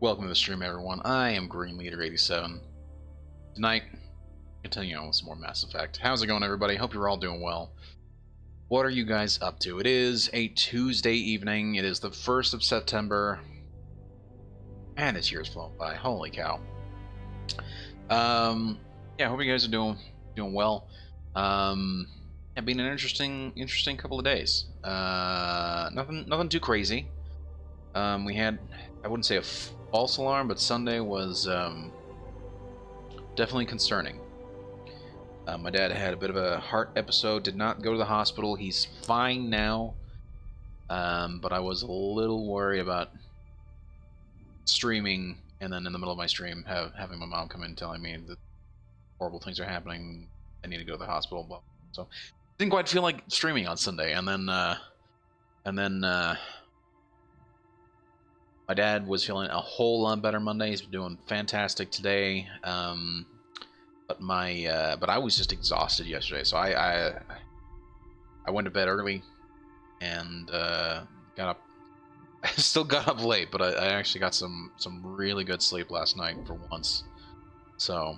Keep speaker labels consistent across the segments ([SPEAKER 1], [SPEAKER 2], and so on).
[SPEAKER 1] Welcome to the stream, everyone. I am Green Leader 87. Tonight, continuing on with some more Mass Effect. How's it going, everybody? Hope you're all doing well. What are you guys up to? It is a Tuesday evening. It is the 1st of September. And this year's flown by. Holy cow. Yeah, hope you guys are doing well. It's been an interesting couple of days. Nothing too crazy. We had, I wouldn't say a false alarm, but Sunday was definitely concerning. My dad had a bit of a heart episode, did not go to the hospital. He's fine now, but I was a little worried about streaming, and then in the middle of my stream having my mom come in telling me that horrible things are happening, I need to go to the hospital, blah. So didn't quite feel like streaming on Sunday, and then my dad was feeling a whole lot better Monday. He's been doing fantastic today. But I was just exhausted yesterday, so I went to bed early and got up. I still got up late, but I actually got some really good sleep last night for once. So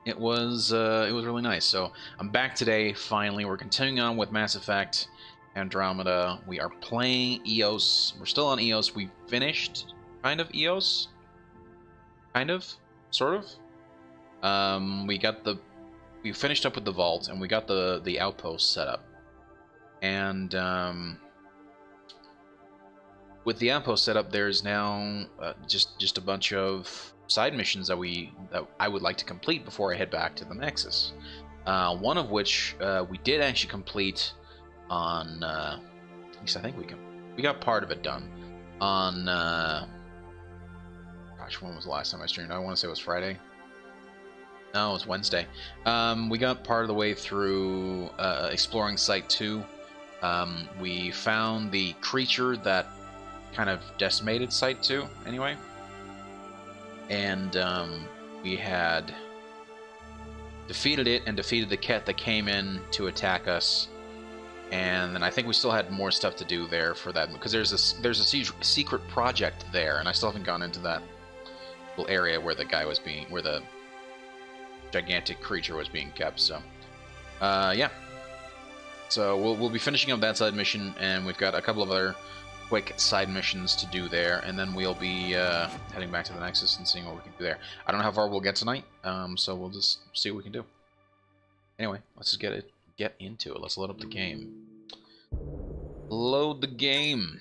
[SPEAKER 1] it was really nice. So I'm back today finally. We're continuing on with Mass Effect Andromeda. We are playing EOS. We're still on EOS. We finished kind of EOS. Kind of, sort of. We finished up with the vault, and we got the outpost set up. And with the outpost set up, there's now just a bunch of side missions that I would like to complete before I head back to the Nexus. One of which we did actually complete on. At least I think we got part of it done on. Gosh, when was the last time I streamed? I want to say it was Friday. No, it was Wednesday. We got part of the way through exploring Site 2. We found the creature that kind of decimated Site 2, anyway. And we had defeated it and defeated the Ket that came in to attack us. And then I think we still had more stuff to do there for that, because there's a secret project there, and I still haven't gone into that little area where the gigantic creature was being kept. So yeah, so we'll be finishing up that side mission, and we've got a couple of other quick side missions to do there, and then we'll be heading back to the Nexus and seeing what we can do there. I don't know how far we'll get tonight, so we'll just see what we can do. Anyway, let's just get into it. Let's load up the game. Load the game.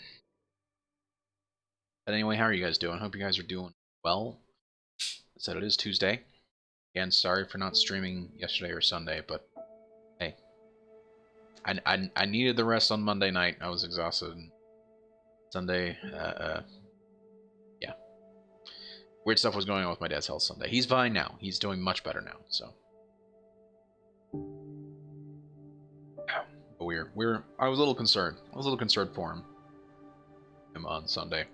[SPEAKER 1] But anyway, how are you guys doing? Hope you guys are doing well. I said it is Tuesday. Again, sorry for not streaming yesterday or Sunday, but hey, I needed the rest on Monday night. I was exhausted. Sunday, yeah, weird stuff was going on with my dad's health Sunday. He's fine now. He's doing much better now. So, but I was a little concerned. I was a little concerned for him on Sunday.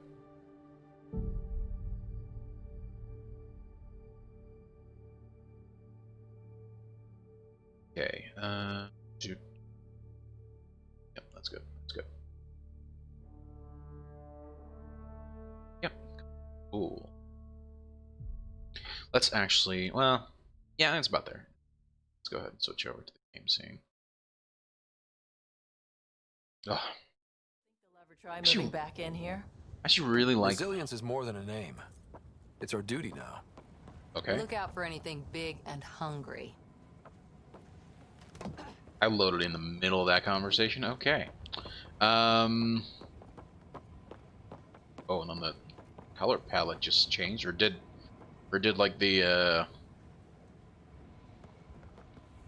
[SPEAKER 1] Okay, shoot. Yep, that's good. That's good. Yep, cool. Let's actually, well, yeah, that's about there. Let's go ahead and switch over to the game scene. Oh.
[SPEAKER 2] Try moving back in here.
[SPEAKER 1] I actually really like.
[SPEAKER 3] Resilience is more than a name. It's our duty now.
[SPEAKER 1] Okay.
[SPEAKER 2] Look out for anything big and hungry.
[SPEAKER 1] I loaded in the middle of that conversation. Okay. Oh, and then the color palette just changed, or did like the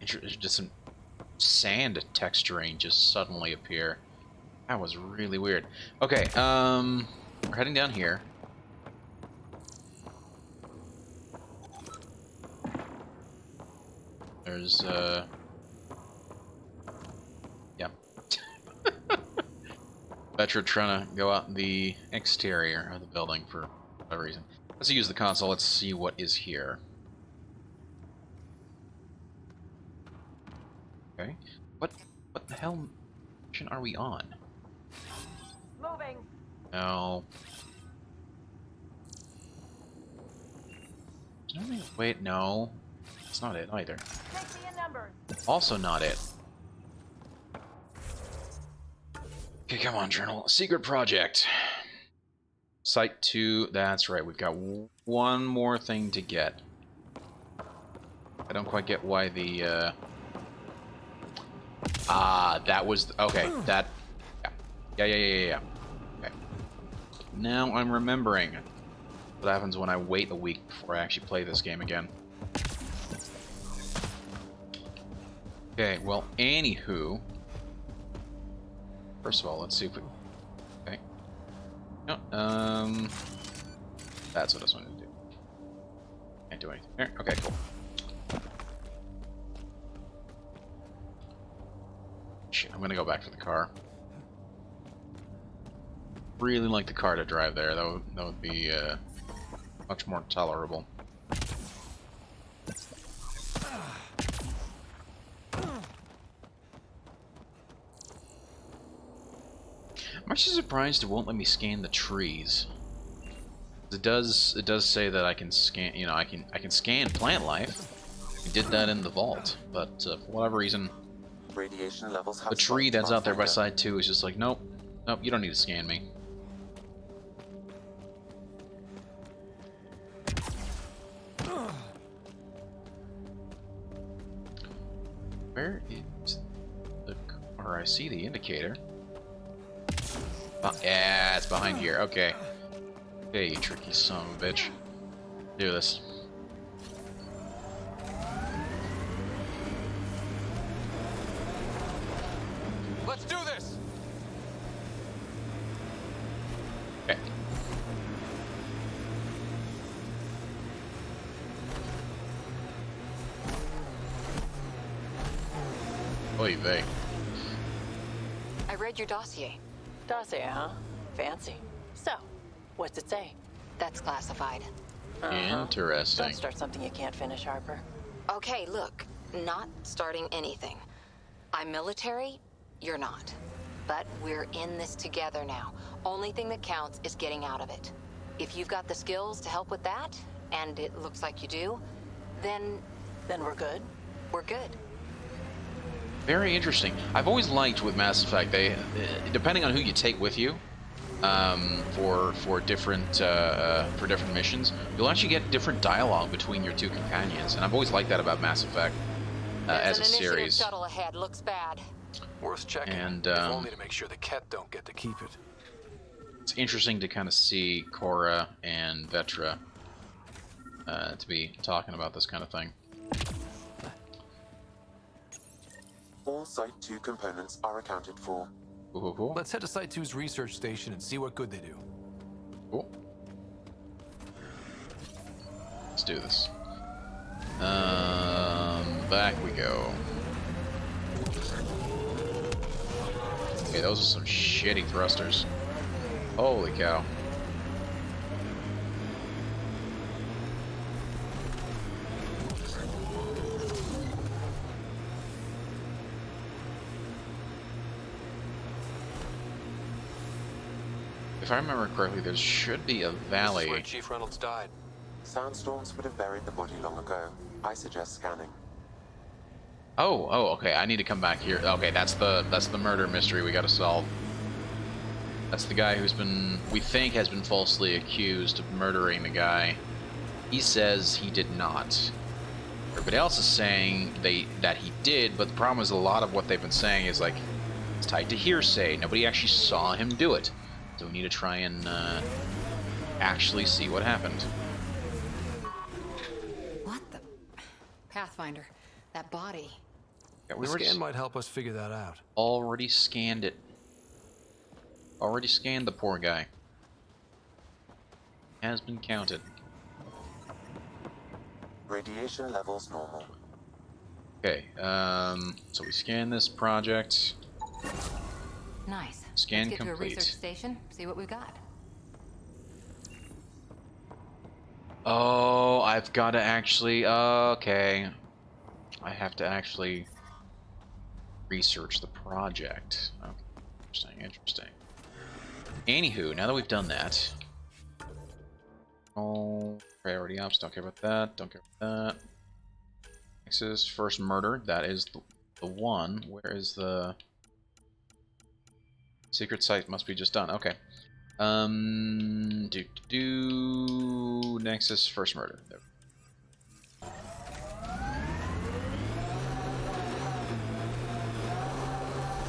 [SPEAKER 1] just some sand texturing just suddenly appear? That was really weird. Okay. We're heading down here. There's yeah. Vetra trying to go out the exterior of the building for whatever reason. Let's use the console. Let's see what is here. Okay. What the hell mission are we on?
[SPEAKER 2] Moving.
[SPEAKER 1] No. Wait, no. That's not it either.
[SPEAKER 2] Take me a number.
[SPEAKER 1] Also not it. Okay, come on, Journal. Secret project. Site 2. That's right. We've got one more thing to get. I don't quite get why the... that was... Okay, that... Yeah. Okay. Now I'm remembering what happens when I wait a week before I actually play this game again. Okay, well, anywho... First of all, let's see if we... Okay. No, that's what I was wanting to do. Can't do anything here. Okay, cool. Shit, I'm gonna go back for the car. Really like the car to drive there. That would be much more tolerable. I'm actually surprised it won't let me scan the trees. It does say that I can scan, you know, I can scan plant life. We did that in the vault, but for whatever reason,
[SPEAKER 4] Radiation levels have
[SPEAKER 1] the tree that's out there by side 2 is just like, nope, you don't need to scan me. Where is the car? I see the indicator. Oh, yeah, it's behind here. Okay. Okay, you tricky son of a bitch. Do this.
[SPEAKER 3] Let's do this.
[SPEAKER 1] Okay. Oy vey.
[SPEAKER 2] I read your dossier.
[SPEAKER 5] Dossier, huh? Fancy. So, what's it say?
[SPEAKER 2] That's classified.
[SPEAKER 1] Interesting.
[SPEAKER 5] Don't start something you can't finish, Harper.
[SPEAKER 2] Okay, look. Not starting anything. I'm military, you're not. But we're in this together now. Only thing that counts is getting out of it. If you've got the skills to help with that, and it looks like you do, then
[SPEAKER 5] We're good?
[SPEAKER 2] we're good.
[SPEAKER 1] Very interesting. I've always liked with Mass Effect, they, depending on who you take with you, for different missions, you'll actually get different dialogue between your two companions, and I've always liked that about Mass Effect as a
[SPEAKER 2] There's an initiative
[SPEAKER 1] series.
[SPEAKER 2] shuttle ahead. Looks bad.
[SPEAKER 3] Worth checking.
[SPEAKER 1] And,
[SPEAKER 3] if only to make sure the Ket don't get to keep it.
[SPEAKER 1] It's interesting to kind of see Cora and Vetra to be talking about this kind of thing.
[SPEAKER 4] All Site 2 components are accounted for.
[SPEAKER 1] Cool.
[SPEAKER 3] Let's head to Site 2's research station and see what good they do.
[SPEAKER 1] Cool. Let's do this. Back we go. Okay, those are some shitty thrusters. Holy cow. If I remember correctly, there should be a
[SPEAKER 3] This is
[SPEAKER 1] valley.
[SPEAKER 3] where Chief Reynolds died.
[SPEAKER 4] Sandstorms would have buried the body long ago. I suggest scanning.
[SPEAKER 1] Oh, okay. I need to come back here. Okay, that's the murder mystery we got to solve. That's the guy who's been, we think, has been falsely accused of murdering the guy. He says he did not. Everybody else is saying that he did, but the problem is a lot of what they've been saying is like it's tied to hearsay. Nobody actually saw him do it. So we need to try and actually see what happened.
[SPEAKER 2] What the? Pathfinder, that body.
[SPEAKER 1] Yeah,
[SPEAKER 3] The scan might help us figure that out.
[SPEAKER 1] already scanned it. Already scanned the poor guy. Has been counted.
[SPEAKER 4] Radiation levels normal.
[SPEAKER 1] Okay, so we scan this project.
[SPEAKER 2] Nice.
[SPEAKER 1] Scan
[SPEAKER 2] Let's get
[SPEAKER 1] complete.
[SPEAKER 2] to a research station, see what we've got.
[SPEAKER 1] Oh, I've got to actually, okay. I have to actually research the project. Okay, interesting. Anywho, now that we've done that, oh, Priority ops, don't care about that, don't care about that. Nexus, first murder, that is the one. Where is the... Secret site must be just done, okay. Nexus, first murder. There.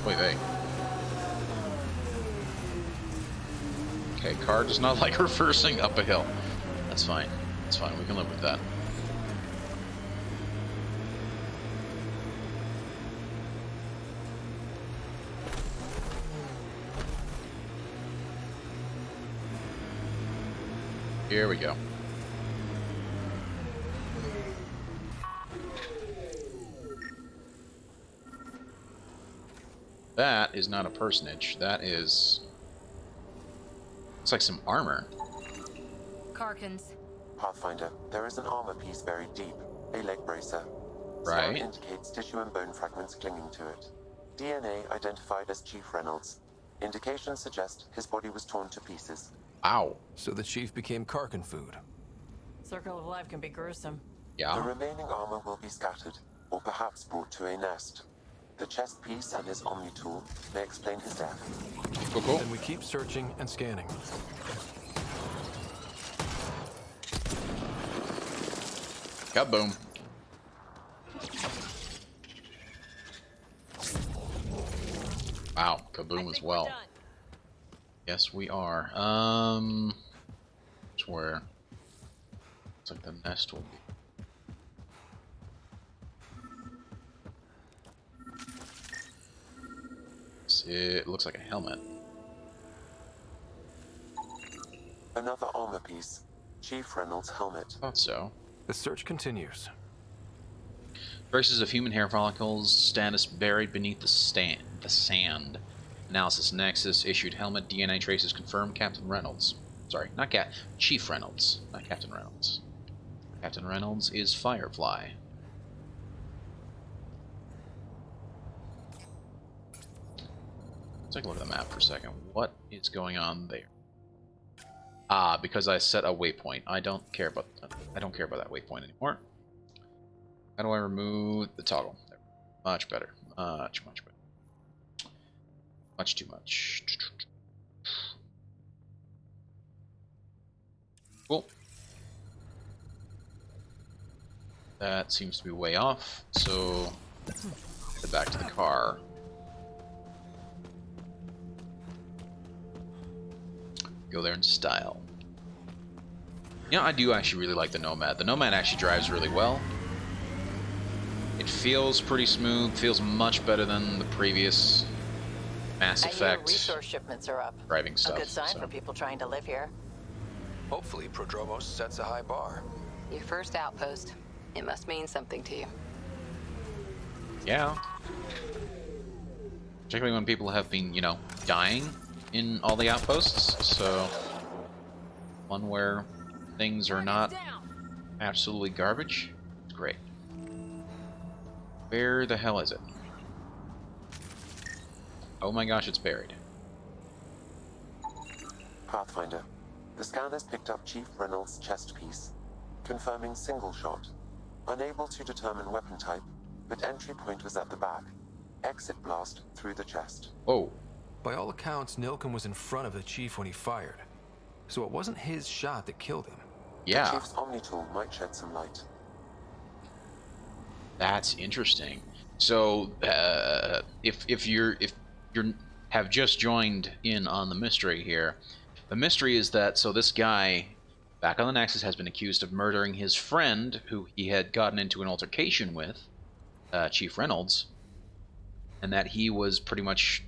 [SPEAKER 1] Wait. Okay, car does not like reversing up a hill. That's fine. That's fine. We can live with that. Here we go. That is not a personage. That is... It's like some armor.
[SPEAKER 2] Karkins.
[SPEAKER 4] Pathfinder, there is an armor piece buried deep, a leg bracer.
[SPEAKER 1] Right.
[SPEAKER 4] Scan indicates tissue and bone fragments clinging to it. DNA identified as Chief Reynolds. Indications suggest his body was torn to pieces.
[SPEAKER 1] Ow.
[SPEAKER 3] So the chief became Karkin food.
[SPEAKER 5] Circle of life can be gruesome.
[SPEAKER 4] The
[SPEAKER 1] Yeah.
[SPEAKER 4] remaining armor will be scattered, or perhaps brought to a nest. The chest piece and his Omni tool may explain his death.
[SPEAKER 1] Cool.
[SPEAKER 3] And we keep searching and scanning.
[SPEAKER 1] Kaboom. Wow, kaboom as well. Yes, we are. It's where... Looks like the nest will be. It looks like a helmet.
[SPEAKER 4] Another armor piece. Chief Reynolds' helmet.
[SPEAKER 1] Thought so.
[SPEAKER 3] The search continues.
[SPEAKER 1] Traces of human hair follicles, status buried beneath the sand. Analysis Nexus issued helmet DNA traces confirmed Captain Reynolds. Sorry, not Chief Reynolds, not Captain Reynolds. Captain Reynolds is Firefly. Let's take a look at the map for a second. What is going on there? Ah, because I set a waypoint. I don't care about that waypoint anymore. How do I remove the toggle? There. Much better. Much better. Much too much. Cool. That seems to be way off, so head back to the car. Go there in style. You know, I do actually really like the Nomad. The Nomad actually drives really well. It feels pretty smooth, feels much better than the previous Mass
[SPEAKER 5] I hear
[SPEAKER 1] Effect
[SPEAKER 5] resource shipments are up.
[SPEAKER 1] driving stuff.
[SPEAKER 5] A good sign
[SPEAKER 1] so.
[SPEAKER 5] for people trying to live here.
[SPEAKER 3] Hopefully, Prodromos sets a high bar.
[SPEAKER 2] Your first outpost. It must mean something to you.
[SPEAKER 1] Yeah. Particularly when people have been, you know, dying in all the outposts, so one where things are not absolutely garbage. It's great. Where the hell is it? Oh my gosh, it's buried.
[SPEAKER 4] Pathfinder, the scanners picked up Chief Reynolds' chest piece, confirming single shot. Unable to determine weapon type, but entry point was at the back. Exit blast through the chest.
[SPEAKER 1] Oh.
[SPEAKER 3] By all accounts, Nilken was in front of the chief when he fired. So it wasn't his shot that killed him.
[SPEAKER 4] The
[SPEAKER 1] Yeah.
[SPEAKER 4] Chief's Omni tool might shed some light.
[SPEAKER 1] That's interesting. So, if you have just joined in on the mystery here, the mystery is that this guy back on the Nexus has been accused of murdering his friend, who he had gotten into an altercation with, Chief Reynolds, and that he was pretty much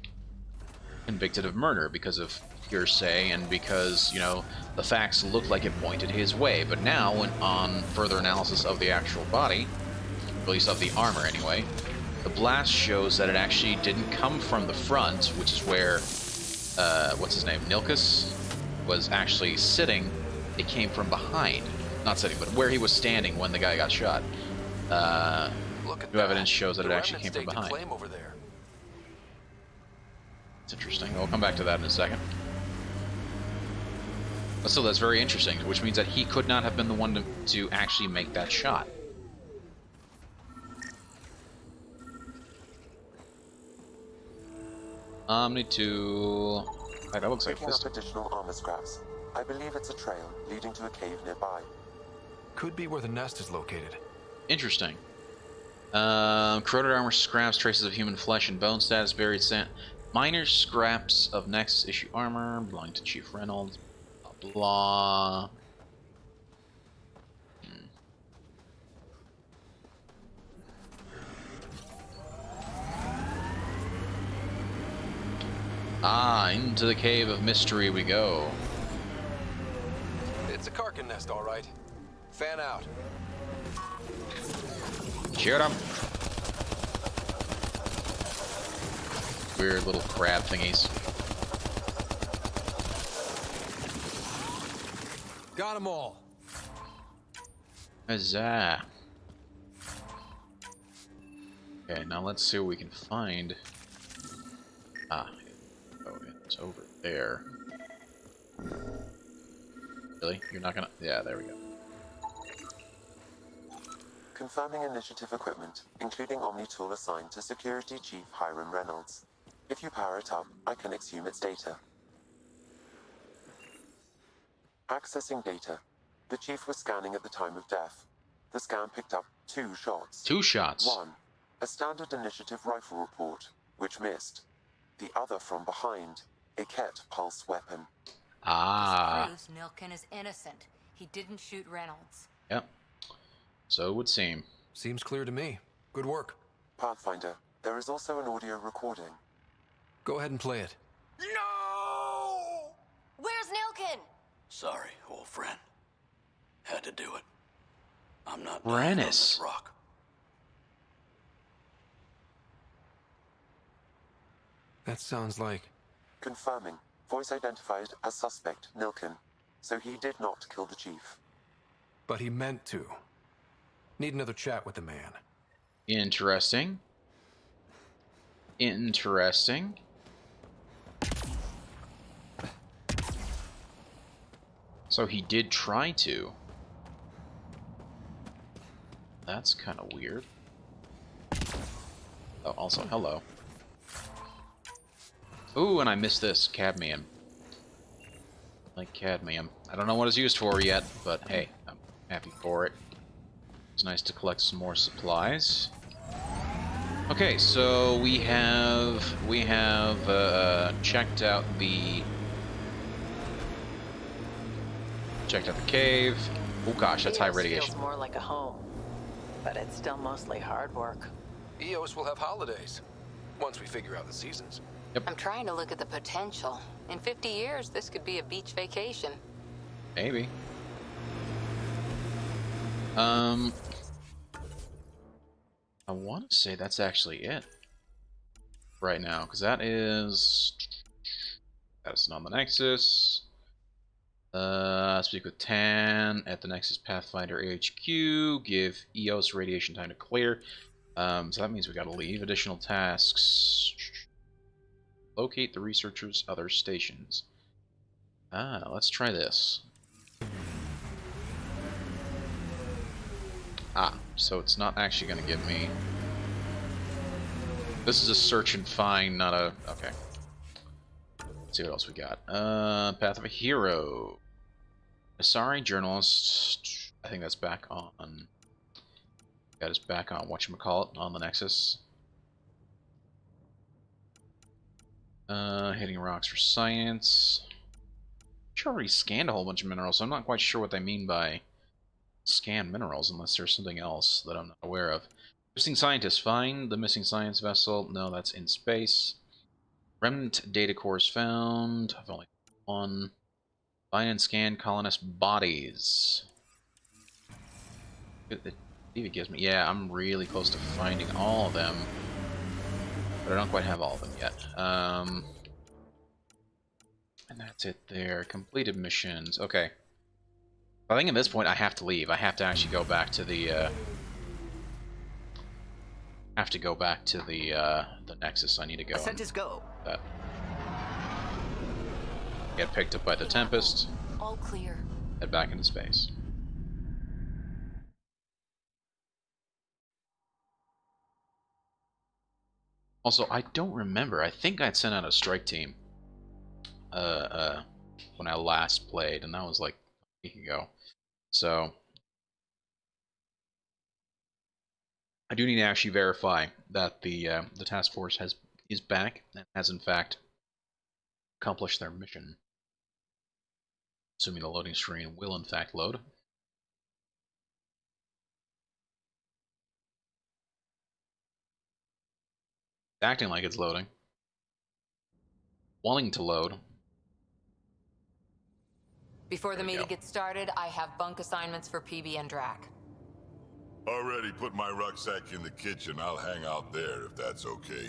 [SPEAKER 1] convicted of murder because of hearsay and because, you know, the facts looked like it pointed his way. But now, on further analysis of the actual body, at least of the armor anyway, the blast shows that it actually didn't come from the front, which is where, what's his name, Nilkus, was actually sitting. It came from behind. Not sitting, but where he was standing when the guy got shot.
[SPEAKER 3] Look at
[SPEAKER 1] New evidence shows that
[SPEAKER 3] The
[SPEAKER 1] it actually came
[SPEAKER 3] remnants
[SPEAKER 1] from
[SPEAKER 3] staked a
[SPEAKER 1] behind.
[SPEAKER 3] claim over there.
[SPEAKER 1] It's interesting. We'll come back to that in a second. But still, that's very interesting, which means that he could not have been the one to actually make that shot. Omni to... that looks like
[SPEAKER 4] Picking
[SPEAKER 1] this.
[SPEAKER 4] up additional armor scraps. I believe it's a trail leading to a cave nearby.
[SPEAKER 3] Could be where the nest is located.
[SPEAKER 1] Interesting. Corroded armor scraps, traces of human flesh and bone status, buried sand. Minor scraps of Nexus issue armor belonging to Chief Reynolds. Blah blah. Ah, into the cave of mystery we go.
[SPEAKER 3] It's a Karkin nest, all right. Fan out.
[SPEAKER 1] Shoot him. Weird little crab thingies.
[SPEAKER 3] Got them all.
[SPEAKER 1] Huzzah. Okay, now let's see what we can find. Ah, oh, it's over there. Really? You're not gonna... yeah, there we go.
[SPEAKER 4] Confirming initiative equipment, including Omni tool assigned to Security Chief Hiram Reynolds. If you power it up, I can exhume its data. Accessing data. The Chief was scanning at the time of death. The scan picked up 2 shots.
[SPEAKER 1] 2 shots.
[SPEAKER 4] 1. A standard initiative rifle report, which missed. The other from behind. A Ket pulse weapon.
[SPEAKER 1] Ah.
[SPEAKER 2] This proves Nilken is innocent. He didn't shoot Reynolds.
[SPEAKER 1] Yep. So it would seem.
[SPEAKER 3] Seems clear to me. Good work.
[SPEAKER 4] Pathfinder, there is also an audio recording.
[SPEAKER 3] Go ahead and play it.
[SPEAKER 5] No! Where's Nilken?
[SPEAKER 6] Sorry, old friend. Had to do it. I'm not dying on
[SPEAKER 1] Rennis.
[SPEAKER 6] this rock.
[SPEAKER 3] That sounds like...
[SPEAKER 4] Confirming. Voice identified as suspect, Nilken. So he did not kill the Chief.
[SPEAKER 3] but he meant to. Need another chat with the man.
[SPEAKER 1] Interesting. Interesting. So he did try to. That's kind of weird. Oh, also, hello. Ooh, and I missed this. Cadmium. Like cadmium. I don't know what it's used for yet, but hey, I'm happy for it. It's nice to collect some more supplies. Okay, so we have checked out the cave. Oh gosh, that's high radiation.
[SPEAKER 5] Feels more like a home, but it's still mostly hard work.
[SPEAKER 3] EOS will have holidays once we figure out the seasons.
[SPEAKER 2] I'm trying to look at the potential. In 50 years, this could be a beach vacation.
[SPEAKER 1] Maybe. I want to say that's actually it right now, because that's on the Nexus. Speak with Tan at the Nexus Pathfinder HQ. Give EOS radiation time to clear. So that means we got to leave. Additional tasks. Locate the researchers' other stations. Let's try this. So it's not actually going to give me... This is a search and find, not a... Okay. Let's see what else we got. Path of a Hero. Asari journalist. I think that's back on... That is back on whatchamacallit, on the Nexus. Hitting rocks for science. I already scanned a whole bunch of minerals, so I'm not quite sure what they mean by scan minerals, unless there's something else that I'm not aware of. Missing scientist, find the missing science vessel. No, that's in space. Remnant data cores found. I've only one. Find and scan colonist bodies. It even gives me... Yeah, I'm really close to finding all of them. But I don't quite have all of them yet. And that's it there. Completed missions. Okay. I think at this point I have to leave. I have to actually go back to the... the Nexus. I need to go.
[SPEAKER 7] Ascent is go.
[SPEAKER 1] Get picked up by the Tempest.
[SPEAKER 2] All clear.
[SPEAKER 1] Head back into space. Also, I don't remember. I think I'd sent out a strike team when I last played, and that was like a week ago. So I do need to actually verify that the task force is back and has in fact accomplished their mission. Assuming the loading screen will in fact load. Acting like it's loading. Wanting to load.
[SPEAKER 2] Before the
[SPEAKER 1] There we
[SPEAKER 2] meeting
[SPEAKER 1] go.
[SPEAKER 2] gets started, I have bunk assignments for PB and Drac.
[SPEAKER 7] Already put my rucksack in the kitchen. I'll hang out there if that's okay.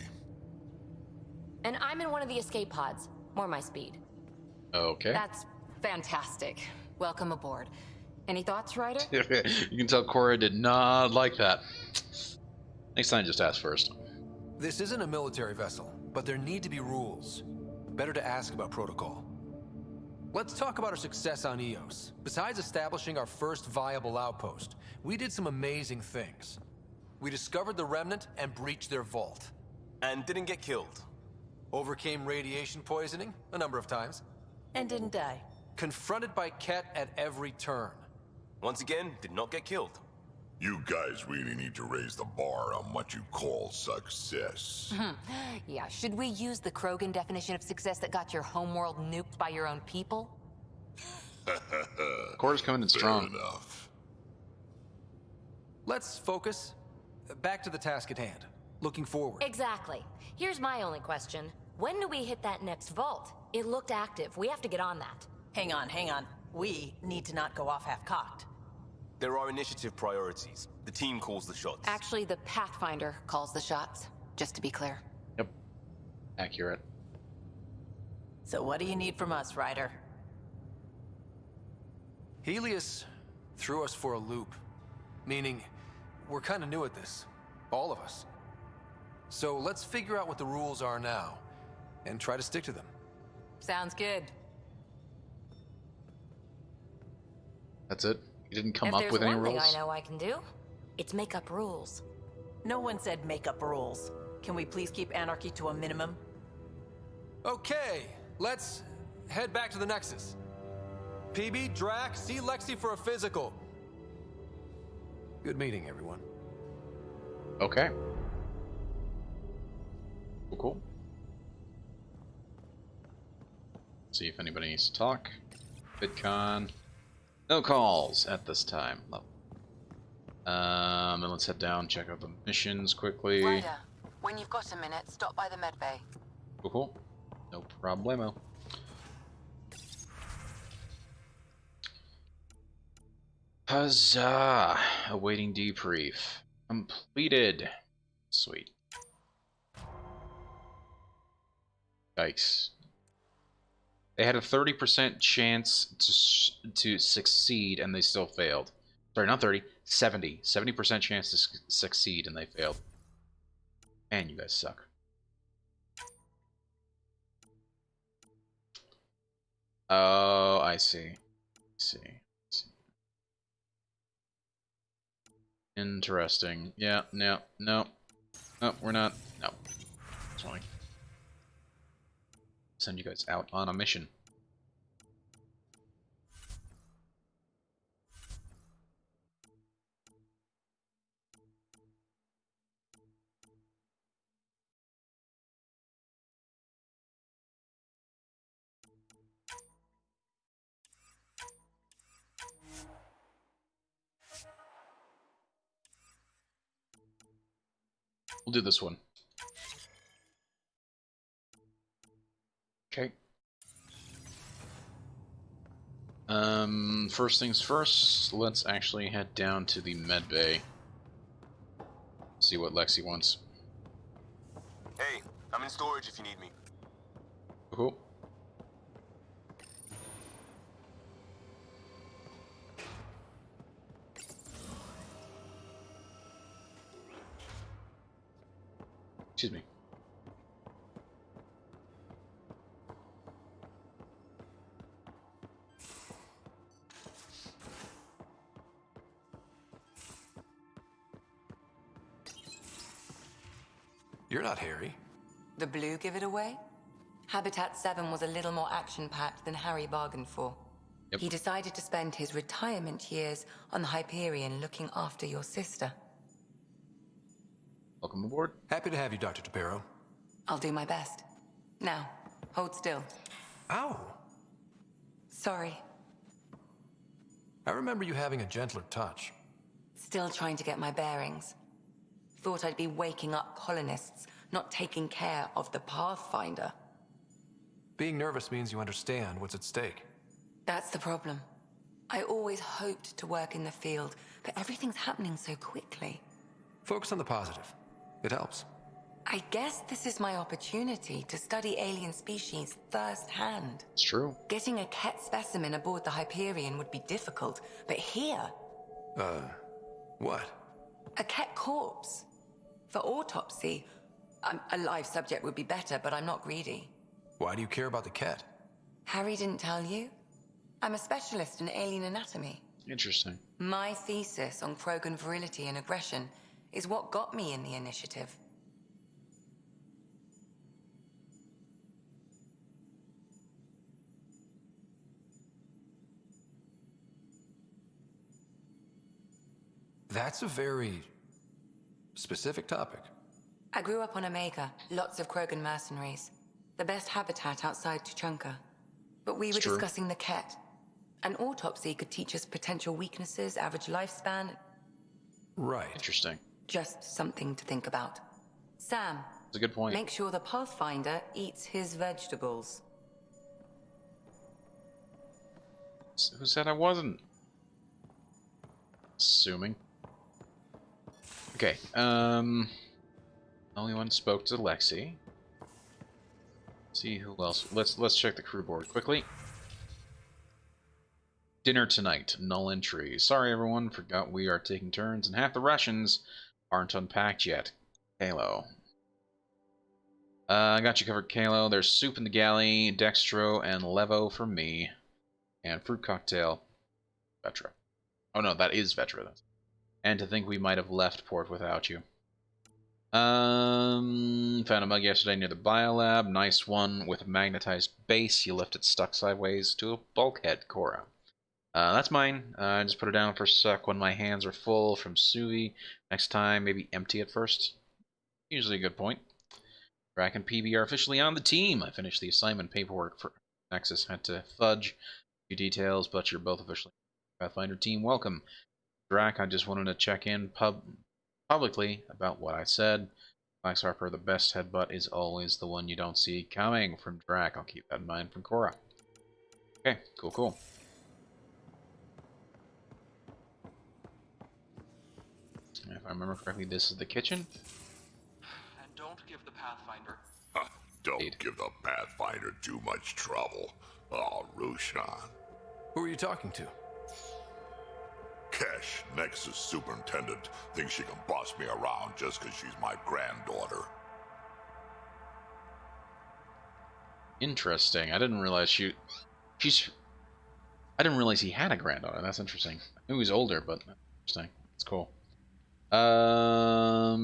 [SPEAKER 2] And I'm in one of the escape pods. More my speed.
[SPEAKER 1] Okay.
[SPEAKER 2] That's fantastic. Welcome aboard. Any thoughts, Ryder?
[SPEAKER 1] You can tell Cora did not like that. Next time, just ask first.
[SPEAKER 3] This isn't a military vessel, but there need to be rules. Better to ask about protocol. Let's talk about our success on Eos. Besides establishing our first viable outpost, we did some amazing things. We discovered the Remnant and breached their vault.
[SPEAKER 8] And didn't get killed.
[SPEAKER 3] Overcame radiation poisoning a number of times.
[SPEAKER 5] And didn't die.
[SPEAKER 3] Confronted by Ket at every turn.
[SPEAKER 8] Once again, did not get killed.
[SPEAKER 7] You guys really need to raise the bar on what you call success.
[SPEAKER 2] Yeah, should we use the Krogan definition of success that got your homeworld nuked by your own people?
[SPEAKER 1] Cora's coming in
[SPEAKER 7] Fair
[SPEAKER 1] strong.
[SPEAKER 7] enough.
[SPEAKER 3] Let's focus. Back to the task at hand. Looking forward.
[SPEAKER 9] Exactly. Here's my only question. When do we hit that next vault? It looked active. We have to get on that.
[SPEAKER 5] Hang on, hang on. We need to not go off half-cocked.
[SPEAKER 8] There are initiative priorities. The team calls the shots.
[SPEAKER 2] Actually, the Pathfinder calls the shots, just to be clear.
[SPEAKER 1] Yep. Accurate.
[SPEAKER 5] So what do you need from us, Ryder?
[SPEAKER 3] Helios threw us for a loop. Meaning, we're kind of new at this. All of us. So let's figure out what the rules are now, and try to stick to them.
[SPEAKER 2] Sounds good.
[SPEAKER 1] That's it? You didn't come
[SPEAKER 9] If
[SPEAKER 1] up
[SPEAKER 9] there's
[SPEAKER 1] with any
[SPEAKER 9] one thing
[SPEAKER 1] rules?
[SPEAKER 9] I know I can do, it's make up rules.
[SPEAKER 5] No one said make up rules. Can we please keep anarchy to a minimum?
[SPEAKER 3] Okay, let's head back to the Nexus. PB, Drac, see Lexi for a physical. Good meeting, everyone.
[SPEAKER 1] Okay. Cool. See if anybody needs to talk. VidCon. No calls at this time. Then let's head down, check out the missions quickly.
[SPEAKER 2] Ryder, when you've got a minute, stop by the med bay.
[SPEAKER 1] Cool. No problemo. Huzzah! Awaiting debrief. Completed. Sweet. Yikes. They had a 30% chance to succeed and they still failed. Sorry, not 30, 70. 70% chance to succeed and they failed. Man, you guys suck. Oh, I see. Interesting. Yeah, no, we're not. No. It's fine. Send you guys out on a mission. We'll do this one. Okay. First things first, let's actually head down to the med bay. See what Lexi wants.
[SPEAKER 8] Hey, I'm in storage if you need me.
[SPEAKER 1] Cool. Excuse me.
[SPEAKER 3] You're not Harry.
[SPEAKER 2] The blue give it away? Habitat 7 was a little more action-packed than Harry bargained for.
[SPEAKER 1] Yep.
[SPEAKER 2] He decided to spend his retirement years on the Hyperion looking after your sister.
[SPEAKER 1] Welcome aboard.
[SPEAKER 3] Happy to have you, Dr. DePero.
[SPEAKER 2] I'll do my best. Now, hold still.
[SPEAKER 3] Ow!
[SPEAKER 2] Sorry.
[SPEAKER 3] I remember you having a gentler touch.
[SPEAKER 2] Still trying to get my bearings. Thought I'd be waking up colonists, not taking care of the Pathfinder.
[SPEAKER 3] Being nervous means you understand what's at stake.
[SPEAKER 2] That's the problem. I always hoped to work in the field, but everything's happening so quickly.
[SPEAKER 3] Focus on the positive. It helps.
[SPEAKER 2] I guess this is my opportunity to study alien species firsthand.
[SPEAKER 1] It's true.
[SPEAKER 2] Getting a Ket specimen aboard the Hyperion would be difficult, but here...
[SPEAKER 3] What?
[SPEAKER 2] A Ket corpse. For autopsy, a live subject would be better, but I'm not greedy.
[SPEAKER 3] Why do you care about the cat?
[SPEAKER 2] Harry didn't tell you? I'm a specialist in alien anatomy.
[SPEAKER 1] Interesting.
[SPEAKER 2] My thesis on Krogan virility and aggression is what got me in the initiative.
[SPEAKER 3] That's a very specific topic.
[SPEAKER 2] I grew up on Omega, lots of Krogan mercenaries. The best habitat outside Tuchanka. But we were
[SPEAKER 1] It's true.
[SPEAKER 2] discussing the Ket. An autopsy could teach us potential weaknesses, average lifespan.
[SPEAKER 3] Right.
[SPEAKER 1] Interesting.
[SPEAKER 2] Just something to think about. Sam,
[SPEAKER 1] That's a good point.
[SPEAKER 2] make sure the Pathfinder eats his vegetables.
[SPEAKER 1] Who said I wasn't? Assuming. Okay. Only one spoke to Lexi. See who else. Let's check the crew board quickly. Dinner tonight. Null entry. Sorry everyone, forgot we are taking turns and half the rations aren't unpacked yet. Halo. I got you covered, Kalo. There's soup in the galley, dextro, and levo for me. And fruit cocktail. Vetra. Oh no, that is Vetra. And to think we might have left port without you. Found a mug yesterday near the biolab. Nice one with a magnetized base. You left it stuck sideways to a bulkhead, Cora. That's mine. I just put it down for a sec when my hands are full from Suvi. Next time, maybe empty at first. Usually a good point. Drac and PB are officially on the team. I finished the assignment paperwork for Nexus. Had to fudge a few details, but you're both officially Pathfinder team. Welcome. Drac, I just wanted to check in publicly about what I said. Max Harper, the best headbutt is always the one you don't see coming. From Drac, I'll keep that in mind. From Cora. Okay, cool. If I remember correctly, this is the kitchen.
[SPEAKER 10] And don't give the Pathfinder...
[SPEAKER 7] Don't give the Pathfinder too much trouble. Oh, Rushan.
[SPEAKER 3] Who are you talking to?
[SPEAKER 7] Kesh, Nexus superintendent, thinks she can boss me around just because she's my granddaughter.
[SPEAKER 1] Interesting. I didn't realize I didn't realize he had a granddaughter. That's interesting. I knew he was older, but interesting. It's cool. No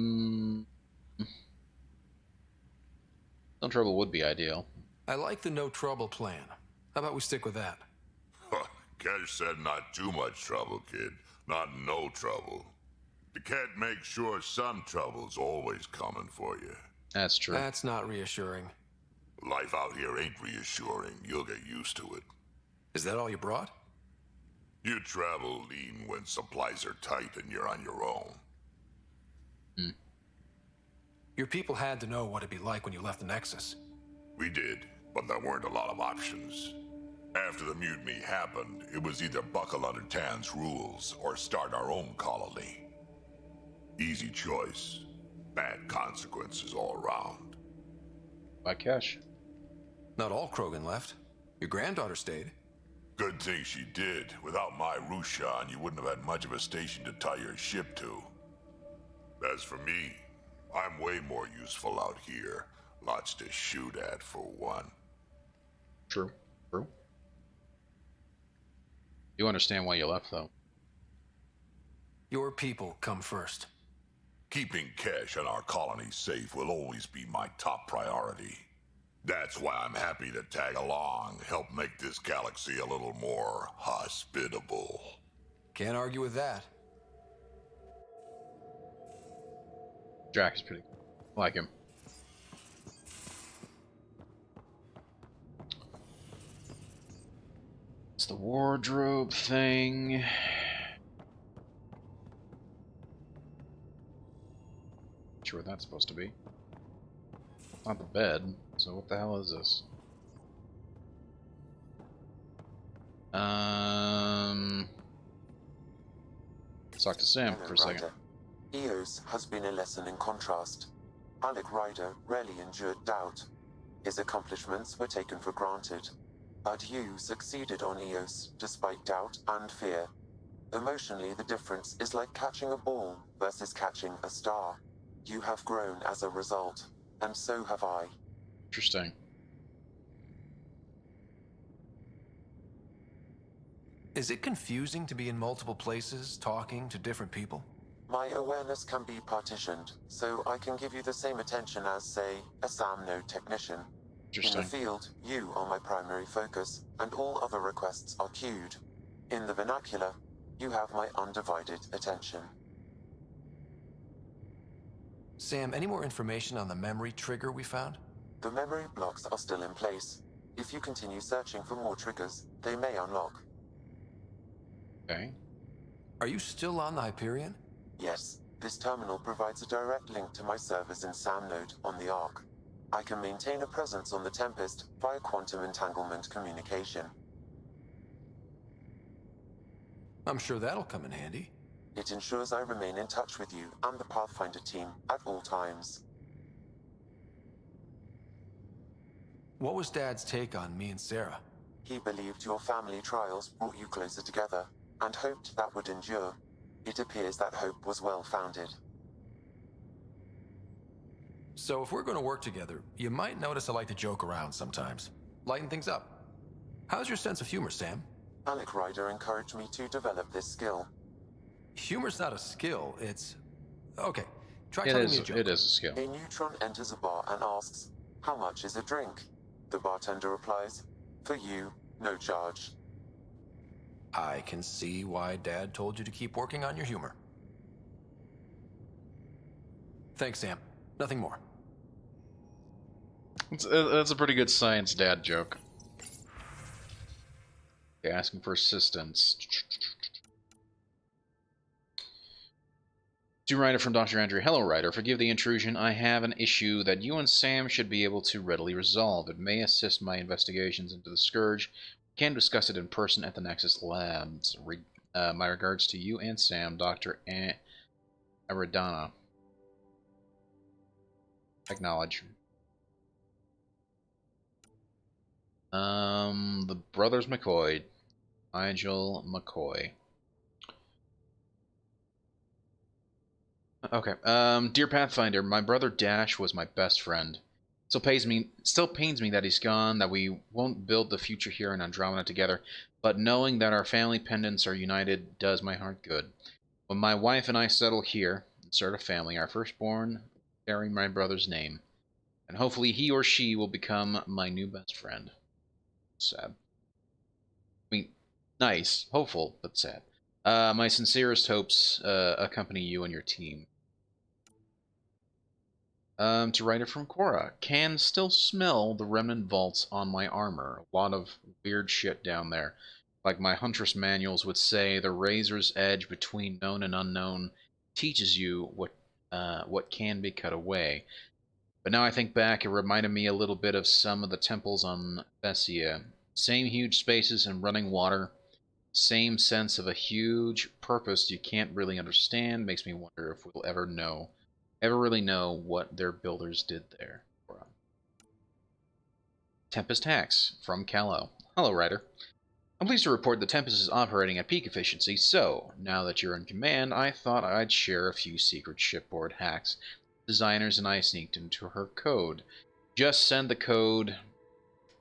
[SPEAKER 1] trouble would be ideal.
[SPEAKER 3] I like the no trouble plan. How about we stick with that?
[SPEAKER 7] Kesh said not too much trouble, kid. Not no trouble. The cat makes sure some trouble's always coming for you.
[SPEAKER 1] That's true.
[SPEAKER 3] That's not reassuring.
[SPEAKER 7] Life out here ain't reassuring. You'll get used to it.
[SPEAKER 3] Is that all you brought?
[SPEAKER 7] You travel lean when supplies are tight and you're on your own.
[SPEAKER 3] Your people had to know what it'd be like when you left the Nexus.
[SPEAKER 7] We did, but there weren't a lot of options. After the mutiny happened, it was either buckle under Tan's rules or start our own colony. Easy choice. Bad consequences all around.
[SPEAKER 1] By Kesh.
[SPEAKER 3] Not all Krogan left. Your granddaughter stayed.
[SPEAKER 7] Good thing she did. Without my Rushan, you wouldn't have had much of a station to tie your ship to. As for me, I'm way more useful out here. Lots to shoot at, for one.
[SPEAKER 1] True. You understand why you left, though.
[SPEAKER 3] Your people come first.
[SPEAKER 7] Keeping Kesh and our colony safe will always be my top priority. That's why I'm happy to tag along, help make this galaxy a little more hospitable.
[SPEAKER 3] Can't argue with that.
[SPEAKER 1] Jack is pretty cool. I like him. It's the wardrobe thing. Not sure what that's supposed to be. Not the bed, so what the hell is this? Let's talk to Sam for a second.
[SPEAKER 4] Eos has been a lesson in contrast. Alec Ryder rarely endured doubt. His accomplishments were taken for granted. But you succeeded on Eos, despite doubt and fear. Emotionally, the difference is like catching a ball versus catching a star. You have grown as a result, and so have I.
[SPEAKER 1] Interesting.
[SPEAKER 3] Is it confusing to be in multiple places, talking to different people?
[SPEAKER 4] My awareness can be partitioned, so I can give you the same attention as, say, a SAM node technician. In the field, you are my primary focus, and all other requests are queued. In the vernacular, you have my undivided attention.
[SPEAKER 3] Sam, any more information on the memory trigger we found?
[SPEAKER 4] The memory blocks are still in place. If you continue searching for more triggers, they may unlock.
[SPEAKER 1] Okay.
[SPEAKER 3] Are you still on the Hyperion?
[SPEAKER 4] Yes. This terminal provides a direct link to my servers in SAM node on the Ark. I can maintain a presence on the Tempest via quantum entanglement communication.
[SPEAKER 3] I'm sure that'll come in handy.
[SPEAKER 4] It ensures I remain in touch with you and the Pathfinder team at all times.
[SPEAKER 3] What was Dad's take on me and Sarah?
[SPEAKER 4] He believed your family trials brought you closer together, and hoped that would endure. It appears that hope was well-founded.
[SPEAKER 3] So if we're going to work together, you might notice I like to joke around sometimes. Lighten things up. How's your sense of humor, Sam?
[SPEAKER 4] Alec Ryder encouraged me to develop this skill.
[SPEAKER 3] Humor's not a skill, it's... Okay, try telling me a joke.
[SPEAKER 1] It is a skill.
[SPEAKER 4] A neutron enters a bar and asks, "How much is a drink?" The bartender replies, "For you, no charge."
[SPEAKER 3] I can see why Dad told you to keep working on your humor. Thanks, Sam. Nothing more.
[SPEAKER 1] That's a pretty good science dad joke. Okay, asking for assistance. To Ryder from Dr. Andrew. Hello, Ryder. Forgive the intrusion. I have an issue that you and Sam should be able to readily resolve. It may assist my investigations into the Scourge. We can discuss it in person at the Nexus Labs. My regards to you and Sam, Dr. Aridana. Acknowledge. The brothers McCoy. Nigel McCoy. Okay. Dear Pathfinder, my brother Dash was my best friend. Still pains me that he's gone, that we won't build the future here in Andromeda together, but knowing that our family pendants are united does my heart good. When my wife and I settle here and start a family, our firstborn will carry my brother's name, and hopefully he or she will become my new best friend. Sad. I mean, nice, hopeful, but sad. My sincerest hopes accompany you and your team. To write it from Cora. Can still smell the remnant vaults on my armor. A lot of weird shit down there. Like my Huntress manuals would say, the razor's edge between known and unknown teaches you what can be cut away. But now I think back, it reminded me a little bit of some of the temples on Thessia. Same huge spaces and running water. Same sense of a huge purpose you can't really understand. Makes me wonder if we'll ever really know what their builders did there. Tempest Hacks from Callow. Hello, Ryder. I'm pleased to report the Tempest is operating at peak efficiency, so, now that you're in command, I thought I'd share a few secret shipboard hacks designers and I sneaked into her code. Just send the code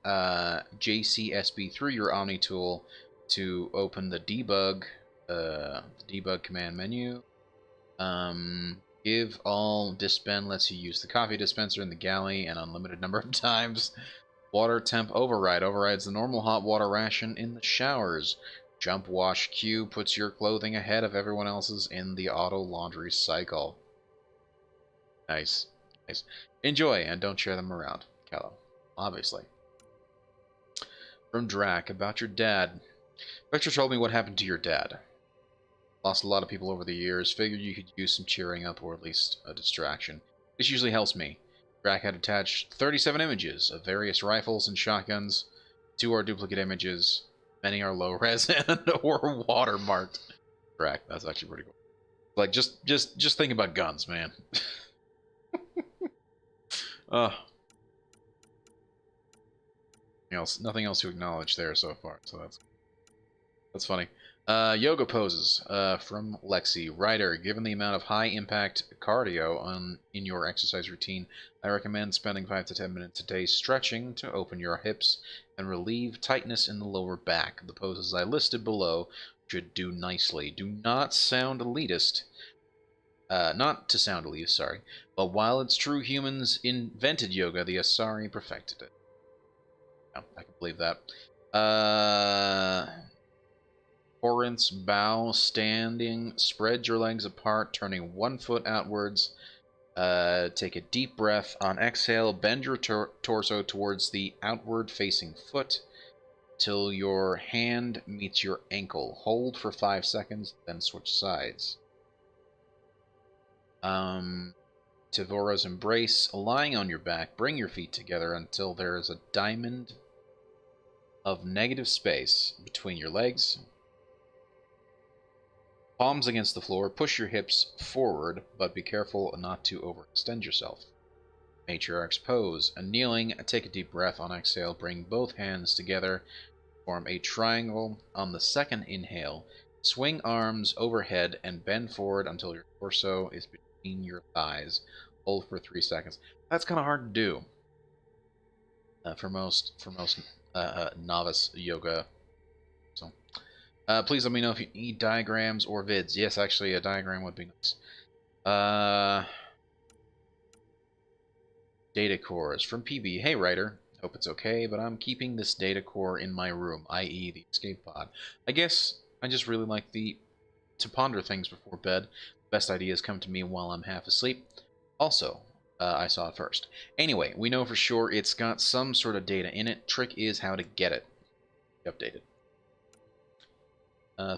[SPEAKER 1] JCSB through your Omni tool to open the debug command menu. Give all dispen lets you use the coffee dispenser in the galley an unlimited number of times. Water temp override overrides the normal hot water ration in the showers. Jump wash queue puts your clothing ahead of everyone else's in the auto laundry cycle. Nice. Nice. Enjoy and don't share them around. Callow. Obviously. From Drac, about your dad. Vector told me what happened to your dad. Lost a lot of people over the years. Figured you could use some cheering up or at least a distraction. This usually helps me. Drac had attached 37 images of various rifles and shotguns. 2 are duplicate images. Many are low res or watermarked. Drac, that's actually pretty cool. Like just think about guns, man. Nothing else to acknowledge there so far. So that's funny. Yoga poses from Lexi. Ryder, given the amount of high-impact cardio in your exercise routine, I recommend spending 5 to 10 minutes a day stretching to open your hips and relieve tightness in the lower back. The poses I listed below should do nicely. Do not sound elitist. Not to sound elitist, sorry. But while it's true humans invented yoga, the Asari perfected it. Yeah, I can believe that. Corinth's bow, standing, spread your legs apart, turning 1 foot outwards. Take a deep breath. On exhale, bend your torso towards the outward-facing foot till your hand meets your ankle. Hold for 5 seconds, then switch sides. Tavora's embrace. Lying on your back, bring your feet together until there is a diamond of negative space between your legs. Palms against the floor, push your hips forward, but be careful not to overextend yourself. Matriarch's pose. Kneeling, take a deep breath. On exhale, bring both hands together, form a triangle. On the second inhale, swing arms overhead and bend forward until your torso is between your thighs. Hold for 3 seconds. That's kind of hard to do for most novice yoga. So. Please let me know if you need diagrams or vids. Yes, actually, a diagram would be nice. Data cores from PB. Hey, writer. Hope it's okay, but I'm keeping this data core in my room, i.e. the escape pod. I guess I just really like to ponder things before bed. Best ideas come to me while I'm half asleep. Also, I saw it first. Anyway, we know for sure it's got some sort of data in it. Trick is how to get it updated.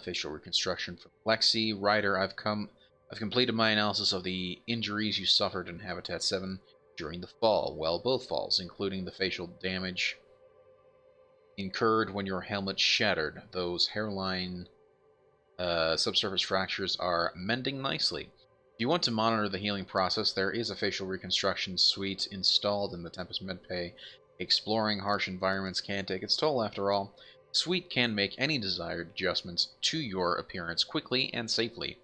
[SPEAKER 1] Facial reconstruction from Lexi. Ryder, I've completed my analysis of the injuries you suffered in Habitat 7 during the fall. Well, both falls, including the facial damage incurred when your helmet shattered. Those hairline subsurface fractures are mending nicely. If you want to monitor the healing process, there is a facial reconstruction suite installed in the Tempest MedPay. Exploring harsh environments can take its toll after all. Suite can make any desired adjustments to your appearance quickly and safely.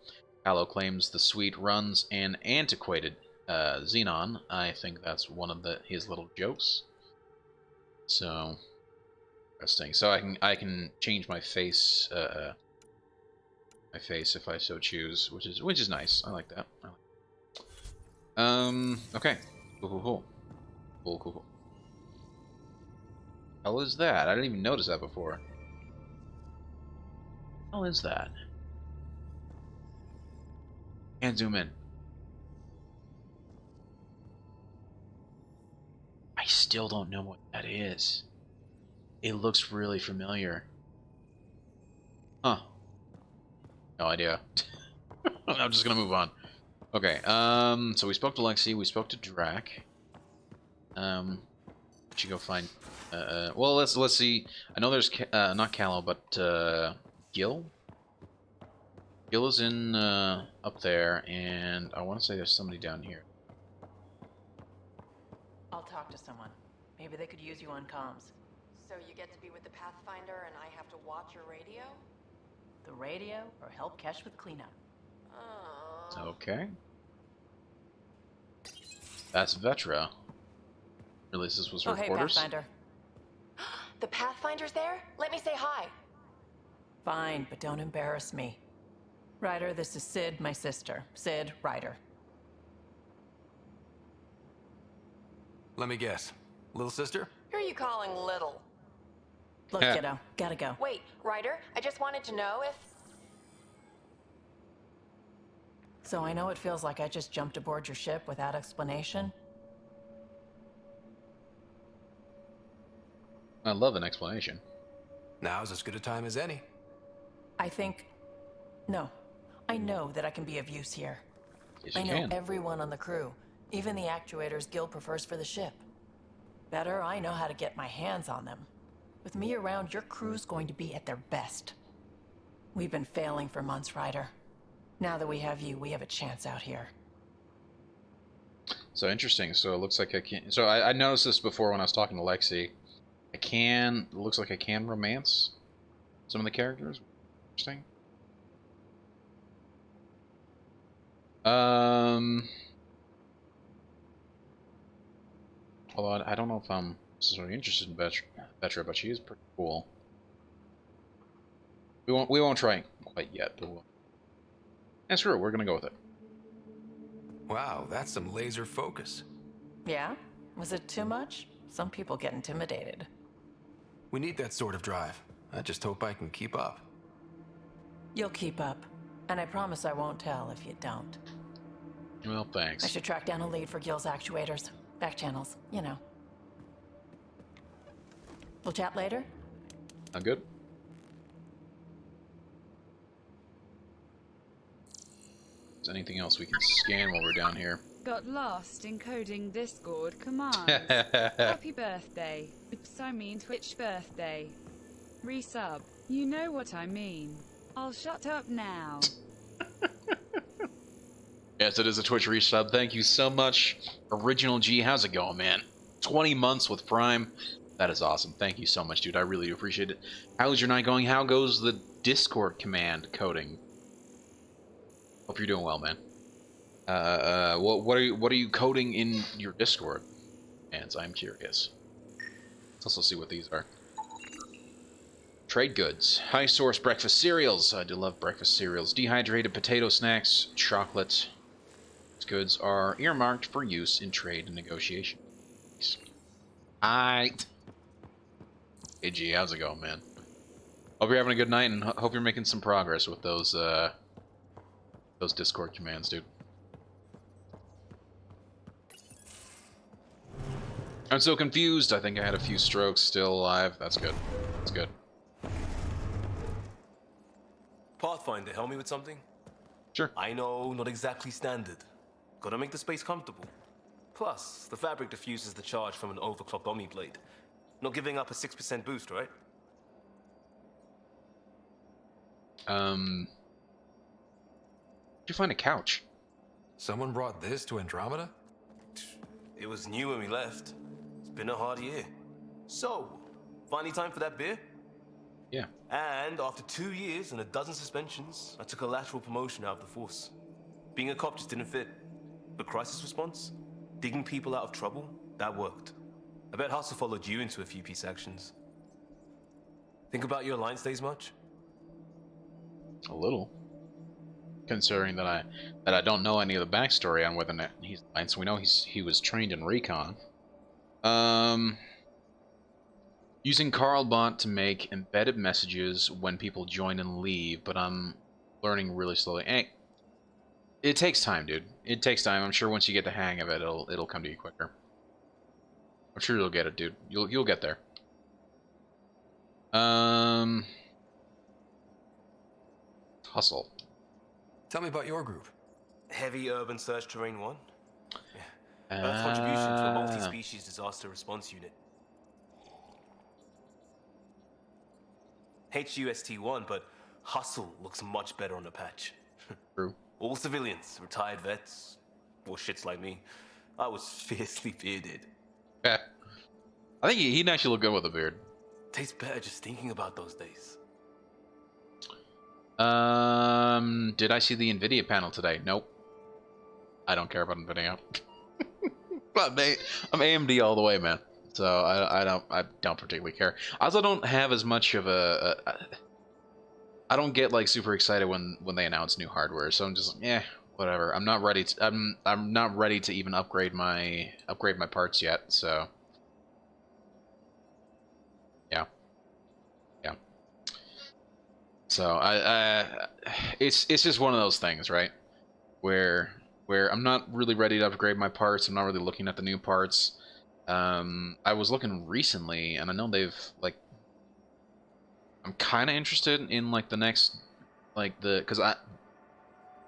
[SPEAKER 1] Hallow claims the suite runs an antiquated Xenon. I think that's one of his little jokes. So interesting. So I can change my face if I so choose, which is nice. I like that. Okay. Cool. Hell is that? I didn't even notice that before. Hell is that? Can't zoom in. I still don't know what that is. It looks really familiar. Huh. No idea. I'm just gonna move on. Okay, so we spoke to Lexi, we spoke to Drac. Should go find well, let's see. I know there's not Callow, but Gil. Gil is in up there, and I want to say there's somebody down here.
[SPEAKER 5] I'll talk to someone. Maybe they could use you on comms.
[SPEAKER 11] So you get to be with the Pathfinder and I have to watch your radio?
[SPEAKER 5] The radio or help Kesh with cleanup.
[SPEAKER 1] Okay. That's Vetra. Realize this was her quarters.
[SPEAKER 5] Hey, Pathfinder.
[SPEAKER 11] The Pathfinder's there? Let me say hi.
[SPEAKER 5] Fine, but don't embarrass me. Ryder, this is Sid, my sister. Sid, Ryder.
[SPEAKER 3] Let me guess. Little sister?
[SPEAKER 11] Who are you calling little?
[SPEAKER 5] Look, kiddo, gotta go.
[SPEAKER 11] Wait, Ryder, I just wanted to know if...
[SPEAKER 5] So I know it feels like I just jumped aboard your ship without explanation.
[SPEAKER 1] I love an explanation.
[SPEAKER 3] Now's as good a time as any.
[SPEAKER 5] No. I know that I can be of use here.
[SPEAKER 1] Yes,
[SPEAKER 5] I
[SPEAKER 1] you
[SPEAKER 5] know
[SPEAKER 1] can.
[SPEAKER 5] everyone on the crew, even the actuators Gil prefers for the ship. Better, I know how to get my hands on them. With me around, your crew's going to be at their best. We've been failing for months, Ryder. Now that we have you, we have a chance out here.
[SPEAKER 1] So interesting. So it looks like I can. So I noticed this before when I was talking to Lexi. It looks like I can romance some of the characters. Interesting. Although I don't know if I'm necessarily interested in Vetra, but she is pretty cool. We won't try quite yet, but we'll. And screw it, we're gonna go with it.
[SPEAKER 3] Wow, that's some laser focus.
[SPEAKER 5] Yeah? Was it too much? Some people get intimidated.
[SPEAKER 3] We need that sort of drive. I just hope I can keep up.
[SPEAKER 5] You'll keep up. And I promise I won't tell if you don't.
[SPEAKER 1] Well, thanks.
[SPEAKER 5] I should track down a lead for Gil's actuators. Back channels, you know. We'll chat later?
[SPEAKER 1] I'm good. Is there anything else we can scan while we're down here?
[SPEAKER 12] Got lost encoding Discord commands. Happy birthday. Oops, I mean Twitch birthday. Resub. You know what I mean. I'll shut up now.
[SPEAKER 1] Yes, it is a Twitch resub. Thank you so much, Original G. How's it going, man? 20 months with Prime. That is awesome. Thank you so much, dude. I really do appreciate it. How's your night going? How goes the Discord command coding? Hope you're doing well, man. What are you coding in your Discord? And I'm curious. Let's also see what these are. Trade goods. High source breakfast cereals. I do love breakfast cereals. Dehydrated potato snacks. Chocolate. These goods are earmarked for use in trade and negotiation. Aight. Hey G, how's it going, man? Hope you're having a good night and hope you're making some progress with those Discord commands, dude. I'm so confused. I think I had a few strokes. Still alive. That's good. That's good.
[SPEAKER 8] Pathfinder, help me with something?
[SPEAKER 1] Sure.
[SPEAKER 8] I know, not exactly standard. Gotta make the space comfortable. Plus, the fabric diffuses the charge from an overclocked Omniblade. Not giving up a 6% boost, right?
[SPEAKER 1] Did you find a couch?
[SPEAKER 3] Someone brought this to Andromeda?
[SPEAKER 8] It was new when we left. It's been a hard year. So, finally time for that beer?
[SPEAKER 1] Yeah.
[SPEAKER 8] And after 2 years and a dozen suspensions, I took a lateral promotion out of the force. Being a cop just didn't fit. But crisis response? Digging people out of trouble? That worked. I bet Hustle followed you into a few peace actions. Think about your Alliance days much?
[SPEAKER 1] A little. Considering that I don't know any of the backstory on whether or not he's Alliance. We know he was trained in recon. Using Carlbot to make embedded messages when people join and leave, but I'm learning really slowly. Hey, it takes time, dude. It takes time. I'm sure once you get the hang of it, it'll come to you quicker. I'm sure you'll get it, dude. You'll get there. Hustle.
[SPEAKER 3] Tell me about your group.
[SPEAKER 8] Heavy Urban Search Terrain 1? Yeah. Contribution to a multi-species disaster response unit. HUST-1, but Hustle looks much better on the patch.
[SPEAKER 1] True.
[SPEAKER 8] All civilians, retired vets, or shits like me. I was fiercely bearded.
[SPEAKER 1] Yeah. I think he'd actually look good with a beard.
[SPEAKER 8] Tastes better just thinking about those days.
[SPEAKER 1] Did I see the NVIDIA panel today? Nope. I don't care about NVIDIA. But I'm AMD all the way, man. So I don't particularly care. I also don't have as much of I don't get like super excited when they announce new hardware. So I'm just like, whatever. I'm not ready to. I'm not ready to even upgrade my parts yet. So yeah, yeah. So it's just one of those things, right? Where I'm not really ready to upgrade my parts. I'm not really looking at the new parts. I was looking recently, and I know they've like. I'm kind of interested in like the next, like the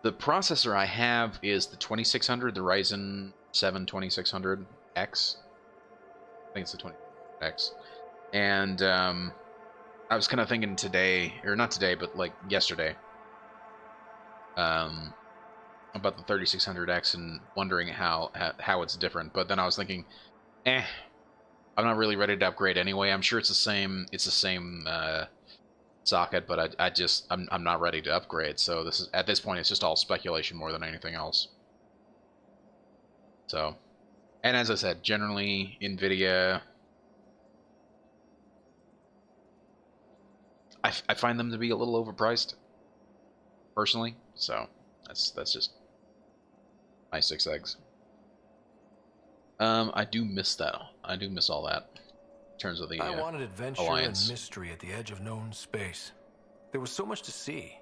[SPEAKER 1] the processor I have is the 2600, the Ryzen 7 2600X. I think it's the 2600X. And I was kind of thinking today, or not today, but like yesterday, about the 3600X and wondering how it's different. But then I was thinking, I'm not really ready to upgrade anyway. I'm sure it's the same. It's the same socket, but I'm not ready to upgrade. So this is, at this point, it's just all speculation more than anything else. So, and as I said, generally NVIDIA, I find them to be a little overpriced, personally. So that's just my 6 eggs. I do miss that. I do miss all that in terms of the
[SPEAKER 3] I wanted adventure
[SPEAKER 1] Alliance.
[SPEAKER 3] and mystery at the edge of known space. There was so much to see.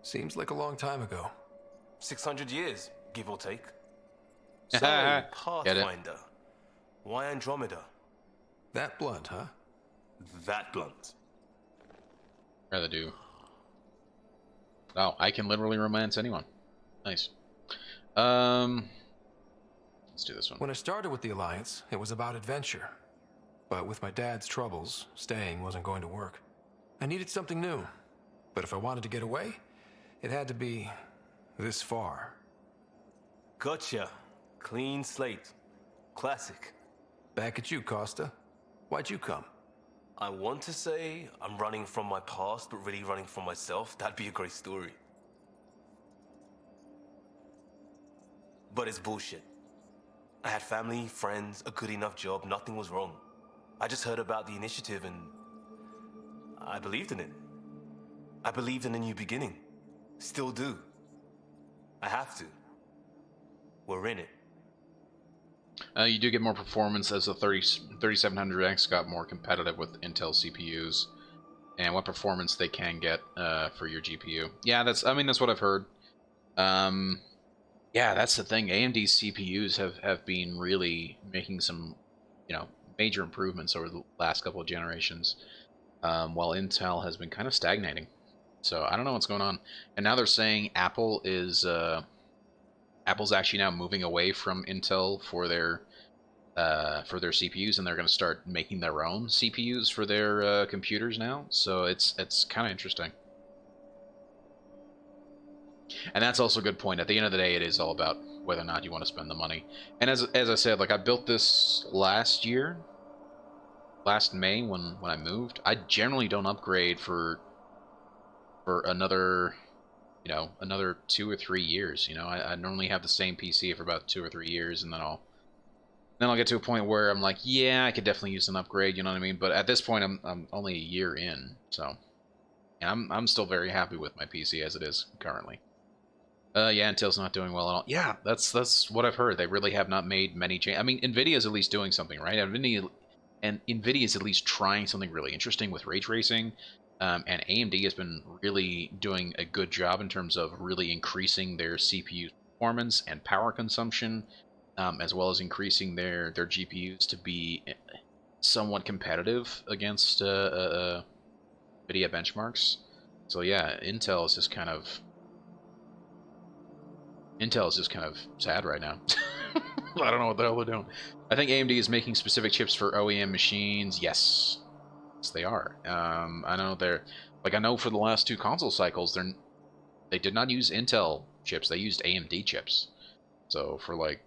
[SPEAKER 3] Seems like a long time ago.
[SPEAKER 8] 600 years, give or take. So,
[SPEAKER 1] Get
[SPEAKER 8] Pathfinder. Why Andromeda?
[SPEAKER 3] That blunt, huh?
[SPEAKER 8] That blunt.
[SPEAKER 1] Rather do. Oh, I can literally romance anyone. Nice. Let's do this one.
[SPEAKER 3] When I started with the Alliance, it was about adventure. But with my dad's troubles, staying wasn't going to work. I needed something new. But if I wanted to get away, it had to be this far.
[SPEAKER 8] Gotcha. Clean slate. Classic.
[SPEAKER 3] Back at you, Costa. Why'd you come?
[SPEAKER 8] I want to say I'm running from my past, but really running from myself. That'd be a great story. But it's bullshit. I had family, friends, a good enough job, nothing was wrong. I just heard about the initiative and I believed in it. I believed in a new beginning. Still do. I have to. We're in it.
[SPEAKER 1] You do get more performance as the 3700X got more competitive with Intel CPUs, and what performance they can get for your GPU. Yeah, that's what I've heard. Yeah, that's the thing. AMD's CPUs have been really making some, major improvements over the last couple of generations, while Intel has been kind of stagnating. So I don't know what's going on. And now they're saying Apple's actually now moving away from Intel for their CPUs, and they're going to start making their own CPUs for their computers now. So it's kind of interesting. And that's also a good point. At the end of the day, it is all about whether or not you want to spend the money. And as I said, like I built this last May when I moved. I generally don't upgrade for another 2 or 3 years. I normally have the same PC for about 2 or 3 years, and then I'll get to a point where I'm like, yeah, I could definitely use an upgrade. You know what I mean? But at this point, I'm only a year in, so and I'm still very happy with my PC as it is currently. Yeah, Intel's not doing well at all. Yeah, that's what I've heard. They really have not made many changes. I mean, Nvidia's at least doing something, right? Nvidia is at least trying something really interesting with ray tracing. And AMD has been really doing a good job in terms of really increasing their CPU performance and power consumption, as well as increasing their GPUs to be somewhat competitive against NVIDIA benchmarks. So yeah, Intel is just kind of sad right now. I don't know what the hell they're doing. I think AMD is making specific chips for OEM machines. Yes, they are. I know I know for the last 2 console cycles, they did not use Intel chips. They used AMD chips. So for like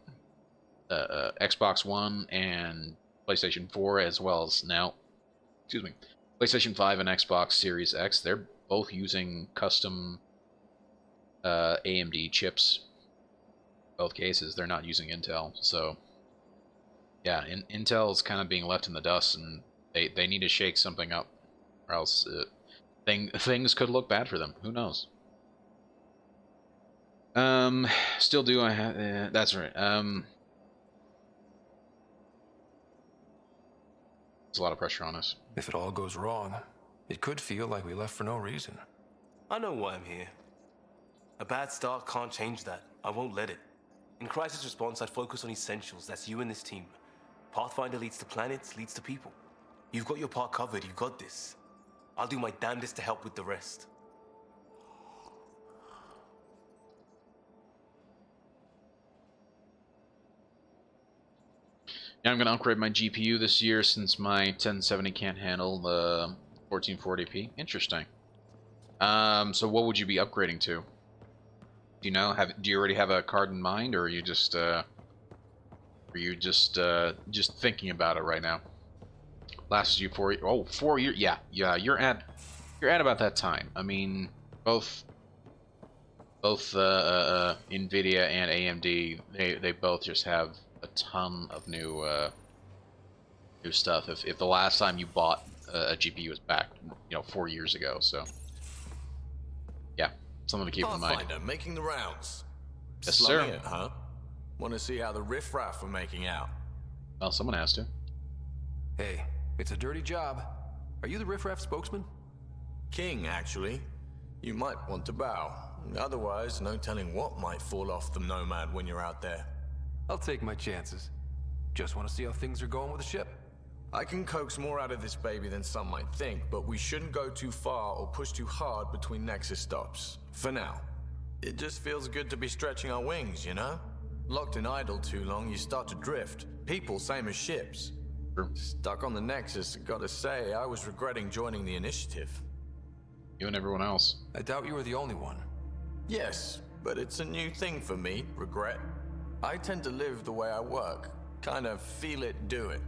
[SPEAKER 1] Xbox One and PlayStation 4, as well as now, PlayStation 5 and Xbox Series X, they're both using custom AMD chips. Both cases, they're not using Intel. So yeah, Intel is kind of being left in the dust, and they need to shake something up, or else things could look bad for them. Who knows? Still do. I have. That's right. There's a lot of pressure on us.
[SPEAKER 3] If it all goes wrong, it could feel like we left for no reason.
[SPEAKER 8] I know why I'm here. A bad start can't change that. I won't let it. In crisis response, I'd focus on essentials. That's you and this team. Pathfinder leads to planets, leads to people. You've got your part covered. You've got this. I'll do my damnedest to help with the rest.
[SPEAKER 1] Yeah, I'm gonna upgrade my GPU this year since my 1070 can't handle the 1440p. Interesting. So what would you be upgrading to? Do you know? Do you already have a card in mind, or are you just thinking about it right now? Lasts you 4 years? Oh, 4 years? Yeah. You're at about that time. I mean, both Nvidia and AMD, they both just have a ton of new stuff. If the last time you bought a GPU was back, 4 years ago, so yeah, something to keep in mind.
[SPEAKER 6] Pathfinder making the rounds.
[SPEAKER 1] Yes,
[SPEAKER 6] Slumming
[SPEAKER 1] sir.
[SPEAKER 6] it, huh? Want to see how the riffraff are making out?
[SPEAKER 1] Well, someone has to.
[SPEAKER 3] Hey, it's a dirty job. Are you the riffraff spokesman?
[SPEAKER 6] King, actually. You might want to bow. Otherwise, no telling what might fall off the Nomad when you're out there.
[SPEAKER 3] I'll take my chances. Just want to see how things are going with the ship.
[SPEAKER 6] I can coax more out of this baby than some might think, but we shouldn't go too far or push too hard between Nexus stops. For now. It just feels good to be stretching our wings, you know? Locked in idle too long, you start to drift. People, same as ships.
[SPEAKER 1] Sure.
[SPEAKER 6] Stuck on the Nexus, gotta say, I was regretting joining the initiative.
[SPEAKER 1] You and everyone else.
[SPEAKER 3] I doubt you were the only one.
[SPEAKER 6] Yes, but it's a new thing for me, regret. I tend to live the way I work. Kind of feel it, do it.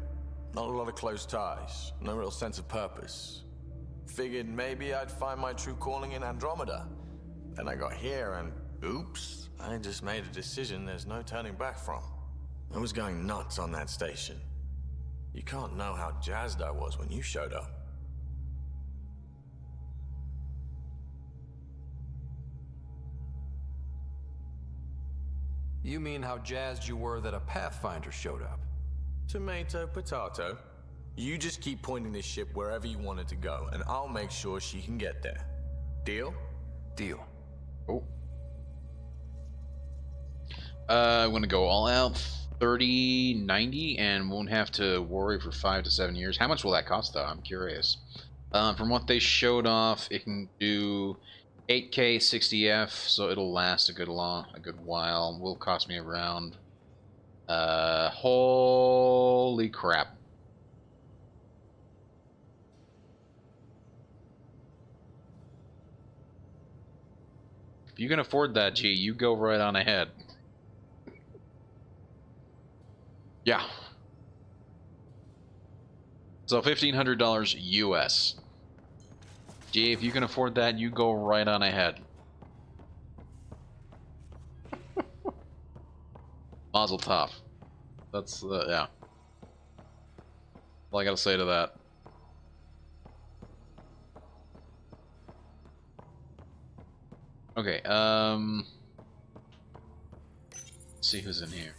[SPEAKER 6] Not a lot of close ties, no real sense of purpose. Figured maybe I'd find my true calling in Andromeda. Then I got here and, oops, I just made a decision there's no turning back from. I was going nuts on that station. You can't know how jazzed I was when you showed up.
[SPEAKER 3] You mean how jazzed you were that a Pathfinder showed up?
[SPEAKER 6] Tomato, potato. You just keep pointing this ship wherever you want it to go, and I'll make sure she can get there. Deal?
[SPEAKER 3] Deal.
[SPEAKER 1] Oh. I'm gonna go all out 3090 and won't have to worry for 5 to 7 years. How much will that cost though? I'm curious. From what they showed off, it can do 8K 60F, so it'll last a good while. Will cost me around holy crap. If you can afford that, G, you go right on ahead. Yeah. So $1,500 US. Gee, if you can afford that, you go right on ahead. Mazel tov. That's yeah. All I gotta say to that. Okay. Let's see who's in here.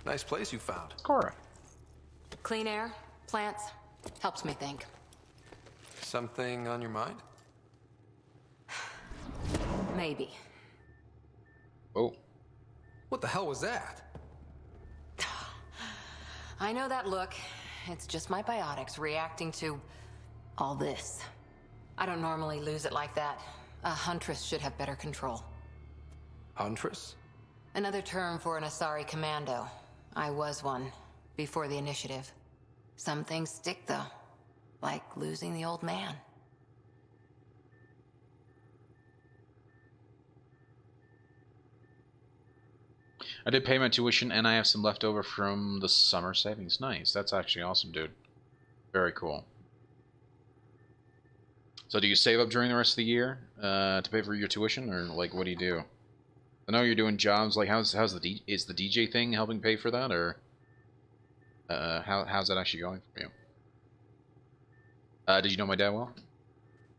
[SPEAKER 3] Nice place you found.
[SPEAKER 1] Cora.
[SPEAKER 2] Clean air, plants, helps me think.
[SPEAKER 3] Something on your mind?
[SPEAKER 2] Maybe.
[SPEAKER 1] Oh.
[SPEAKER 3] What the hell was that?
[SPEAKER 2] I know that look. It's just my biotics reacting to all this. I don't normally lose it like that. A huntress should have better control.
[SPEAKER 3] Huntress?
[SPEAKER 2] Another term for an Asari commando. I was one, before the initiative. Some things stick, though. Like losing the old man.
[SPEAKER 1] I did pay my tuition, and I have some left over from the summer savings. Nice. That's actually awesome, dude. Very cool. So do you save up during the rest of the year to pay for your tuition, or like what do you do? I know you're doing jobs. Like is the DJ thing helping pay for that, or how's that actually going for you? Did you know my dad well?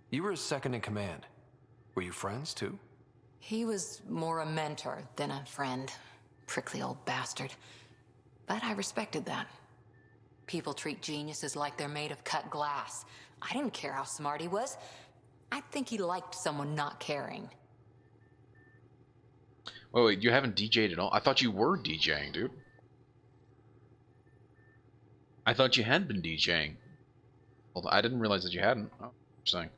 [SPEAKER 3] You were his second in command. Were you friends too?
[SPEAKER 2] He was more a mentor than a friend. Prickly old bastard. But I respected that. People treat geniuses like they're made of cut glass. I didn't care how smart he was. I think he liked someone not caring.
[SPEAKER 1] Wait, you haven't DJ'd at all? I thought you were DJing, dude. I thought you had been DJing. Well, I didn't realize that you hadn't. Oh, interesting.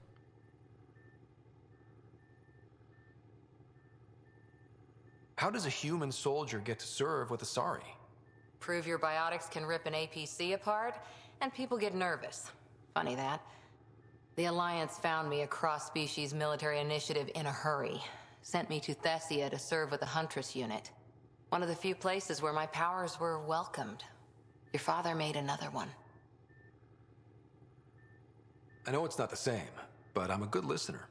[SPEAKER 3] How does a human soldier get to serve with Asari?
[SPEAKER 2] Prove your biotics can rip an APC apart, and people get nervous. Funny that. The Alliance found me a cross-species military initiative in a hurry. Sent me to Thessia to serve with a Huntress unit. One of the few places where my powers were welcomed. Your father made another one.
[SPEAKER 3] I know it's not the same, but I'm a good listener.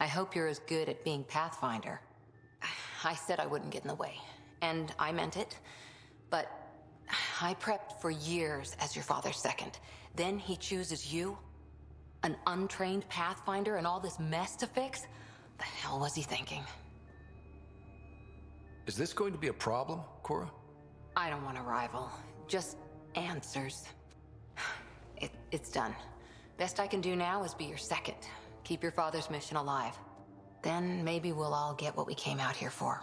[SPEAKER 2] I hope you're as good at being Pathfinder. I said I wouldn't get in the way, and I meant it. But I prepped for years as your father's second. Then he chooses you? An untrained Pathfinder and all this mess to fix? The hell was he thinking?
[SPEAKER 3] Is this going to be a problem, Cora?
[SPEAKER 2] I don't want a rival. Just answers. It's done. Best I can do now is be your second. Keep your father's mission alive. Then maybe we'll all get what we came out here for.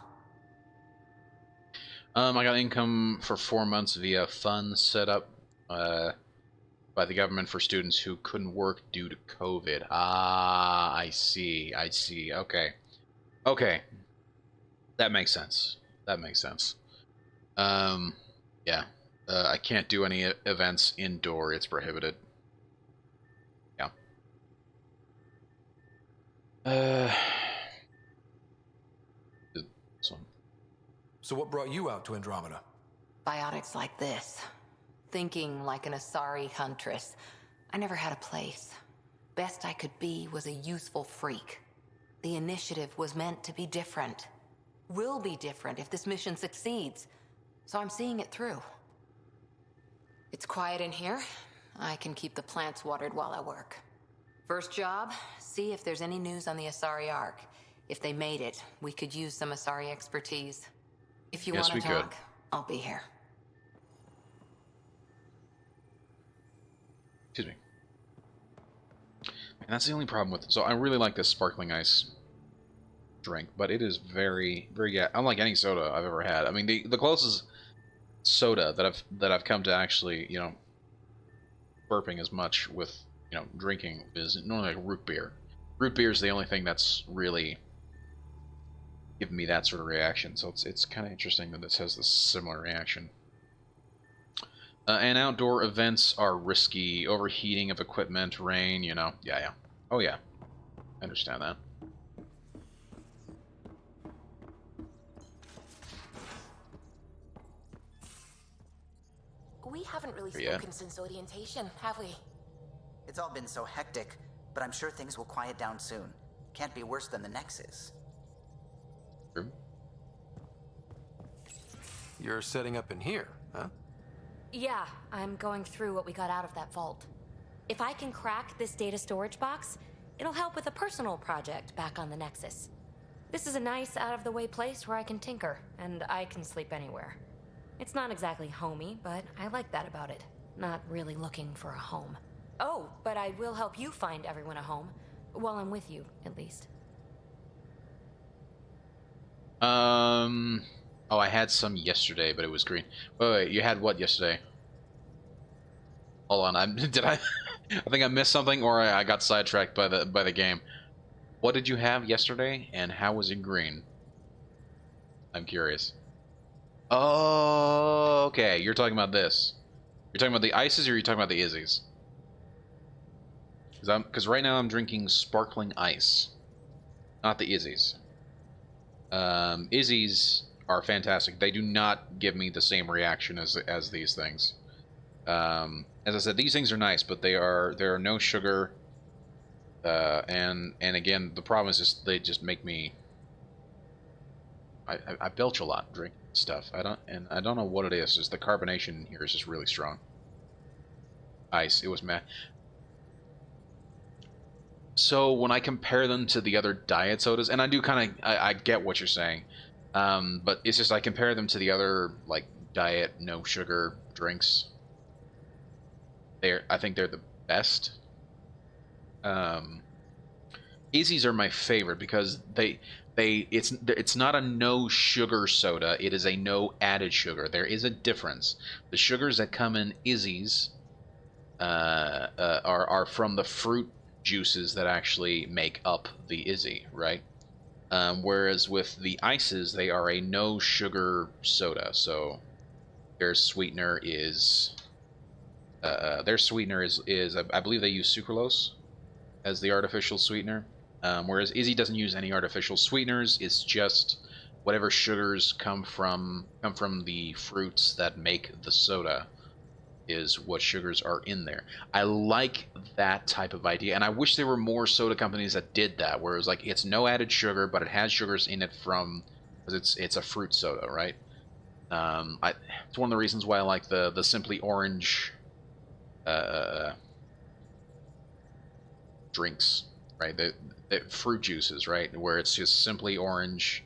[SPEAKER 1] I got income for 4 months via funds set up by the government for students who couldn't work due to COVID. Ah, I see. Okay. Okay. That makes sense. Yeah. I can't do any events indoor. It's prohibited. Yeah. This one.
[SPEAKER 3] So what brought you out to Andromeda?
[SPEAKER 2] Biotics like this. Thinking like an Asari huntress. I never had a place. Best I could be was a useful freak. The initiative was meant to be different. Will be different if this mission succeeds. So I'm seeing it through. It's quiet in here. I can keep the plants watered while I work. First job, see if there's any news on the Asari Ark. If they made it, we could use some Asari expertise. If you want to talk, I'll be here.
[SPEAKER 1] Excuse me. And that's the only problem with it. So I really like this sparkling ice drink, but it is very, very unlike any soda I've ever had. I mean, the closest soda that I've come to actually, you know, burping as much with, you know, drinking is normally like root beer. Root beer is the only thing that's really given me that sort of reaction. So it's kind of interesting that this has this similar reaction. And outdoor events are risky. Overheating of equipment, rain, you know. Yeah. Oh, yeah. I understand that.
[SPEAKER 13] We haven't really spoken since orientation, have we?
[SPEAKER 14] It's all been so hectic, but I'm sure things will quiet down soon. Can't be worse than the Nexus.
[SPEAKER 1] True.
[SPEAKER 3] You're setting up in here, huh?
[SPEAKER 9] Yeah, I'm going through what we got out of that vault. If I can crack this data storage box, it'll help with a personal project back on the Nexus. This is a nice, out-of-the-way place where I can tinker, and I can sleep anywhere. It's not exactly homey, but I like that about it. Not really looking for a home. Oh, but I will help you find everyone a home. While I'm with you, at least.
[SPEAKER 1] Oh, I had some yesterday, but it was green. Wait, you had what yesterday? Hold on, did I? I think I missed something, or I got sidetracked by the game. What did you have yesterday, and how was it green? I'm curious. Oh, okay. You're talking about this. You're talking about the ices, or are you talking about the Izzies? Because right now I'm drinking sparkling ice, not the Izzies. Izzies are fantastic. They do not give me the same reaction as these things. As I said, these things are nice, but there are no sugar. And again, the problem is just they just make me. I belch a lot drinking stuff. I don't know what it is. Just the carbonation here is just really strong. Ice. It was meh. So when I compare them to the other diet sodas, and I do kind of, I get what you're saying, but it's just I compare them to the other like diet no sugar drinks. I think they're the best. Izzy's are my favorite because it's not a no sugar soda. It is a no added sugar. There is a difference. The sugars that come in Izzy's are from the fruit juices that actually make up the Izzy, right? Whereas with the ices, they are a no sugar soda. So their sweetener is I believe they use sucralose as the artificial sweetener. Whereas Izzy doesn't use any artificial sweeteners. It's just whatever sugars come from the fruits that make the soda is what sugars are in there. I like that type of idea, and I wish there were more soda companies that did that, where it was like it's no added sugar, but it has sugars in it because it's a fruit soda, right? It's one of the reasons why I like the Simply Orange drinks, right? The fruit juices, right? Where it's just simply orange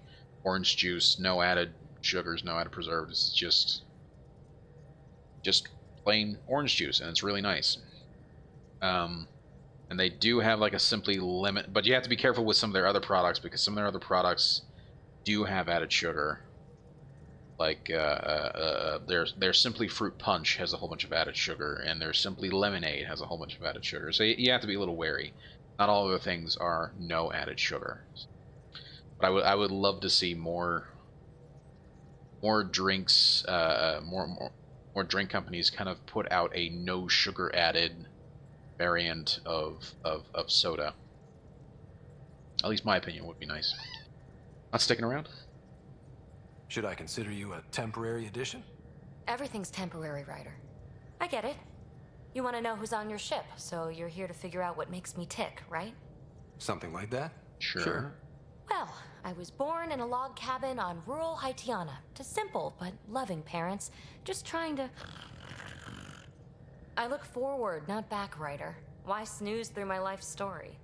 [SPEAKER 1] juice, no added sugars, no added preservatives. It's just plain orange juice, and it's really nice. And they do have like a Simply Lemon, but you have to be careful with some of their other products because some of their other products do have added sugar. Like their Simply Fruit Punch has a whole bunch of added sugar, and their Simply Lemonade has a whole bunch of added sugar. So you have to be a little wary. Not all of the things are no added sugar. But I would love to see more drinks, more drink companies kind of put out a no sugar added variant of soda. At least my opinion would be nice. Not sticking around.
[SPEAKER 3] Should I consider you a temporary addition?
[SPEAKER 9] Everything's temporary, Ryder. I get it. You want to know who's on your ship, so you're here to figure out what makes me tick, right?
[SPEAKER 3] Something like that?
[SPEAKER 1] Sure.
[SPEAKER 9] Well, I was born in a log cabin on rural Haitiana to simple but loving parents, just trying to... I look forward, not back, Ryder. Why snooze through my life story?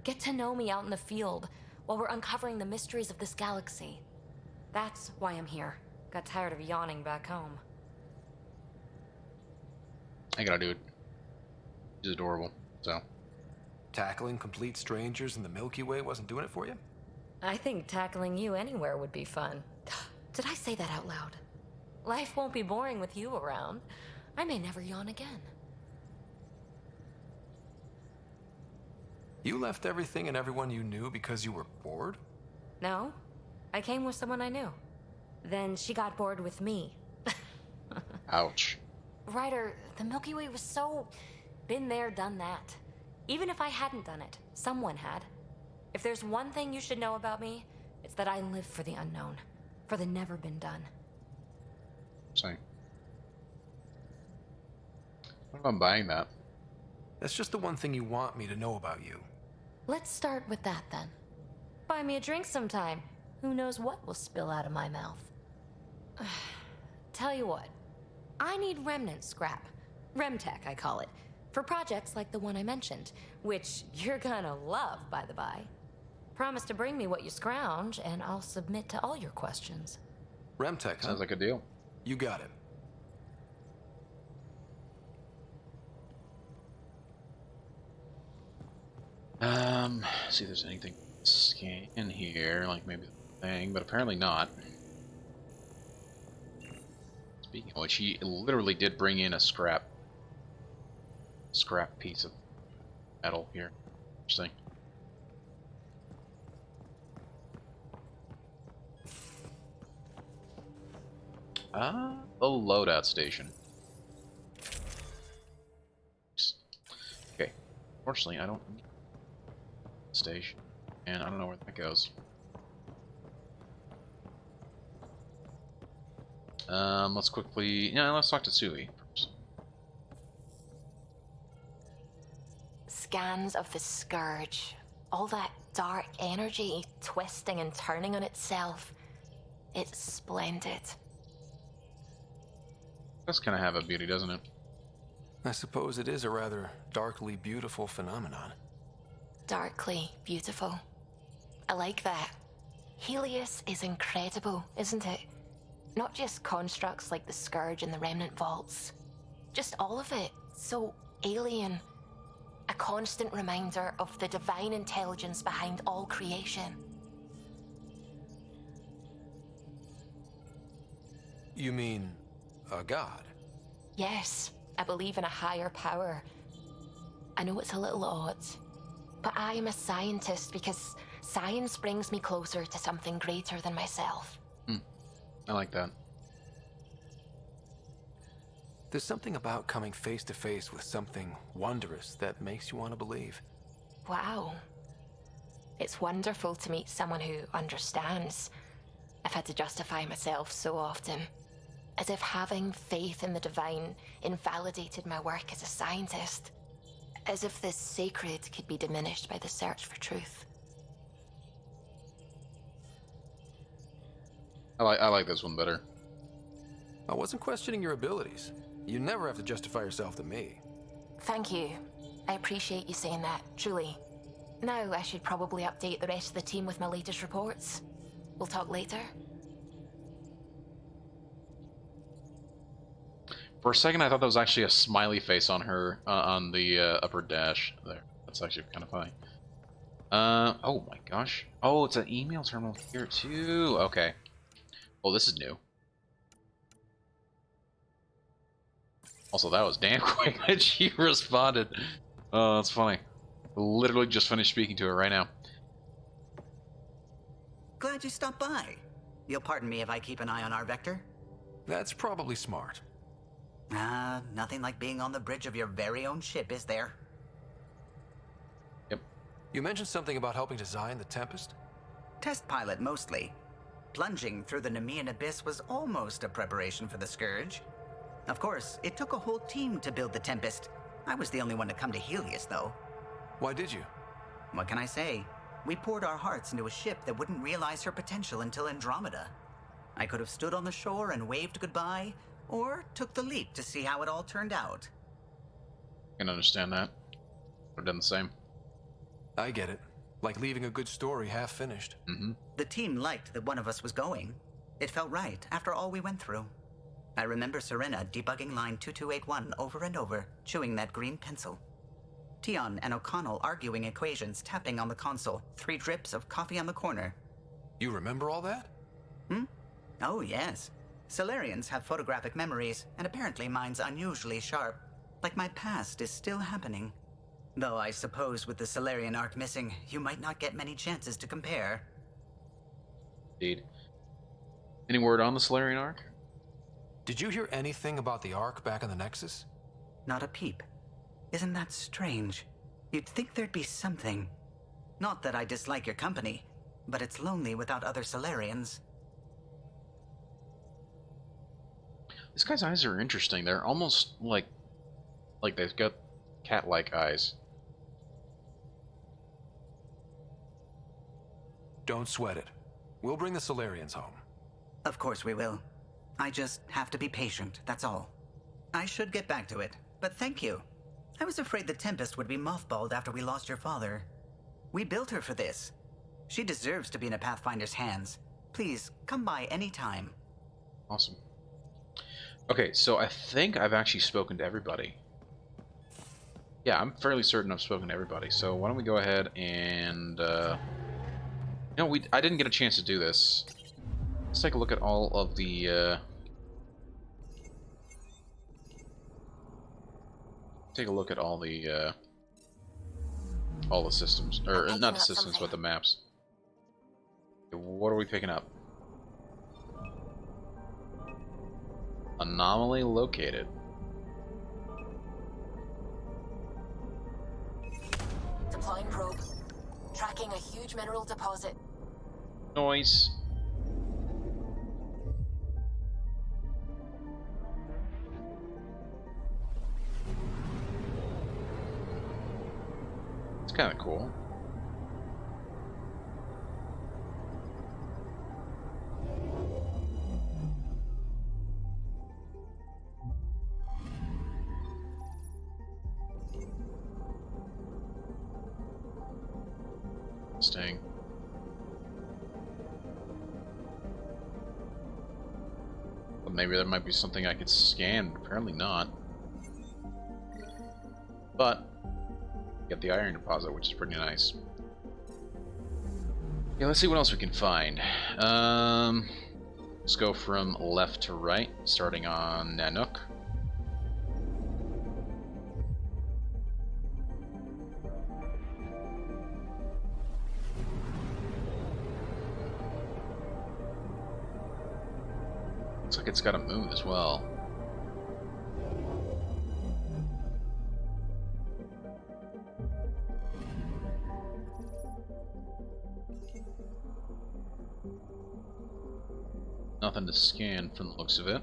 [SPEAKER 9] Get to know me out in the field while we're uncovering the mysteries of this galaxy. That's why I'm here. Got tired of yawning back home.
[SPEAKER 1] I gotta do it. She's adorable, so.
[SPEAKER 3] Tackling complete strangers in the Milky Way wasn't doing it for you?
[SPEAKER 9] I think tackling you anywhere would be fun. Did I say that out loud? Life won't be boring with you around. I may never yawn again.
[SPEAKER 3] You left everything and everyone you knew because you were bored?
[SPEAKER 9] No. I came with someone I knew. Then she got bored with me.
[SPEAKER 1] Ouch.
[SPEAKER 9] Ryder, the Milky Way was so... been there, done that. Even if I hadn't done it, someone had. If there's one thing you should know about me, it's that I live for the unknown. For the never been done.
[SPEAKER 1] Same. What if I'm buying that?
[SPEAKER 3] That's just the one thing you want me to know about you.
[SPEAKER 9] Let's start with that then. Buy me a drink sometime. Who knows what will spill out of my mouth. Tell you what, I need remnant scrap. Remtech, I call it. For projects like the one I mentioned, which you're gonna love, by the by. Promise to bring me what you scrounge, and I'll submit to all your questions.
[SPEAKER 3] Remtech, huh?
[SPEAKER 1] Sounds like a deal.
[SPEAKER 3] You got it.
[SPEAKER 1] See if there's anything scan in here, like maybe the thing, but apparently not. Speaking of which, he literally did bring in a scrap piece of metal here. Interesting. The loadout station. Okay. Fortunately, I don't need a station, and I don't know where that goes. Let's quickly... Yeah, let's talk to Sui first.
[SPEAKER 13] Scans of the Scourge. All that dark energy twisting and turning on itself. It's splendid.
[SPEAKER 1] Does kind of have a beauty, doesn't it?
[SPEAKER 3] I suppose it is a rather darkly beautiful phenomenon.
[SPEAKER 13] darkly beautiful. I like that. Helios is incredible, isn't it? Not just constructs like the Scourge and the Remnant Vaults. Just all of it. So alien. A constant reminder of the divine intelligence behind all creation.
[SPEAKER 3] You mean a god?
[SPEAKER 13] Yes, I believe in a higher power. I know it's a little odd, but I am a scientist because science brings me closer to something greater than myself.
[SPEAKER 1] I like that.
[SPEAKER 3] There's something about coming face to face with something wondrous that makes you want to believe.
[SPEAKER 13] Wow. It's wonderful to meet someone who understands. I've had to justify myself so often. As if having faith in the divine invalidated my work as a scientist. As if the sacred could be diminished by the search for truth.
[SPEAKER 1] I like this one better.
[SPEAKER 3] I wasn't questioning your abilities. You never have to justify yourself to me.
[SPEAKER 13] Thank you. I appreciate you saying that, truly. Now I should probably update the rest of the team with my latest reports. We'll talk later.
[SPEAKER 1] For a second, I thought that was actually a smiley face on her, on the upper dash there. That's actually kind of funny. Oh my gosh. Oh, it's an email terminal here too. Okay. Oh, this is new. Also, that was damn quick that she responded. Oh, that's funny. Literally just finished speaking to her right now.
[SPEAKER 14] Glad you stopped by. You'll pardon me if I keep an eye on our vector?
[SPEAKER 3] That's probably smart.
[SPEAKER 14] Nothing like being on the bridge of your very own ship, is there?
[SPEAKER 1] Yep.
[SPEAKER 3] You mentioned something about helping design the Tempest?
[SPEAKER 14] Test pilot, mostly. Plunging through the Nemean abyss was almost a preparation for the Scourge. Of course, it took a whole team to build the Tempest. I was the only one to come to Helios, though.
[SPEAKER 3] Why did you?
[SPEAKER 14] What can I say? We poured our hearts into a ship that wouldn't realize her potential until Andromeda. I could have stood on the shore and waved goodbye, or took the leap to see how it all turned out.
[SPEAKER 1] I can understand that. I've done the same.
[SPEAKER 3] I get it. Like leaving a good story half finished.
[SPEAKER 1] Mm-hmm.
[SPEAKER 14] The team liked that one of us was going. It felt right after all we went through. I remember Serena debugging line 2281 over and over, chewing that green pencil. Tion and O'Connell arguing equations, tapping on the console, 3 drips of coffee on the corner.
[SPEAKER 3] You remember all that?
[SPEAKER 14] Oh, yes. Solarians have photographic memories, and apparently mine's unusually sharp. Like my past is still happening. Though I suppose with the Solarian arc missing, you might not get many chances to compare.
[SPEAKER 1] Indeed. Any word on the Solarian arc?
[SPEAKER 3] Did you hear anything about the Ark back in the Nexus?
[SPEAKER 14] Not a peep. Isn't that strange? You'd think there'd be something. Not that I dislike your company, but it's lonely without other Solarians.
[SPEAKER 1] This guy's eyes are interesting. They're almost like they've got cat-like eyes.
[SPEAKER 3] Don't sweat it. We'll bring the Solarians home.
[SPEAKER 14] Of course we will. I just have to be patient, that's all. I should get back to it, but thank you. I was afraid the Tempest would be mothballed after we lost your father. We built her for this. She deserves to be in a Pathfinder's hands. Please, come by any time.
[SPEAKER 1] Awesome. Okay, so I think I've actually spoken to everybody. Yeah, I'm fairly certain I've spoken to everybody. So why don't we go ahead and... I didn't get a chance to do this. Let's take a look at all of the... Take a look at all the systems, or not the systems, but the maps. Okay, what are we picking up? Anomaly located.
[SPEAKER 13] Deploying probe. Tracking a huge mineral deposit.
[SPEAKER 1] Noise. It's kind of cool. Interesting. But maybe there might be something I could scan, but apparently not. But get the iron deposit, which is pretty nice. Yeah, let's see what else we can find. Let's go from left to right, starting on Nanook. Looks like it's got a moon as well. Nothing to scan from the looks of it.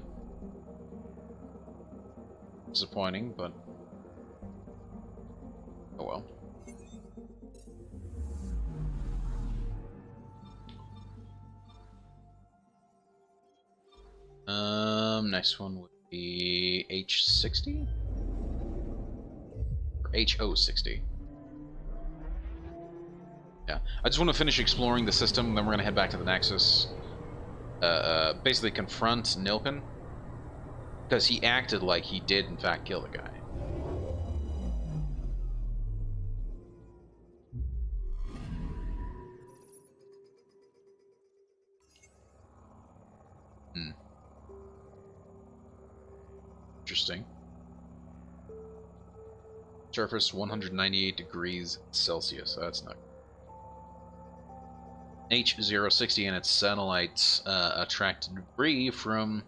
[SPEAKER 1] Disappointing, but oh well. Next one would be H60? Or HO60. Yeah. I just want to finish exploring the system, then we're gonna head back to the Nexus. Basically confront Nilken. Because he acted like he did in fact kill the guy. Interesting. Surface 198 degrees Celsius. That's not. H060 and its satellites attract debris from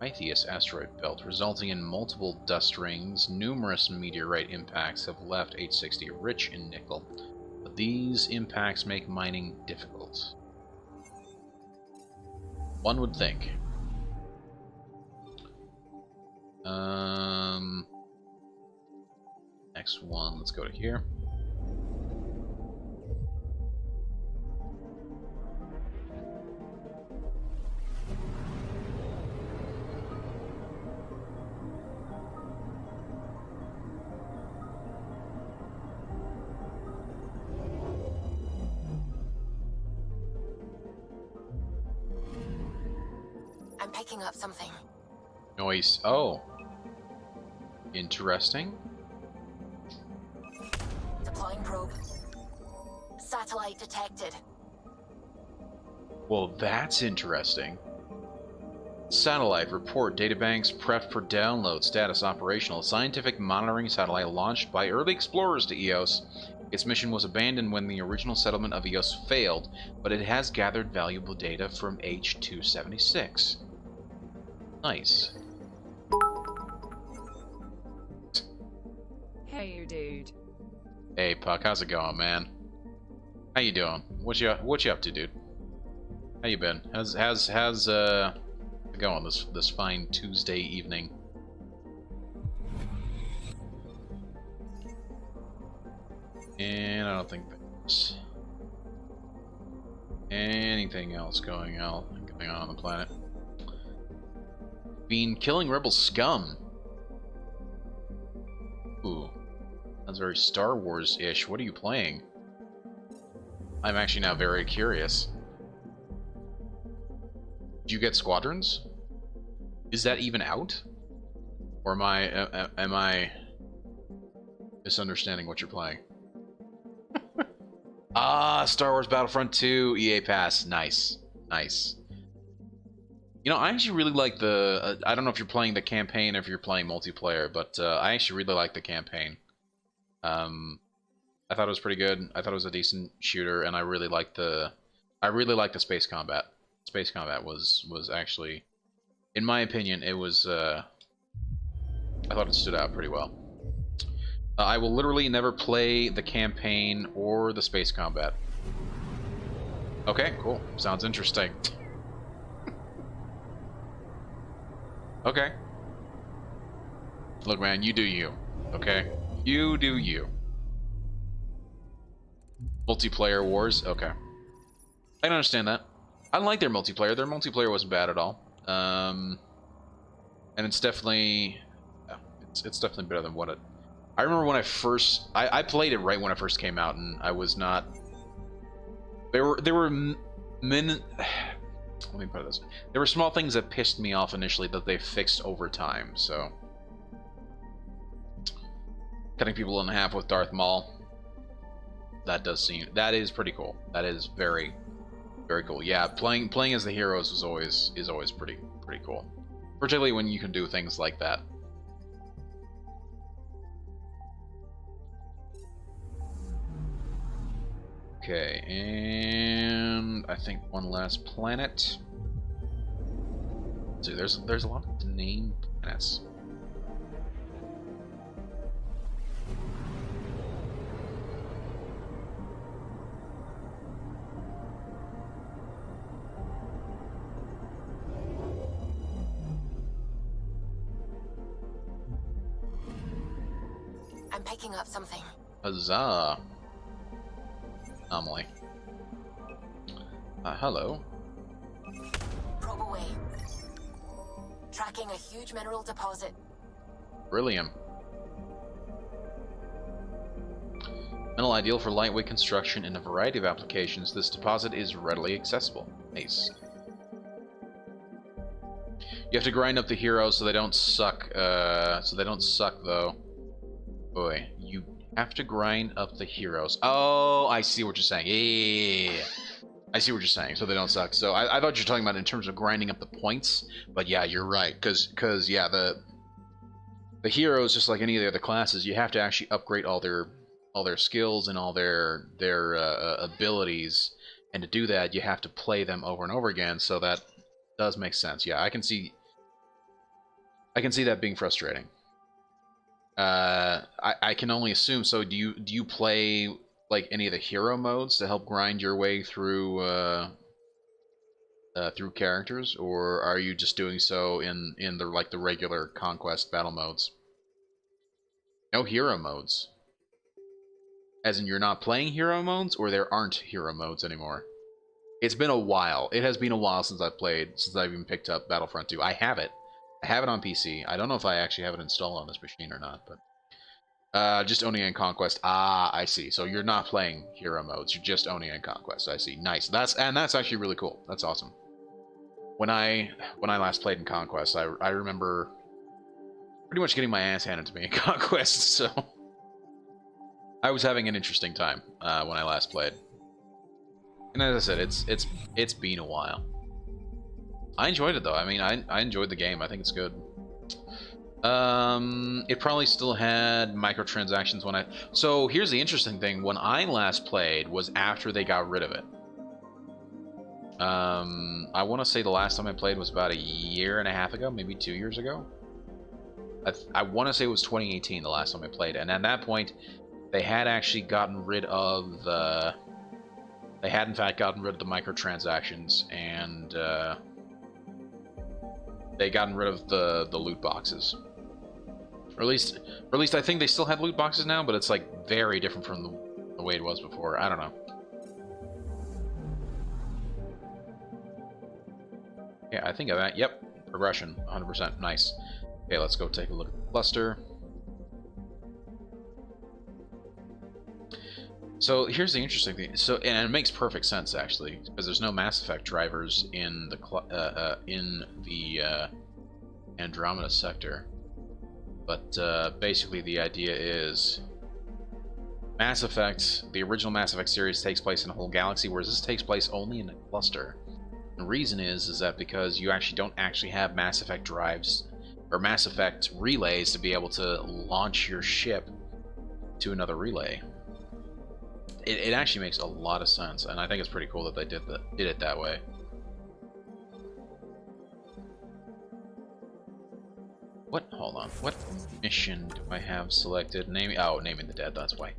[SPEAKER 1] Pytheas asteroid belt, resulting in multiple dust rings. Numerous meteorite impacts have left H60 rich in nickel, but these impacts make mining difficult. One would think. Next one, let's go to here.
[SPEAKER 13] I'm picking up something.
[SPEAKER 1] Noise. Oh. Interesting.
[SPEAKER 13] Deploying probe. Satellite detected.
[SPEAKER 1] Well, that's interesting. Satellite report. Databanks prepped for download. Status operational. Scientific monitoring satellite launched by early explorers to Eos. Its mission was abandoned when the original settlement of Eos failed, but it has gathered valuable data from H276. Nice.
[SPEAKER 12] Hey, you dude.
[SPEAKER 1] Hey, Puck, how's it going, man? How you doing? What you up to, dude? How you been? How's it going this fine Tuesday evening? And I don't think there's anything else going on the planet. Been killing rebel scum. Ooh, that's very Star Wars-ish. What are you playing? I'm actually now very curious. Did you get Squadrons? Is that even out? Or am I misunderstanding what you're playing? Ah, Star Wars Battlefront 2 EA Pass. Nice. Nice. You know, I actually really like the... I don't know if you're playing the campaign or if you're playing multiplayer, but I actually really like the campaign. I thought it was pretty good. I thought it was a decent shooter, and I really liked the space combat. Space combat was actually, in my opinion, it was... I thought it stood out pretty well. I will literally never play the campaign or the space combat. Okay, cool. Sounds interesting. Okay. Look, man, you do you. Okay? You do you. Multiplayer wars? Okay. I can understand that. I like their multiplayer. Their multiplayer wasn't bad at all. And it's definitely... It's definitely better than what it... I remember when I played it right when it first came out, and I was not There were let me put it this way. There were small things that pissed me off initially that they fixed over time. So cutting people in half with Darth Maul, that is pretty cool. That is very, very cool. Yeah, playing as the heroes is always pretty cool, particularly when you can do things like that. Okay, and I think one last planet. So there's a lot of named planets.
[SPEAKER 13] I'm picking up something.
[SPEAKER 1] Huzzah! Anomaly. Hello.
[SPEAKER 13] Probe away. Tracking a huge mineral deposit.
[SPEAKER 1] Beryllium. Mineral ideal for lightweight construction in a variety of applications. This deposit is readily accessible. Nice. You have to grind up the heroes so they don't suck. Though. Boy, you have to grind up the heroes. Oh, I see what you're saying. Yeah. I see what you're saying. So they don't suck. So I thought you were talking about in terms of grinding up the points. But yeah, you're right. Because yeah, the heroes, just like any of the other classes, you have to actually upgrade all their skills and all their abilities. And to do that, you have to play them over and over again. So that does make sense. Yeah, I can see that being frustrating. I can only assume. So do you play like any of the hero modes to help grind your way through through characters, or are you just doing so in the regular conquest battle modes? No hero modes. As in you're not playing hero modes, or there aren't hero modes anymore? It's been a while. It has been a while since I've even picked up Battlefront 2. I have it on PC. I don't know if I actually have it installed on this machine or not, but just owning and Conquest. Ah, I see. So you're not playing hero modes. You're just owning and Conquest. I see. Nice. That's actually really cool. That's awesome. When I last played in Conquest, I remember pretty much getting my ass handed to me in Conquest. So I was having an interesting time when I last played. And as I said, it's been a while. I enjoyed it though. I mean, I enjoyed the game. I think it's good. It probably still had microtransactions when So here's the interesting thing. When I last played was after they got rid of it. I want to say the last time I played was about a year and a half ago, maybe 2 years ago. I want to say it was 2018 the last time I played, and at that point, they had actually gotten rid of the. They had in fact gotten rid of the microtransactions, and they gotten rid of the loot boxes. Or at least I think they still have loot boxes now, but it's like very different from the way it was before. I don't know. Yeah, I think of that. Yep, progression, 100%. Nice. Okay, let's go take a look at the cluster. So here's the interesting thing. So, and it makes perfect sense actually, because there's no Mass Effect drivers in the Andromeda sector. But basically, the idea is Mass Effect, the original Mass Effect series, takes place in a whole galaxy, whereas this takes place only in a cluster. The reason is that because you actually don't have Mass Effect drives or Mass Effect relays to be able to launch your ship to another relay. It actually makes a lot of sense, and I think it's pretty cool that they did it that way. What? Hold on. What mission do I have selected? Naming the Dead. That's why.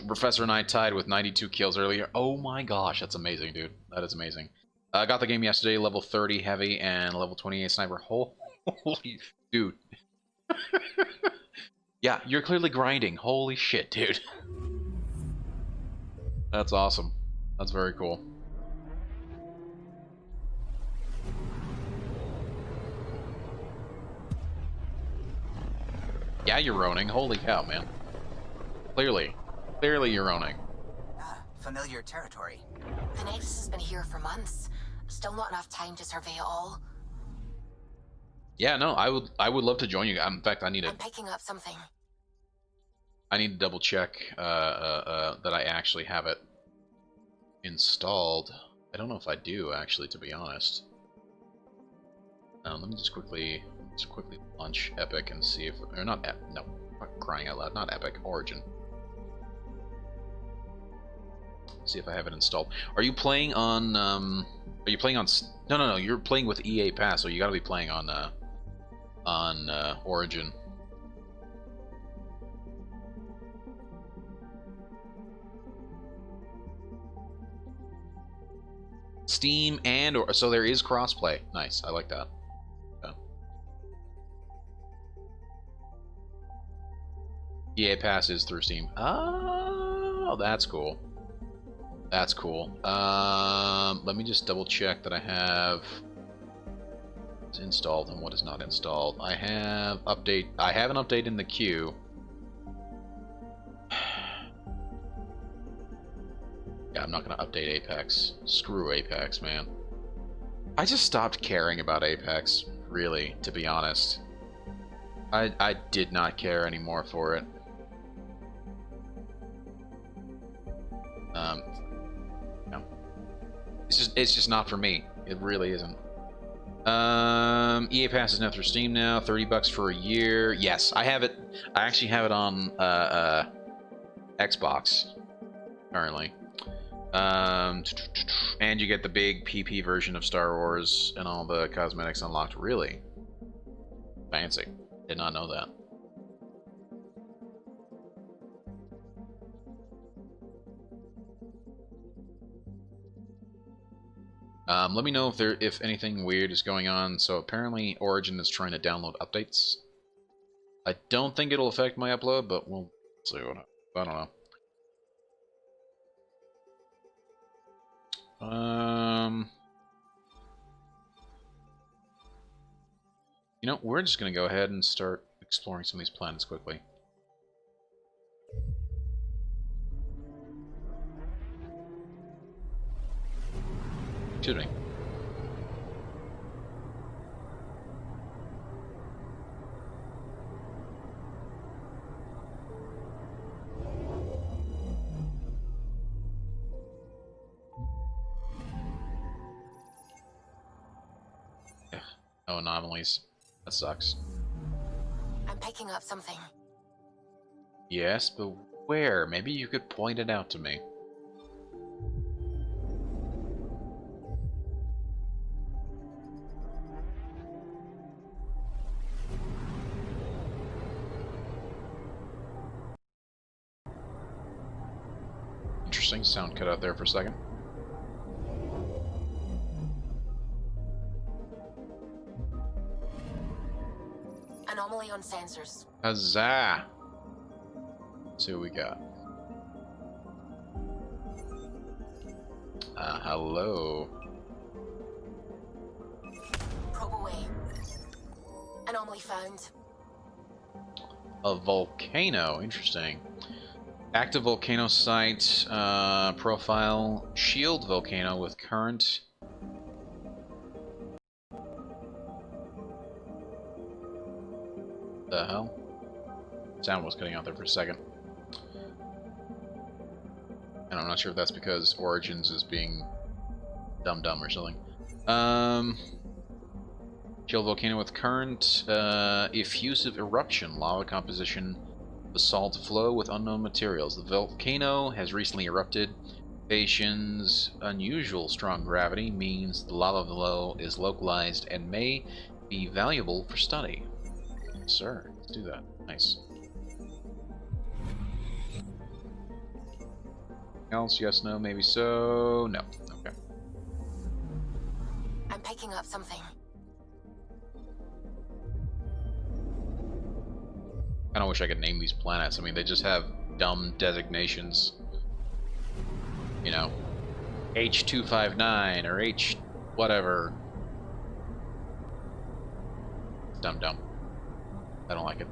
[SPEAKER 1] Professor and I tied with 92 kills earlier. Oh my gosh, that's amazing, dude. That is amazing. I got the game yesterday, level 30 heavy and level 28 sniper. Holy dude. Yeah, you're clearly grinding. Holy shit, dude. That's awesome. That's very cool. Yeah, you're roning. Holy cow, man. Clearly you're roning.
[SPEAKER 14] Familiar territory.
[SPEAKER 13] The Nexus has been here for months. Still not enough time to survey it all.
[SPEAKER 1] Yeah, no, I would love to join you. In fact,
[SPEAKER 13] I'm picking up something.
[SPEAKER 1] I need to double check that I actually have it installed. I don't know if I do, actually, to be honest. Let me just quickly launch Epic and see if, or not, no, crying out loud, not Epic, Origin. See if I have it installed. Are you playing on? No, you're playing with EA Pass, so you got to be playing on Origin. Steam so there is crossplay. Nice, I like that. Yeah. EA Pass is through Steam. Oh, that's cool. That's cool. Let me just double check that I have what's installed and what is not installed. I have an update in the queue. Yeah, I'm not gonna update Apex. Screw Apex, man. I just stopped caring about Apex, really, to be honest. I did not care anymore for it. No. It's just not for me. It really isn't. EA Pass is now through Steam now. $30 for a year. Yes, I have it. I actually have it on Xbox currently. And you get the big PP version of Star Wars and all the cosmetics unlocked. Really fancy. Did not know that. Let me know if anything weird is going on. So apparently Origin is trying to download updates. I don't think it'll affect my upload, but we'll see what I don't know. You know, we're just gonna go ahead and start exploring some of these planets quickly. Excuse me. Oh, anomalies. That sucks.
[SPEAKER 13] I'm picking up something.
[SPEAKER 1] Yes, but where? Maybe you could point it out to me. Interesting. Sound cut out there for a second.
[SPEAKER 13] Anomaly on sensors.
[SPEAKER 1] Huzzah! Let's see what we got. Hello.
[SPEAKER 13] Probe away. Anomaly found.
[SPEAKER 1] A volcano. Interesting. Active volcano site. Profile. Shield volcano with current. The hell? Sound was cutting out there for a second. And I'm not sure if that's because Origins is being dumb or something. Shield volcano with current, effusive eruption, lava composition, basalt flow with unknown materials. The volcano has recently erupted. Patient's unusual strong gravity means the lava flow is localized and may be valuable for study. Yes, sir, let's do that. Nice. Else? Yes, no, maybe so. No. Okay.
[SPEAKER 13] I'm picking up something.
[SPEAKER 1] Kinda wish I could name these planets. I mean, they just have dumb designations. You know, H259 or H whatever. Dumb. I don't like it.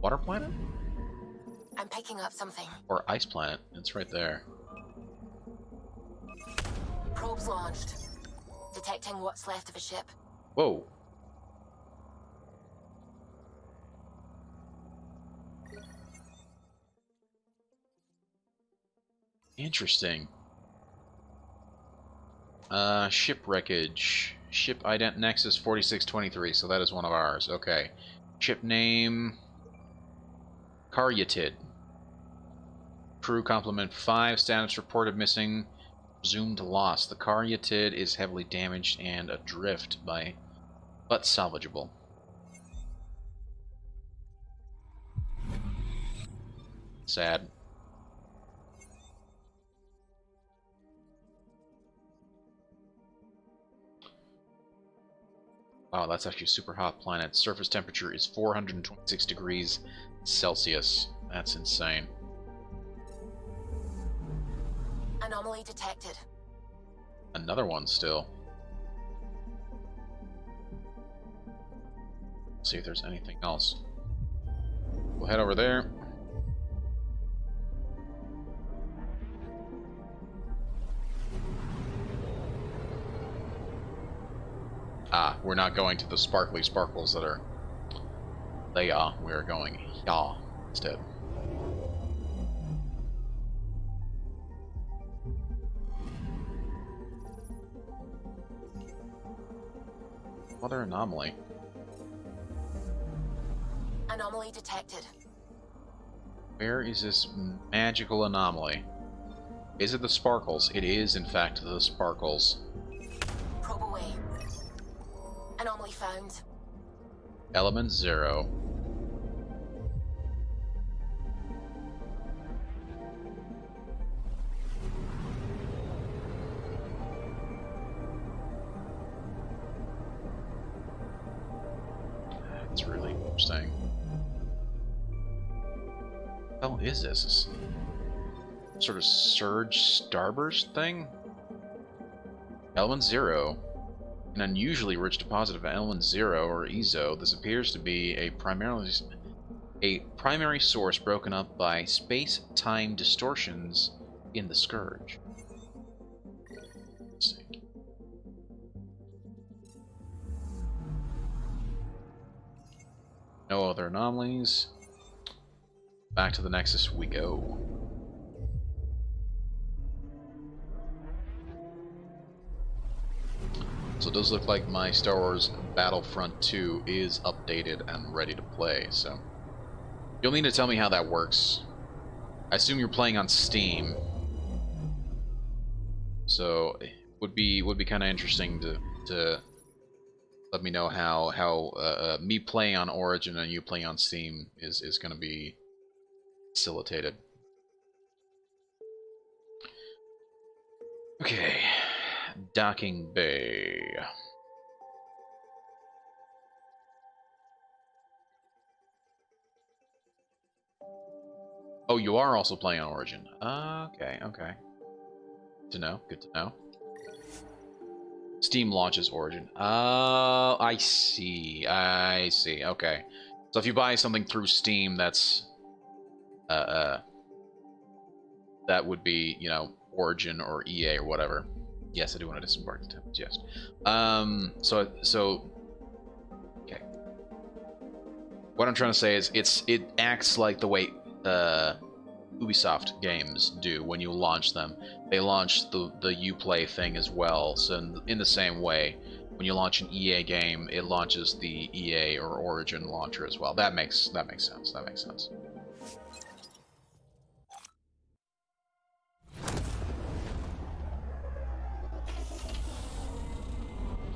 [SPEAKER 1] Water planet?
[SPEAKER 13] I'm picking up something.
[SPEAKER 1] Or ice planet? It's right there.
[SPEAKER 13] Probes launched. Detecting what's left of a ship.
[SPEAKER 1] Whoa. Interesting. Ship wreckage. Ship ident Nexus 4623, so that is one of ours. Okay. Ship name... Caryatid. Crew complement 5. Status reported missing. Presumed lost. The Caryatid is heavily damaged and adrift but salvageable. Sad. Wow, that's actually a super hot planet. Surface temperature is 426 degrees Celsius. That's insane.
[SPEAKER 13] Anomaly detected.
[SPEAKER 1] Another one still. Let's see if there's anything else. We'll head over there. Ah, we're not going to the sparkly sparkles that are... They are. We are going here instead. Other anomaly.
[SPEAKER 13] Anomaly detected.
[SPEAKER 1] Where is this magical anomaly? Is it the sparkles? It is, in fact, the sparkles.
[SPEAKER 13] Probe away. Anomaly found.
[SPEAKER 1] Element 0. That's really interesting. What is this? Sort of surge starburst thing? Element 0. An unusually rich deposit of element 0 or EZO. This appears to be a primary source broken up by space-time distortions in the Scourge. Let's see. No other anomalies. Back to the Nexus we go. So it does look like my Star Wars Battlefront 2 is updated and ready to play, so... You'll need to tell me how that works. I assume you're playing on Steam. So it would be kind of interesting to let me know how me playing on Origin and you playing on Steam is going to be facilitated. Okay. Docking Bay. Oh, you are also playing on Origin. Okay, okay. Good to know. Good to know. Steam launches Origin. Oh, I see. I see. Okay. So if you buy something through Steam, that's that would be, you know, Origin or EA or whatever. Yes, I do want to disembark the temples. Yes. So okay. What I'm trying to say is it acts like the way Ubisoft games do when you launch them. They launch the Uplay thing as well. So in the same way, when you launch an EA game, it launches the EA or Origin launcher as well. That makes sense. That makes sense.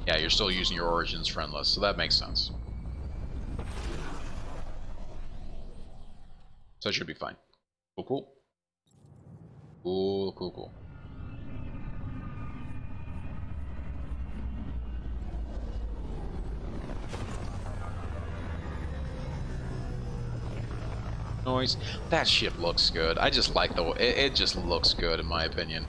[SPEAKER 1] Yeah, you're still using your Origins friend list, so that makes sense. So it should be fine. Cool, cool. Cool, cool, cool. Noise. That ship looks good. I just like the way it just looks good in my opinion.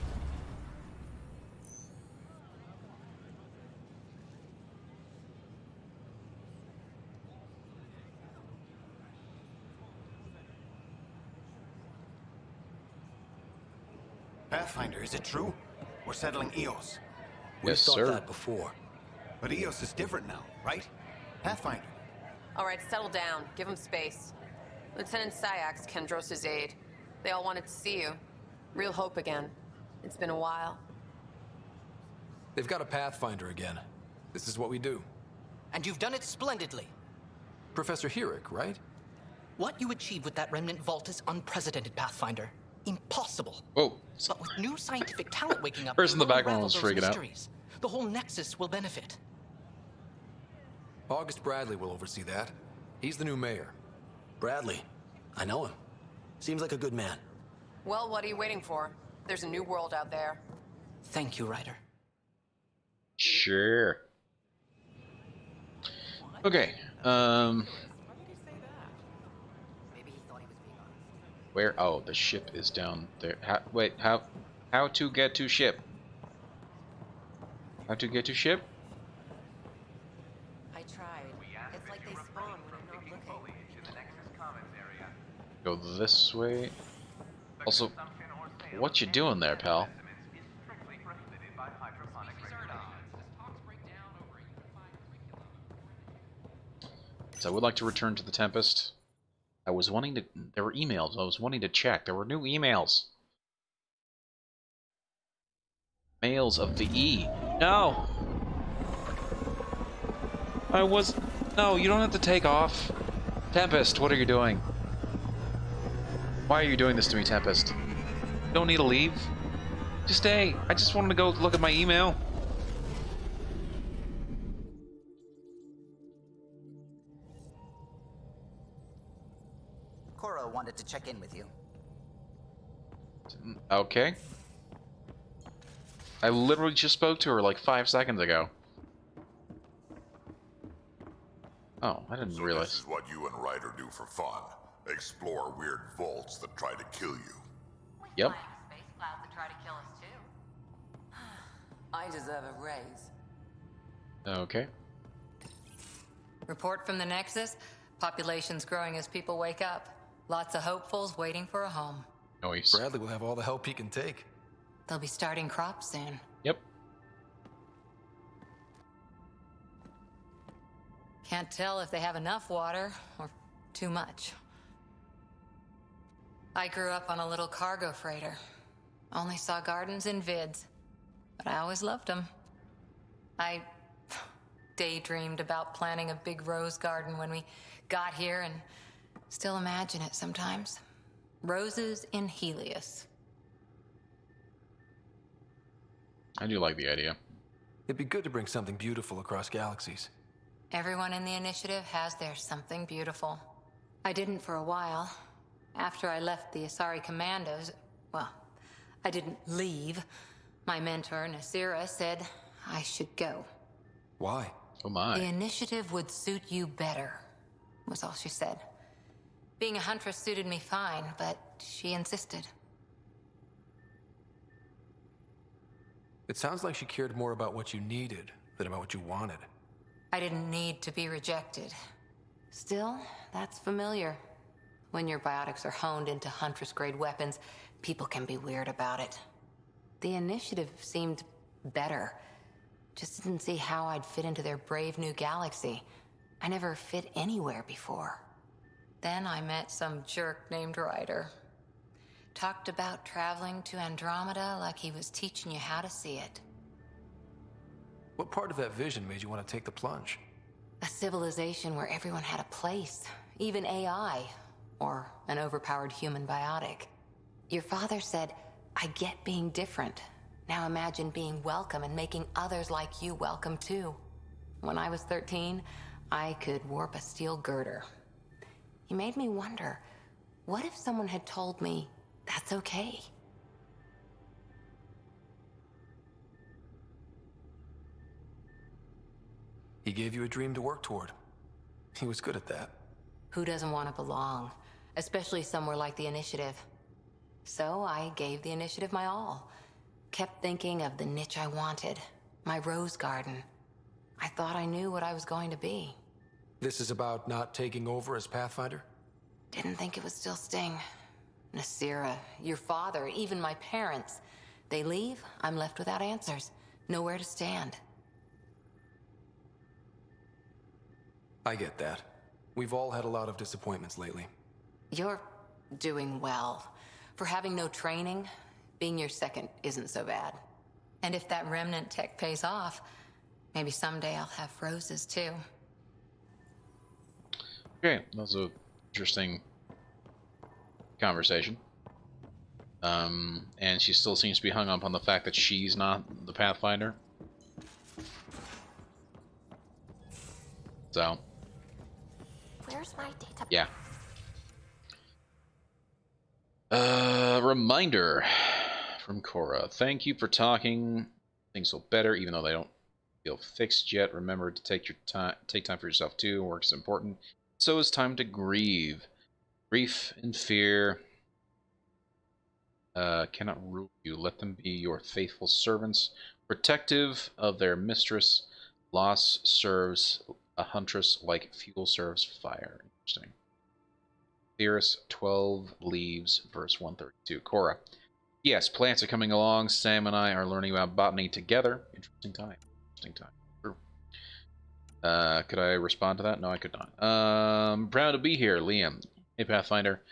[SPEAKER 15] Pathfinder, is it true? We're settling Eos.
[SPEAKER 3] We've
[SPEAKER 1] Yes,
[SPEAKER 3] thought
[SPEAKER 1] sir.
[SPEAKER 3] that before.
[SPEAKER 15] But Eos is different now, right? Pathfinder.
[SPEAKER 11] All right, settle down. Give him space. Lieutenant Syax, Kendros' aide. They all wanted to see you. Real hope again. It's been a while.
[SPEAKER 3] They've got a Pathfinder again. This is what we do.
[SPEAKER 16] And you've done it splendidly.
[SPEAKER 3] Professor Herrick, right?
[SPEAKER 16] What you achieved with that remnant vault is unprecedented, Pathfinder. Impossible.
[SPEAKER 1] Whoa.
[SPEAKER 16] But with new scientific talent waking up,
[SPEAKER 1] Person in the
[SPEAKER 16] we'll
[SPEAKER 1] background
[SPEAKER 16] unravel
[SPEAKER 1] was
[SPEAKER 16] those
[SPEAKER 1] freaking out.
[SPEAKER 16] mysteries. The whole Nexus will benefit.
[SPEAKER 3] August Bradley will oversee that. He's the new mayor.
[SPEAKER 17] Bradley. I know him. Seems like a good man.
[SPEAKER 11] Well, what are you waiting for? There's a new world out there.
[SPEAKER 16] Thank you, Ryder.
[SPEAKER 1] Sure. Okay. Where? Oh, the ship is down there. Wait, how to get to ship? How to get to ship?
[SPEAKER 11] I tried. It's like they spawn when I'm not looking.
[SPEAKER 1] Go this way. Also, what you doing there, pal? So I would like to return to the Tempest. I was wanting to... There were emails. I was wanting to check. There were new emails. Mails of the E. No! I was... No, you don't have to take off. Tempest, what are you doing? Why are you doing this to me, Tempest? You don't need to leave. Just stay. I just wanted to go look at my email.
[SPEAKER 14] Cora wanted to check in with you.
[SPEAKER 1] Okay. I literally just spoke to her like 5 seconds ago. Oh, I didn't realize.
[SPEAKER 7] This is what you and Ryder do for fun. Explore weird vaults that try to kill you.
[SPEAKER 1] Yep.
[SPEAKER 2] Space clouds that try to kill us too.
[SPEAKER 11] I deserve a raise.
[SPEAKER 1] Okay.
[SPEAKER 2] Report from the Nexus. Population's growing as people wake up. Lots of hopefuls waiting for a home.
[SPEAKER 1] Nice.
[SPEAKER 3] Bradley will have all the help he can take.
[SPEAKER 2] They'll be starting crops soon.
[SPEAKER 1] Yep.
[SPEAKER 2] Can't tell if they have enough water or too much. I grew up on a little cargo freighter. Only saw gardens in vids, but I always loved them. I daydreamed about planting a big rose garden when we got here and still imagine it sometimes. Roses in Helios.
[SPEAKER 1] I do like the idea.
[SPEAKER 3] It'd be good to bring something beautiful across galaxies.
[SPEAKER 2] Everyone in the initiative has their something beautiful. I didn't for a while. After I left the Asari Commandos, well, I didn't leave. My mentor, Nasira, said I should go.
[SPEAKER 3] Why?
[SPEAKER 1] Oh my.
[SPEAKER 2] The initiative would suit you better, was all she said. Being a huntress suited me fine, but she insisted.
[SPEAKER 3] It sounds like she cared more about what you needed than about what you wanted.
[SPEAKER 2] I didn't need to be rejected. Still, that's familiar. When your biotics are honed into Huntress-grade weapons, people can be weird about it. The initiative seemed better. Just didn't see how I'd fit into their brave new galaxy. I never fit anywhere before. Then I met some jerk named Ryder. Talked about traveling to Andromeda like he was teaching you how to see it.
[SPEAKER 3] What part of that vision made you want to take the plunge?
[SPEAKER 2] A civilization where everyone had a place, even AI, or an overpowered human biotic. Your father said, I get being different. Now imagine being welcome and making others like you welcome too. When I was 13, I could warp a steel girder. He made me wonder, what if someone had told me that's okay?
[SPEAKER 3] He gave you a dream to work toward. He was good at that.
[SPEAKER 2] Who doesn't want to belong? Especially somewhere like the Initiative. So I gave the Initiative my all. Kept thinking of the niche I wanted. My rose garden. I thought I knew what I was going to be.
[SPEAKER 3] This is about not taking over as Pathfinder?
[SPEAKER 2] Didn't think it would still sting. Nasira, your father, even my parents. They leave, I'm left without answers. Nowhere to stand.
[SPEAKER 3] I get that. We've all had a lot of disappointments lately.
[SPEAKER 2] You're doing well. For having no training, being your second isn't so bad. And if that remnant tech pays off, maybe someday I'll have roses too.
[SPEAKER 1] Okay, that was an interesting conversation. And she still seems to be hung up on the fact that she's not the Pathfinder. So.
[SPEAKER 13] Where's my data?
[SPEAKER 1] Yeah. Reminder from Cora. Thank you for talking. Things will better, even though they don't feel fixed yet. Remember to take your time. Take time for yourself too. Work is important. So is time to grieve. Grief and fear cannot rule you. Let them be your faithful servants, protective of their mistress. Loss serves a huntress like fuel serves fire. Interesting. Theorist 12 Leaves, verse 132. Cora. Yes, plants are coming along. Sam and I are learning about botany together. Interesting time. Interesting time. True. Could I respond to that? No, I could not. Proud to be here, Liam. Hey, Pathfinder.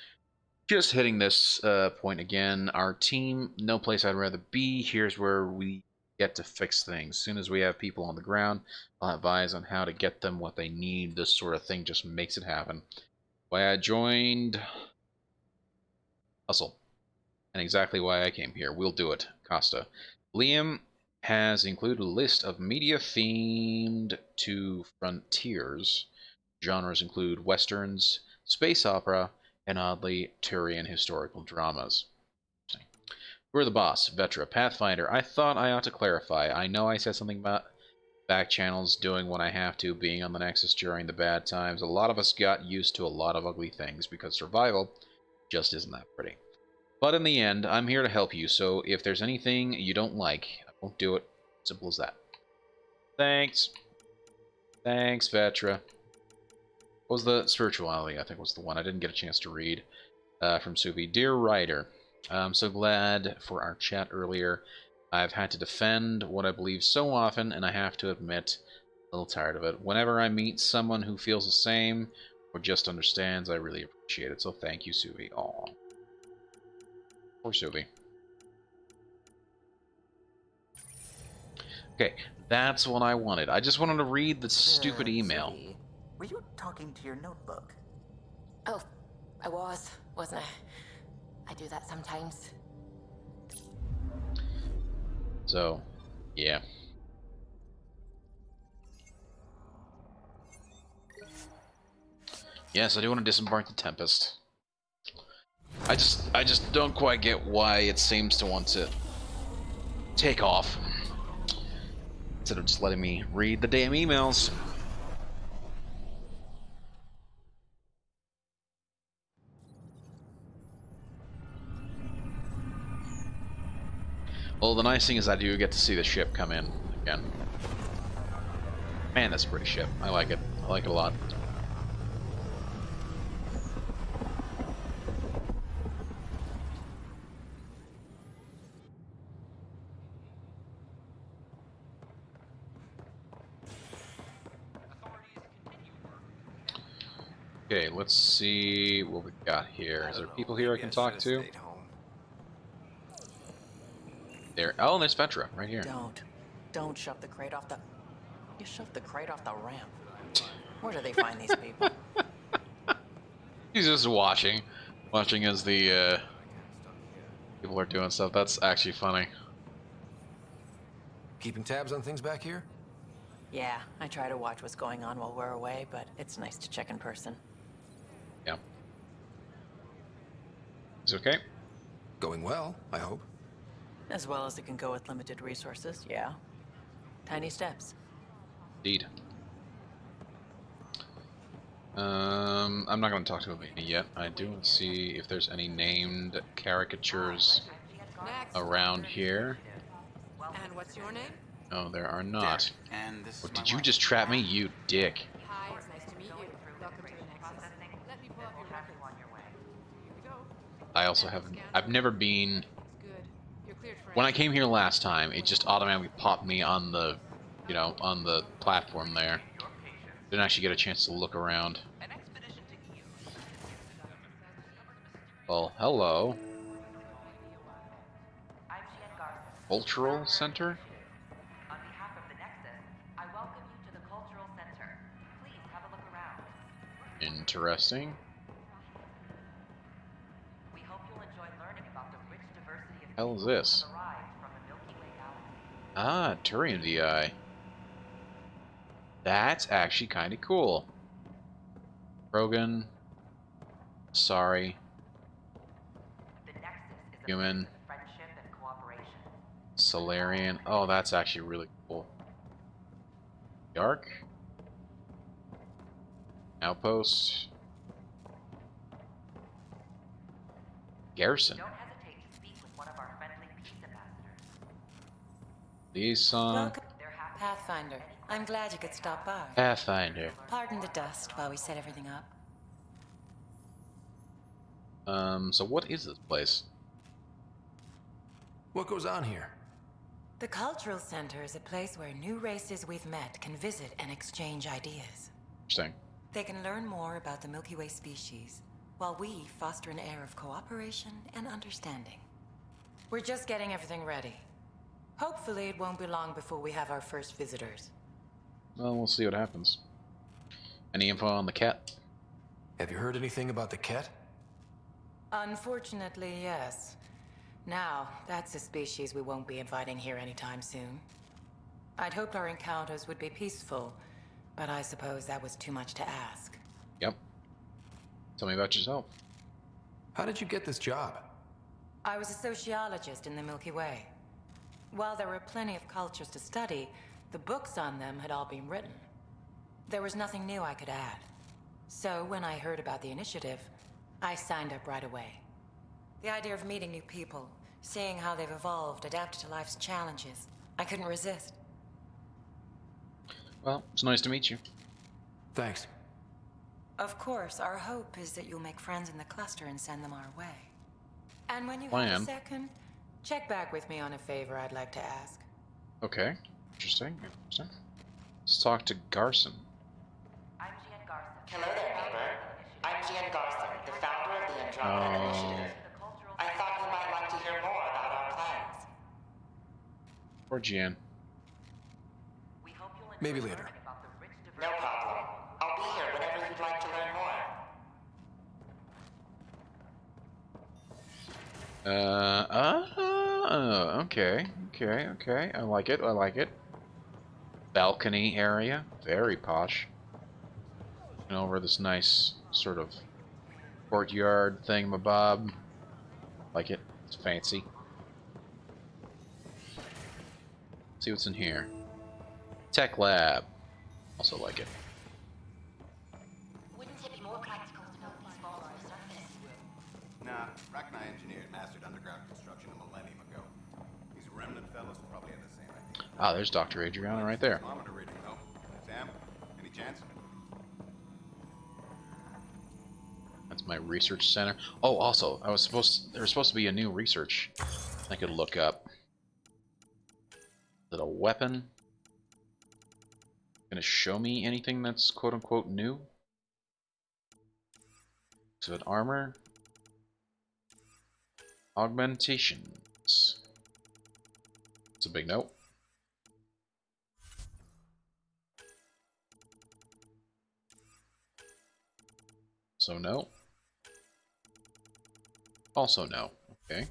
[SPEAKER 1] Just hitting this point again. Our team, no place I'd rather be. Here's where we get to fix things. As soon as we have people on the ground, I'll have eyes on how to get them what they need. This sort of thing just makes it happen. Why I joined Hustle. And exactly why I came here. We'll do it, Costa. Liam has included a list of media themed to frontiers. Genres include westerns, space opera, and oddly Turian historical dramas. We're the boss, Vetra, Pathfinder. I thought I ought to clarify. I know I said something about back channels doing what I have to, being on the Nexus during the bad times. A lot of us got used to a lot of ugly things because survival just isn't that pretty. But in the end, I'm here to help you, so if there's anything you don't like, I won't do it. Simple as that. Thanks. Thanks, Vetra. What was the spirituality? I think was the one I didn't get a chance to read from Suvi. Dear writer, I'm so glad for our chat earlier. I've had to defend what I believe so often, and I have to admit, a little tired of it. Whenever I meet someone who feels the same or just understands, I really appreciate it. So thank you, Suvi. Aw. Poor Suvi. Okay, that's what I wanted. I just wanted to read the stupid email.
[SPEAKER 14] Suvi, were you talking to your notebook?
[SPEAKER 13] Oh, I wasn't I? I do that sometimes.
[SPEAKER 1] So, yeah. Yes, I do want to disembark the Tempest. I just don't quite get why it seems to want to take off instead of just letting me read the damn emails. Well, the nice thing is I do get to see the ship come in again. Man, that's a pretty ship. I like it. I like it a lot. Okay, let's see what we got here. Is there people here I can talk to? There. Oh, there's Vetra right here.
[SPEAKER 5] Don't shove the crate off the. You shoved the crate off the ramp. Where do they find these people?
[SPEAKER 1] He's just watching as the people are doing stuff. That's actually funny.
[SPEAKER 3] Keeping tabs on things back here?
[SPEAKER 5] Yeah, I try to watch what's going on while we're away, but it's nice to check in person.
[SPEAKER 1] Yeah. Is it okay?
[SPEAKER 3] Going well, I hope.
[SPEAKER 5] As well as it can go with limited resources, yeah. Tiny steps.
[SPEAKER 1] Indeed. I'm not going to talk to Elena yet. I do want to see if there's any named caricatures around here.
[SPEAKER 11] And what's your name?
[SPEAKER 1] No, there are not.
[SPEAKER 15] And this
[SPEAKER 1] What, did you just trap me, you dick?
[SPEAKER 11] Hi, it's nice to meet you. Welcome to the Nexus. Let me pull up your record on your way. Here we go.
[SPEAKER 1] I also haven't. I've never been
[SPEAKER 11] Good. You're cleared for
[SPEAKER 1] When I came here last time, it just automatically popped me on the, you know, on the platform there. Didn't actually get a chance to look around. Well, hello. Cultural Center?
[SPEAKER 18] On behalf of the Nexus, I welcome you to the Cultural Center. Please have a look around.
[SPEAKER 1] Interesting.
[SPEAKER 18] We hope you'll enjoy learning about the rich diversity of
[SPEAKER 1] Hell is
[SPEAKER 18] people
[SPEAKER 1] this?
[SPEAKER 18] who have arrived from the Milky Way galaxy.
[SPEAKER 1] Ah, Turian VI. That's actually kind of cool. Rogan. Sorry.
[SPEAKER 18] The Nexus is a
[SPEAKER 1] Human.
[SPEAKER 18] place of friendship and cooperation.
[SPEAKER 1] Solarian. Oh, that's actually really cool. Yark. Outpost. Garrison.
[SPEAKER 18] Don't hesitate to speak with one of our friendly peace ambassadors.
[SPEAKER 1] Liaison.
[SPEAKER 5] Welcome, Pathfinder. I'm glad you could stop by.
[SPEAKER 1] Pathfinder.
[SPEAKER 5] Pardon the dust while we set everything up.
[SPEAKER 1] So what is this place?
[SPEAKER 3] What goes on here?
[SPEAKER 5] The Cultural Center is a place where new races we've met can visit and exchange ideas.
[SPEAKER 1] Interesting.
[SPEAKER 5] They can learn more about the Milky Way species, while we foster an air of cooperation and understanding. We're just getting everything ready. Hopefully it won't be long before we have our first visitors.
[SPEAKER 1] Well, we'll see what happens. Any info on the cat?
[SPEAKER 3] Have you heard anything about the cat?
[SPEAKER 5] Unfortunately, yes. Now, that's a species we won't be inviting here anytime soon. I'd hoped our encounters would be peaceful, but I suppose that was too much to ask.
[SPEAKER 1] Yep. Tell me about yourself.
[SPEAKER 3] How did you get this job?
[SPEAKER 5] I was a sociologist in the Milky Way. While there were plenty of cultures to study, the books on them had all been written. There was nothing new I could add. So when I heard about the initiative, I signed up right away. The idea of meeting new people, seeing how they've evolved, adapted to life's challenges, I couldn't resist.
[SPEAKER 1] Well, it's nice to meet you.
[SPEAKER 3] Thanks.
[SPEAKER 5] Of course, our hope is that you'll make friends in the cluster and send them our way. And when you have
[SPEAKER 1] Plan.
[SPEAKER 5] a second, check back with me on a favor I'd like to ask.
[SPEAKER 1] Okay. Interesting. Interesting. Let's talk to Garson.
[SPEAKER 18] I'm Gian Garson.
[SPEAKER 19] Hello there, neighbor. I'm Gian Garson, the founder of the Andromeda Initiative. I thought you might like to hear more about our plans.
[SPEAKER 1] Or Gian.
[SPEAKER 3] Maybe later.
[SPEAKER 19] No problem. I'll be here whenever you'd like to learn more.
[SPEAKER 1] Okay. I like it. Balcony area. Very posh. And over this nice sort of courtyard thingamabob. Like it. It's fancy. Let's see what's in here. Tech lab. Also like it.
[SPEAKER 13] Wouldn't it be more practical to build these vaults on the surface?
[SPEAKER 15] Nah, Rack and I engineered mastered underground construction a millennium ago. These remnant fellows probably had the same idea.
[SPEAKER 1] Ah, there's Dr. Adriana right there.
[SPEAKER 15] Thermometer reading, though. Sam, any chance?
[SPEAKER 1] That's my research center. Oh, also, there was supposed to be a new research I could look up. Is it a weapon? Gonna show me anything that's quote unquote new? So an armor. Augmentations. It's a big note. So no. Also no. Okay.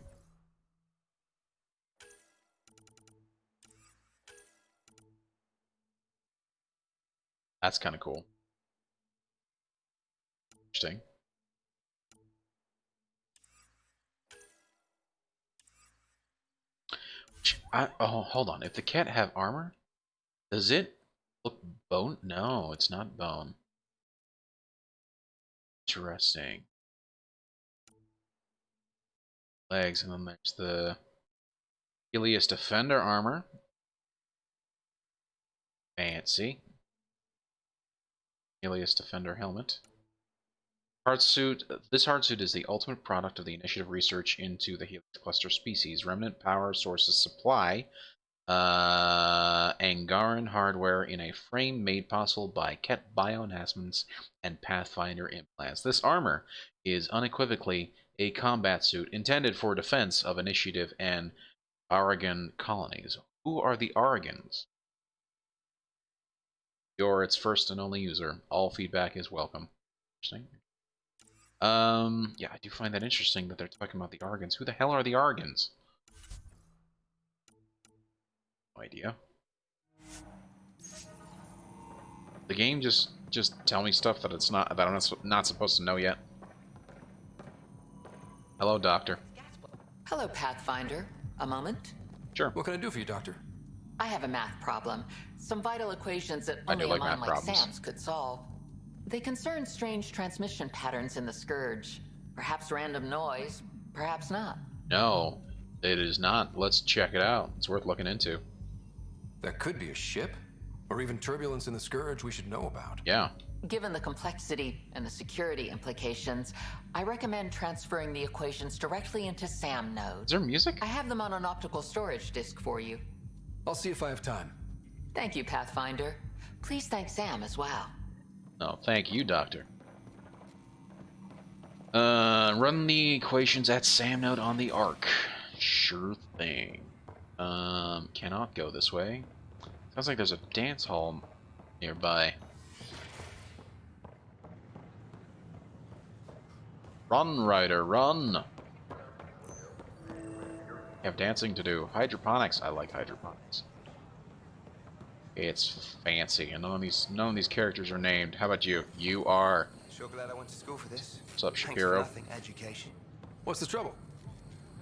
[SPEAKER 1] That's kind of cool. Interesting. Oh, hold on. If the cat have armor, does it look bone? No, it's not bone. Interesting. Legs, and then there's the Pytheas Defender armor. Fancy. Pytheas Defender helmet. Hardsuit. This hardsuit is the ultimate product of the initiative research into the Helix cluster species, remnant power sources supply, Angaran hardware in a frame made possible by Ket bioenhancements and Pathfinder implants. This armor is unequivocally a combat suit intended for defense of initiative and Aragon colonies. Who are the Aragons? You're its first and only user. All feedback is welcome. Interesting. Yeah, I do find that interesting that they're talking about the Aragons. Who the hell are the Aragons? No idea. The game just tell me stuff that I'm not supposed to know yet. Hello, Doctor.
[SPEAKER 20] Hello, Pathfinder. A moment?
[SPEAKER 1] Sure.
[SPEAKER 3] What can I do for you, Doctor?
[SPEAKER 20] I have a math problem. Some vital equations that only a mind like Sam's could solve. They concern strange transmission patterns in the Scourge. Perhaps random noise, perhaps not.
[SPEAKER 1] No, it is not. Let's check it out. It's worth looking into.
[SPEAKER 3] That could be a ship, or even turbulence in the Scourge we should know about.
[SPEAKER 1] Yeah.
[SPEAKER 20] Given the complexity and the security implications, I recommend transferring the equations directly into SAM nodes.
[SPEAKER 1] Is there music?
[SPEAKER 20] I have them on an optical storage disk for you.
[SPEAKER 3] I'll see if I have time.
[SPEAKER 20] Thank you, Pathfinder. Please thank Sam as well.
[SPEAKER 1] No, thank you, Doctor. Run the equations at SAM node on the Ark. Sure thing. Cannot go this way. Sounds like there's a dance hall nearby. Run, Ryder, run! You have dancing to do. Hydroponics. I like hydroponics. It's fancy, and none of these characters are named. How about you? You are.
[SPEAKER 21] Sure glad I went to school for this.
[SPEAKER 1] What's up,
[SPEAKER 21] Thanks
[SPEAKER 1] Shapiro?
[SPEAKER 21] for nothing, education.
[SPEAKER 3] What's the trouble?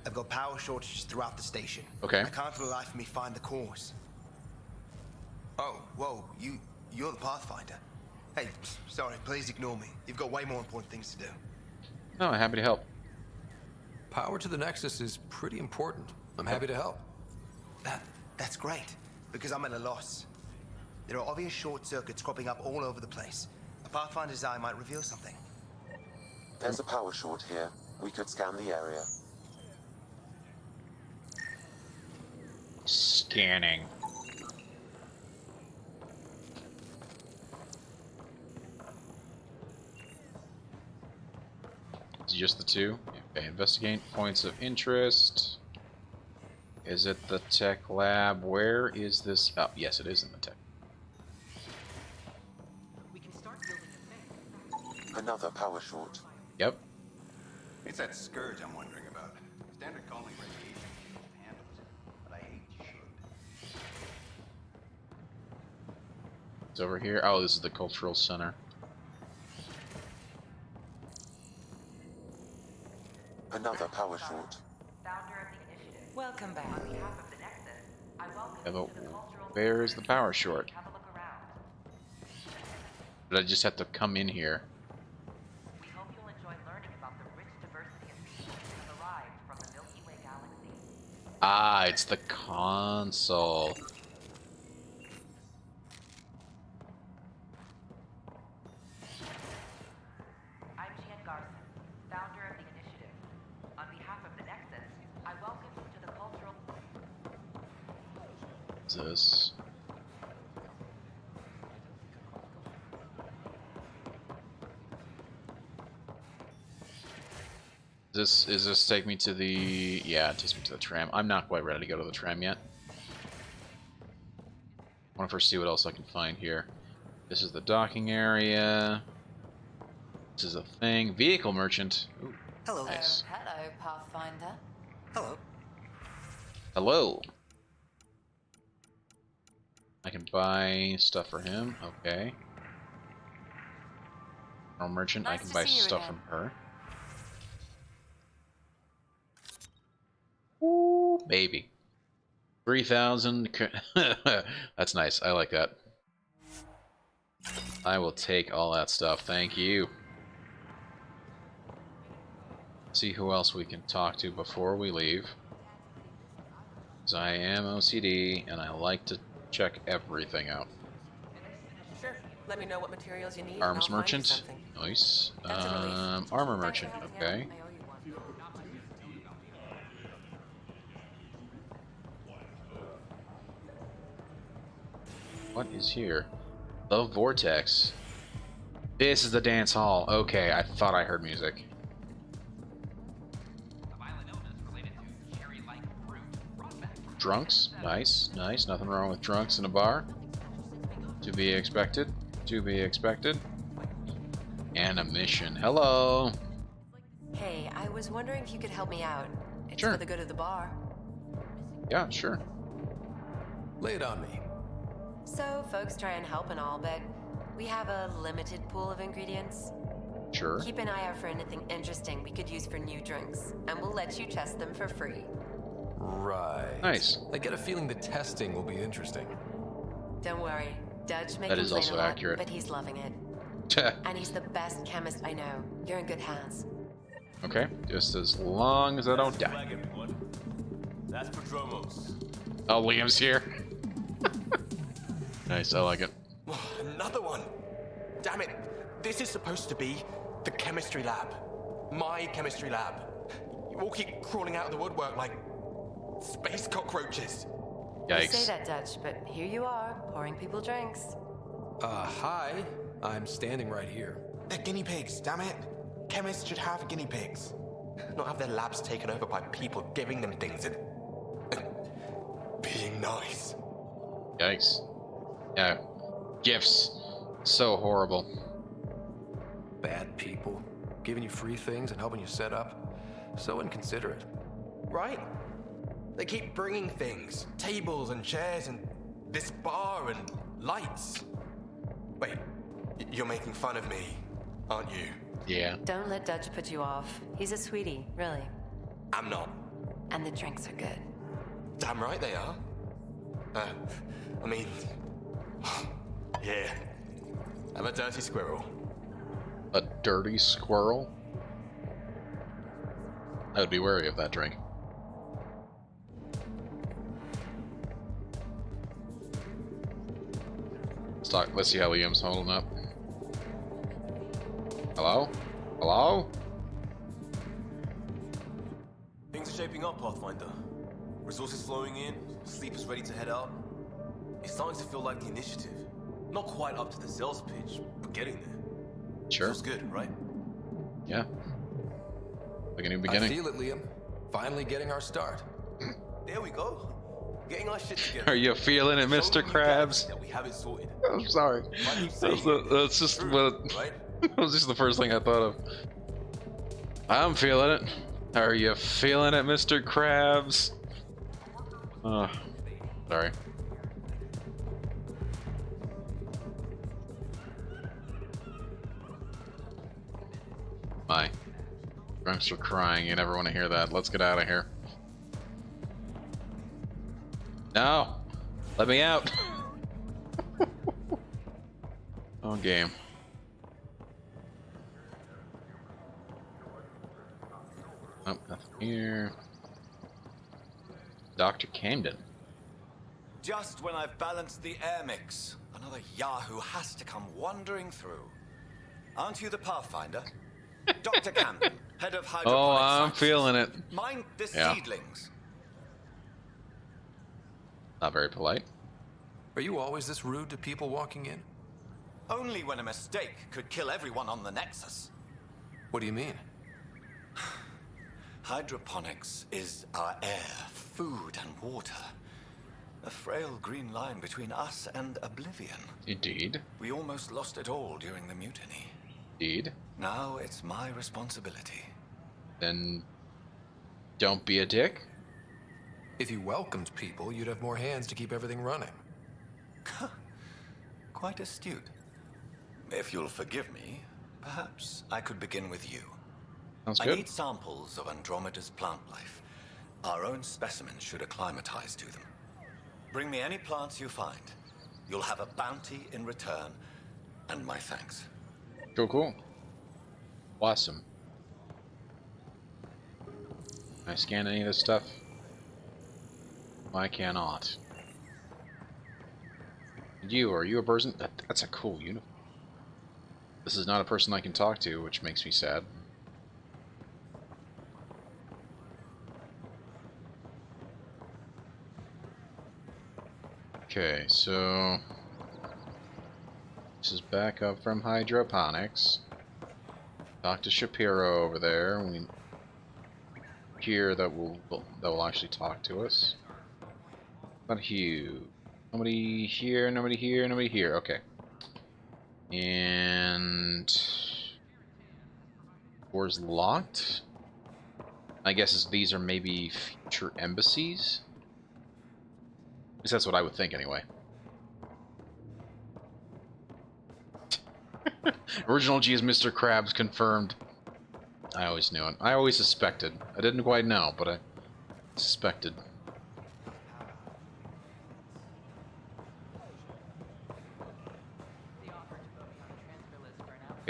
[SPEAKER 21] I've got power shortages throughout the station.
[SPEAKER 1] Okay.
[SPEAKER 21] I can't for the life of me find the cause. Oh, whoa, you're the Pathfinder. Hey, sorry, please ignore me. You've got way more important things to do.
[SPEAKER 1] No, happy to help.
[SPEAKER 3] Power to the Nexus is pretty important. I'm happy to help.
[SPEAKER 21] That's great, because I'm at a loss. There are obvious short circuits cropping up all over the place. A Pathfinder's eye might reveal something.
[SPEAKER 4] There's a power short here. We could scan the area.
[SPEAKER 1] Scanning. Is it just the two? Okay, investigate points of interest. Is it the tech lab? Where is this? Oh, yes, it is in the tech.
[SPEAKER 4] Another power short.
[SPEAKER 1] Yep.
[SPEAKER 15] It's that scourge I'm wondering about. Standard colony radiation handles it, but I hate should.
[SPEAKER 1] It's over here. Oh, this is the cultural center.
[SPEAKER 4] Another power short.
[SPEAKER 18] Welcome back. On behalf of the Nexus, I welcome
[SPEAKER 1] Yeah,
[SPEAKER 18] you
[SPEAKER 1] but
[SPEAKER 18] to the cultural
[SPEAKER 1] where is the power short?
[SPEAKER 18] Have a look around.
[SPEAKER 1] Did I just have to come in here?
[SPEAKER 18] We hope you'll enjoy learning about the rich diversity of species that have arrived from the Milky Way galaxy.
[SPEAKER 1] Ah, it's the console.
[SPEAKER 18] I'm Gian Garson, founder of the initiative. On behalf of the Nexus, I welcome you to the cultural...
[SPEAKER 1] What's this? Is this take me to the... Yeah, it takes me to the tram. I'm not quite ready to go to the tram yet. I want to first see what else I can find here. This is the docking area. This is a thing. Vehicle merchant. Ooh,
[SPEAKER 14] hello.
[SPEAKER 1] Nice.
[SPEAKER 20] Hello, Pathfinder.
[SPEAKER 14] Hello.
[SPEAKER 1] Hello. I can buy stuff for him. Okay. General merchant.
[SPEAKER 9] Nice
[SPEAKER 1] I can
[SPEAKER 9] to
[SPEAKER 1] buy
[SPEAKER 9] see you
[SPEAKER 1] stuff
[SPEAKER 9] again.
[SPEAKER 1] from her. Ooh, baby. 3,000. That's nice. I like that. I will take all that stuff. Thank you. See who else we can talk to before we leave. Because I am OCD and I like to check everything out.
[SPEAKER 20] Sure.
[SPEAKER 11] Let me know what materials you need.
[SPEAKER 1] Arms merchant. Nice. Armor merchant. Okay. What is here? The Vortex. This is the dance hall. Okay, I thought I heard music. Drunks. Nice, nice. Nothing wrong with drunks in a bar. To be expected. To be expected. And a mission. Hello.
[SPEAKER 10] Hey, I was wondering if you could help me out. It's
[SPEAKER 1] Sure.
[SPEAKER 10] for the good of the bar.
[SPEAKER 1] Yeah, sure.
[SPEAKER 3] Lay it on me.
[SPEAKER 10] So, folks try and help and all, but we have a limited pool of ingredients.
[SPEAKER 1] Sure.
[SPEAKER 10] Keep an eye out for anything interesting we could use for new drinks, and we'll let you test them for free.
[SPEAKER 3] Right.
[SPEAKER 1] Nice.
[SPEAKER 3] I get a feeling the testing will be interesting.
[SPEAKER 10] Don't worry, Dutch may
[SPEAKER 1] That is
[SPEAKER 10] complain
[SPEAKER 1] also
[SPEAKER 10] a lot,
[SPEAKER 1] accurate.
[SPEAKER 10] but he's loving it. And he's the best chemist I know. You're in good hands.
[SPEAKER 1] Okay, just as long as I don't die.
[SPEAKER 8] Flag, everyone. That's Prodromos.
[SPEAKER 1] Oh, Liam's here. Nice, I like it.
[SPEAKER 22] Another one. Damn it. This is supposed to be the chemistry lab. My chemistry lab. You all keep crawling out of the woodwork like space cockroaches.
[SPEAKER 10] You say that, Dutch, but here you are, pouring people drinks.
[SPEAKER 3] Hi. I'm standing right here.
[SPEAKER 22] They're guinea pigs, damn it. Chemists should have guinea pigs. Not have their labs taken over by people giving them things and being nice.
[SPEAKER 1] Yikes. Yeah. Gifts. So horrible.
[SPEAKER 3] Bad people. Giving you free things and helping you set up. So inconsiderate.
[SPEAKER 22] Right? They keep bringing things. Tables and chairs and this bar and lights. Wait, you're making fun of me, aren't you?
[SPEAKER 1] Yeah.
[SPEAKER 10] Don't let Dutch put you off. He's a sweetie, really.
[SPEAKER 22] I'm not.
[SPEAKER 10] And the drinks are good.
[SPEAKER 22] Damn right they are. I mean... yeah. I'm a dirty squirrel.
[SPEAKER 1] A dirty squirrel? I would be wary of that drink. Let's see how Liam's holding up. Hello? Hello?
[SPEAKER 8] Things are shaping up, Pathfinder. Resources flowing in, sleepers ready to head out. It's starting to feel like the initiative. Not quite up to the sales pitch, but getting there.
[SPEAKER 1] Sure.
[SPEAKER 8] Feels good, right?
[SPEAKER 1] Yeah. Like a new beginning.
[SPEAKER 3] I feel it, Liam. Finally getting our start.
[SPEAKER 8] There we go. Getting our shit together.
[SPEAKER 1] Are you feeling it, Mr. Krabs?
[SPEAKER 8] That we have it sorted.
[SPEAKER 1] I'm sorry. That's just what. That was just the first thing I thought of. I'm feeling it. Are you feeling it, Mr. Krabs? Oh, sorry. My drunks are crying. You never want to hear that. Let's get out of here. No! Let me out! Oh, game. Oh, nothing here. Dr. Camden.
[SPEAKER 23] Just when I've balanced the air mix, another Yahoo has to come wandering through. Aren't you the Pathfinder? Dr. Camden, head of hydroponics.
[SPEAKER 1] Oh, I'm
[SPEAKER 23] sciences.
[SPEAKER 1] feeling it.
[SPEAKER 23] Mind the
[SPEAKER 1] Yeah.
[SPEAKER 23] seedlings.
[SPEAKER 1] Not very polite.
[SPEAKER 3] Are you always this rude to people walking in?
[SPEAKER 23] Only when a mistake could kill everyone on the Nexus.
[SPEAKER 3] What do you mean?
[SPEAKER 23] Hydroponics is our air, food, and water. A frail green line between us and oblivion.
[SPEAKER 1] Indeed.
[SPEAKER 23] We almost lost it all during the mutiny.
[SPEAKER 1] Indeed.
[SPEAKER 23] Now it's my responsibility.
[SPEAKER 1] Then don't be a dick.
[SPEAKER 3] If you welcomed people, you'd have more hands to keep everything running.
[SPEAKER 23] Quite astute. If you'll forgive me, perhaps I could begin with you.
[SPEAKER 1] Sounds
[SPEAKER 23] I
[SPEAKER 1] good.
[SPEAKER 23] need samples of Andromeda's plant life. Our own specimens should acclimatize to them. Bring me any plants you find. You'll have a bounty in return, and my thanks.
[SPEAKER 1] Cool, cool. Awesome. Can I scan any of this stuff? I cannot. Are you a person? That's a cool uniform. This is not a person I can talk to, which makes me sad. Okay, so this is back up from hydroponics. Talk to Shapiro over there. We hear that will actually talk to us. Not Hugh. Nobody here. Nobody here. Nobody here. Okay. And doors locked. I guess these are maybe future embassies. At least that's what I would think, anyway. Original G is Mr. Krabs confirmed. I always knew it. I always suspected. I didn't quite know, but I suspected.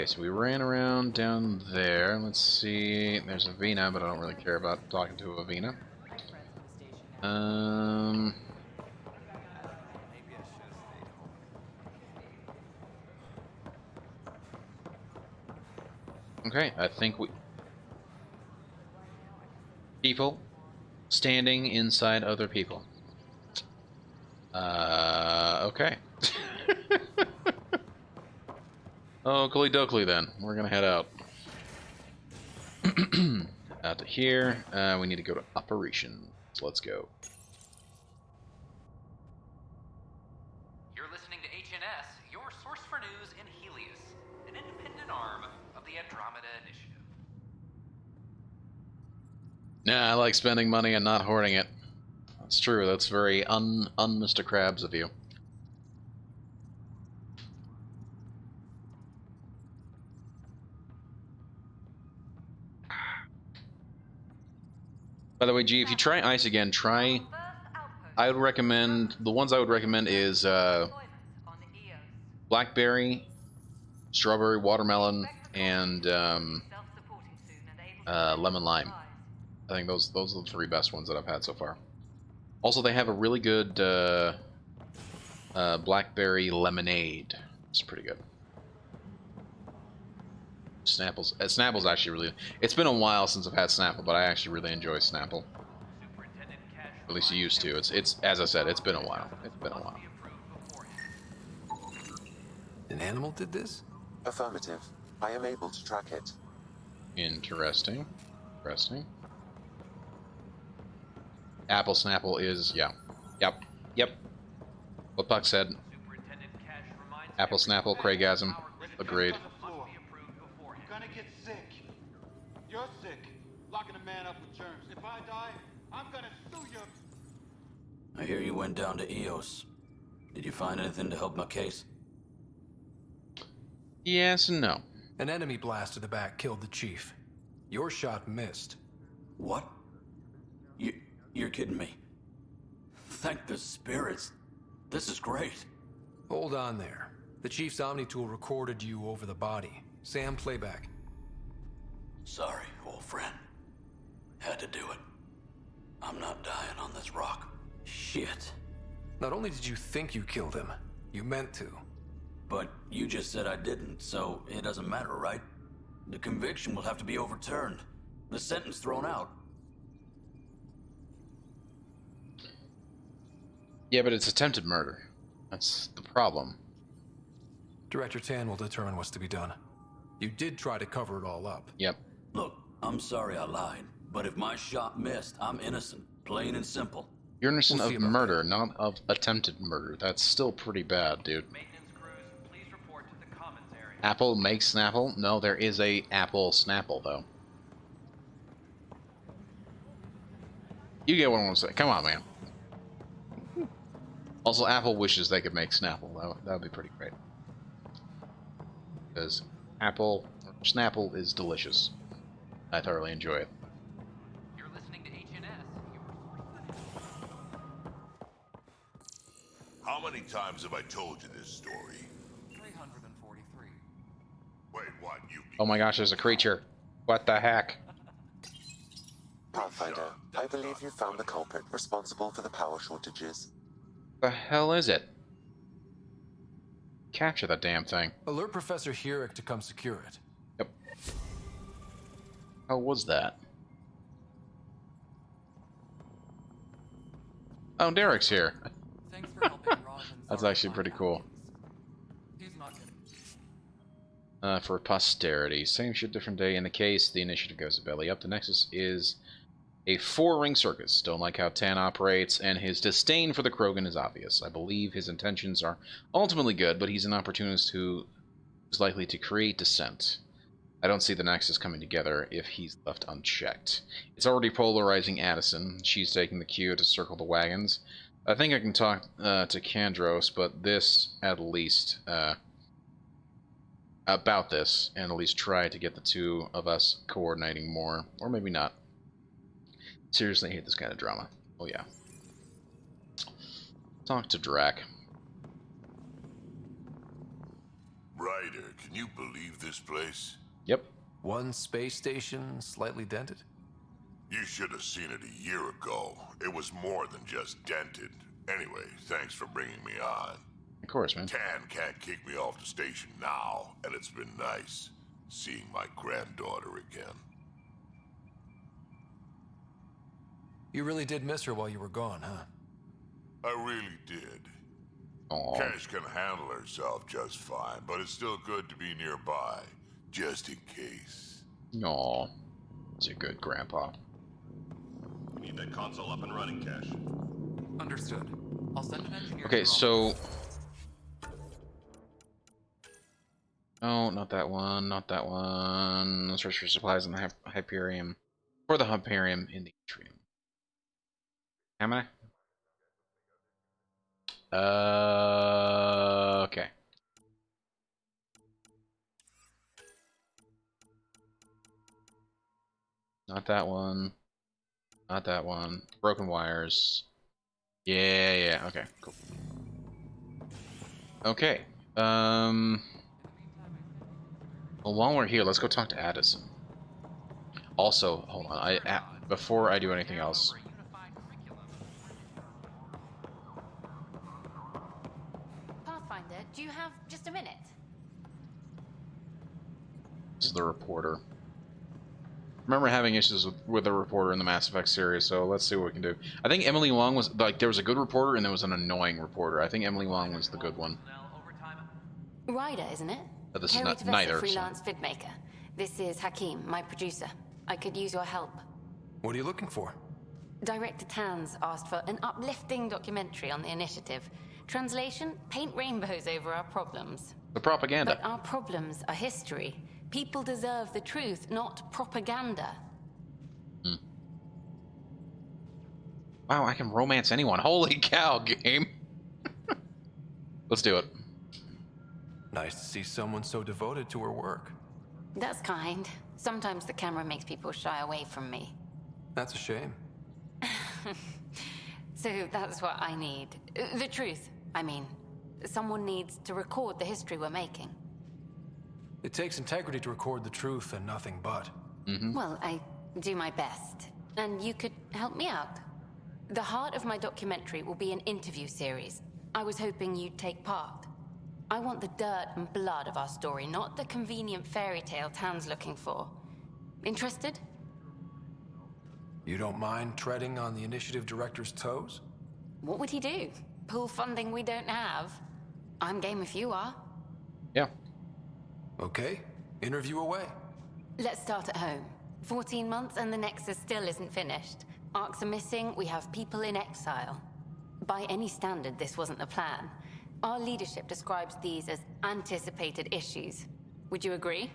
[SPEAKER 1] Okay, so we ran around down there. Let's see. There's Avina, but I don't really care about talking to Avina. Okay, I think we... People standing inside other people. Okay. Oakley dokley then. We're gonna head out. Out to here. We need to go to operations. Let's go.
[SPEAKER 6] You're listening to HNS, your source for news in Helios, an independent arm of the Andromeda Initiative.
[SPEAKER 1] Nah, I like spending money and not hoarding it. That's true. That's very Mr. Krabs of you. By the way, G, if you try ice again, I would recommend... The ones I would recommend is blackberry, strawberry, watermelon, and lemon lime. I think those are the three best ones that I've had so far. Also, they have a really good blackberry lemonade. It's pretty good. Snapple's actually really... It's been a while since I've had Snapple, but I actually really enjoy Snapple. At least you used to. It's as I said, it's been a while. It's been a while.
[SPEAKER 3] An animal did this?
[SPEAKER 4] Affirmative. I am able to track it.
[SPEAKER 1] Interesting. Interesting. Apple Snapple is... yeah. Yep. Yep. What Puck said. Apple Snapple, Craigasm. Agreed.
[SPEAKER 12] You're sick. Locking a man up with germs. If I die, I'm gonna sue you.
[SPEAKER 17] I hear you went down to EOS. Did you find anything to help my case?
[SPEAKER 1] Yes and no.
[SPEAKER 3] An enemy blast to the back killed the chief. Your shot missed.
[SPEAKER 17] What? You're kidding me. Thank the spirits. This is great.
[SPEAKER 3] Hold on there. The chief's Omni tool recorded you over the body. Sam, playback.
[SPEAKER 17] Sorry, old friend. Had to do it. I'm not dying on this rock. Shit.
[SPEAKER 3] Not only did you think you killed him, you meant to.
[SPEAKER 17] But you just said I didn't, so it doesn't matter, right? The conviction will have to be overturned. The sentence thrown out.
[SPEAKER 1] Yeah, but it's attempted murder. That's the problem.
[SPEAKER 3] Director Tan will determine what's to be done. You did try to cover it all up.
[SPEAKER 1] Yep.
[SPEAKER 17] Look, I'm sorry I lied, but if my shot missed, I'm innocent. Plain and simple.
[SPEAKER 1] You're innocent of murder, not of attempted murder. That's still pretty bad, dude. Apple makes Snapple? No, there is a Apple Snapple, though. You get what I want to say. Come on, man. Also, Apple wishes they could make Snapple. That would be pretty great. Because Snapple is delicious. I thoroughly enjoy it.
[SPEAKER 6] You're listening to HNS.
[SPEAKER 7] How many times have I told you this story?
[SPEAKER 6] 343.
[SPEAKER 7] Wait, what? You...
[SPEAKER 1] Oh my gosh, there's a creature. What the heck?
[SPEAKER 4] Pathfinder, I believe you found the culprit responsible for the power shortages.
[SPEAKER 1] The hell is it? capture that damn thing.
[SPEAKER 3] Alert Professor Herrick to come secure it.
[SPEAKER 1] Yep. How was that? Oh, Derek's here.
[SPEAKER 2] Thanks for helping Roz and
[SPEAKER 1] That's
[SPEAKER 2] Zara
[SPEAKER 1] actually
[SPEAKER 2] find
[SPEAKER 1] pretty cool.
[SPEAKER 2] He's not getting...
[SPEAKER 1] For posterity. Same shit, different day. In the case, the initiative goes belly up. The Nexus is a 4-ring circus. Don't like how Tan operates, and his disdain for the Krogan is obvious. I believe his intentions are ultimately good, but he's an opportunist who is likely to create dissent. I don't see the Nexus coming together if he's left unchecked. It's already polarizing Addison. She's taking the cue to circle the wagons. I think I can talk to Kandros, but this, at least, about this, and at least try to get the two of us coordinating more. Or maybe not. Seriously, I hate this kind of drama. Oh yeah. Talk to Drac.
[SPEAKER 7] Ryder, can you believe this place?
[SPEAKER 1] Yep.
[SPEAKER 3] One space station, slightly dented?
[SPEAKER 7] You should have seen it a year ago. It was more than just dented. Anyway, thanks for bringing me on.
[SPEAKER 1] Of course, man.
[SPEAKER 7] Tan can't kick me off the station now, and it's been nice seeing my granddaughter again.
[SPEAKER 3] You really did miss her while you were gone, huh?
[SPEAKER 7] I really did.
[SPEAKER 1] Aww.
[SPEAKER 7] Cash can handle herself just fine, but it's still good to be nearby, just in case.
[SPEAKER 1] Aw. He's a good grandpa.
[SPEAKER 5] We need that console up and running, Cash.
[SPEAKER 2] Understood. I'll send an engineer.
[SPEAKER 1] Okay, so... Oh, not that one, not that one. Let's search for supplies in the Hyperium. Or the Hyperium in the Atrium. Am I? Okay. Not that one. Not that one. Broken wires. Yeah, okay, cool. Okay. Well, while we're here, let's go talk to Addison. Also, hold on. Before I do anything else.
[SPEAKER 9] Pathfinder, do you have just a minute?
[SPEAKER 1] This is the reporter. Remember having issues with the reporter in the Mass Effect series, so let's see what we can do. I think Emily Wong was, like, there was a good reporter and there was an annoying reporter. I think Emily Wong was the good one.
[SPEAKER 9] Ryder, isn't it?
[SPEAKER 1] But this is
[SPEAKER 9] Harry
[SPEAKER 1] not
[SPEAKER 9] Tavessa,
[SPEAKER 1] neither.
[SPEAKER 9] freelance vidmaker. This is Hakim, my producer. I could use your help.
[SPEAKER 3] What are you looking for?
[SPEAKER 9] Director Tanz asked for an uplifting documentary on the initiative. Translation, paint rainbows over our problems.
[SPEAKER 1] The propaganda.
[SPEAKER 9] But our problems are history. People deserve the truth, not propaganda.
[SPEAKER 1] Wow, I can romance anyone. Holy cow, game. Let's do it.
[SPEAKER 3] Nice to see someone so devoted to her work.
[SPEAKER 9] That's kind. Sometimes the camera makes people shy away from me.
[SPEAKER 3] That's a shame.
[SPEAKER 9] So that's what I need. The truth, I mean. Someone needs to record the history we're making.
[SPEAKER 3] It takes integrity to record the truth and nothing but.
[SPEAKER 9] Well, I do my best. And you could help me out. The heart of my documentary will be an interview series. I was hoping you'd take part. I want the dirt and blood of our story, not the convenient fairy tale Tan's looking for. Interested?
[SPEAKER 3] You don't mind treading on the initiative director's toes?
[SPEAKER 9] What would he do? Pull funding we don't have? I'm game if you are.
[SPEAKER 1] Yeah.
[SPEAKER 3] Okay, interview away.
[SPEAKER 9] Let's start at home. 14 months and the Nexus still isn't finished. Arcs are missing, we have people in exile. By any standard, this wasn't the plan. Our leadership describes these as anticipated issues. Would you agree?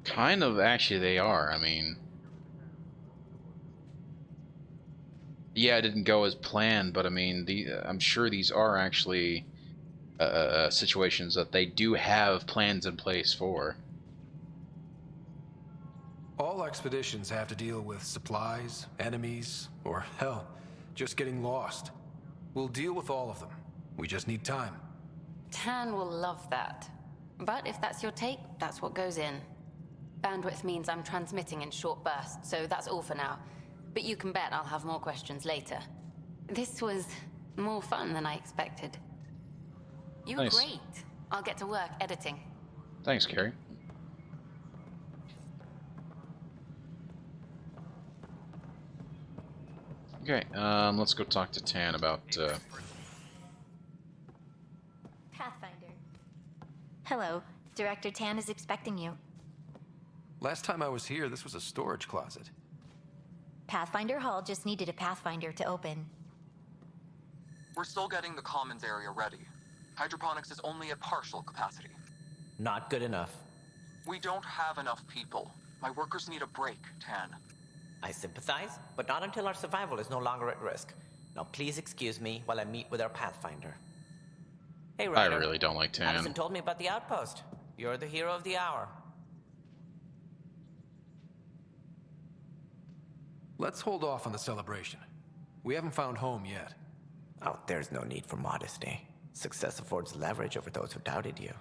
[SPEAKER 1] Kind of, actually, they are. I mean... Yeah, it didn't go as planned, but I mean, I'm sure these are actually situations that they do have plans in place for.
[SPEAKER 3] All expeditions have to deal with supplies, enemies, or hell, just getting lost. We'll deal with all of them. We just need time.
[SPEAKER 9] Tan will love that. But if that's your take, that's what goes in. Bandwidth means I'm transmitting in short bursts, so that's all for now. But you can bet I'll have more questions later. This was more fun than I expected. You were
[SPEAKER 1] Nice.
[SPEAKER 9] great. I'll get to work editing.
[SPEAKER 1] Thanks, Carrie. Okay, let's go talk to Tan about,
[SPEAKER 13] Pathfinder. Hello. Director Tan is expecting you.
[SPEAKER 3] Last time I was here, this was a storage closet.
[SPEAKER 13] Pathfinder Hall just needed a Pathfinder to open.
[SPEAKER 2] We're still getting the commons area ready. Hydroponics is only at partial capacity.
[SPEAKER 6] Not good enough.
[SPEAKER 2] We don't have enough people. My workers need a break, Tan.
[SPEAKER 6] I sympathize, but not until our survival is no longer at risk. Now please excuse me while I meet with our Pathfinder. Hey, Ryder.
[SPEAKER 1] I really don't like Tan.
[SPEAKER 6] Addison told me about the Outpost. You're the hero of the hour.
[SPEAKER 3] Let's hold off on the celebration. We haven't found home yet.
[SPEAKER 6] Oh, there's no need for modesty. Success affords leverage over those who doubted you.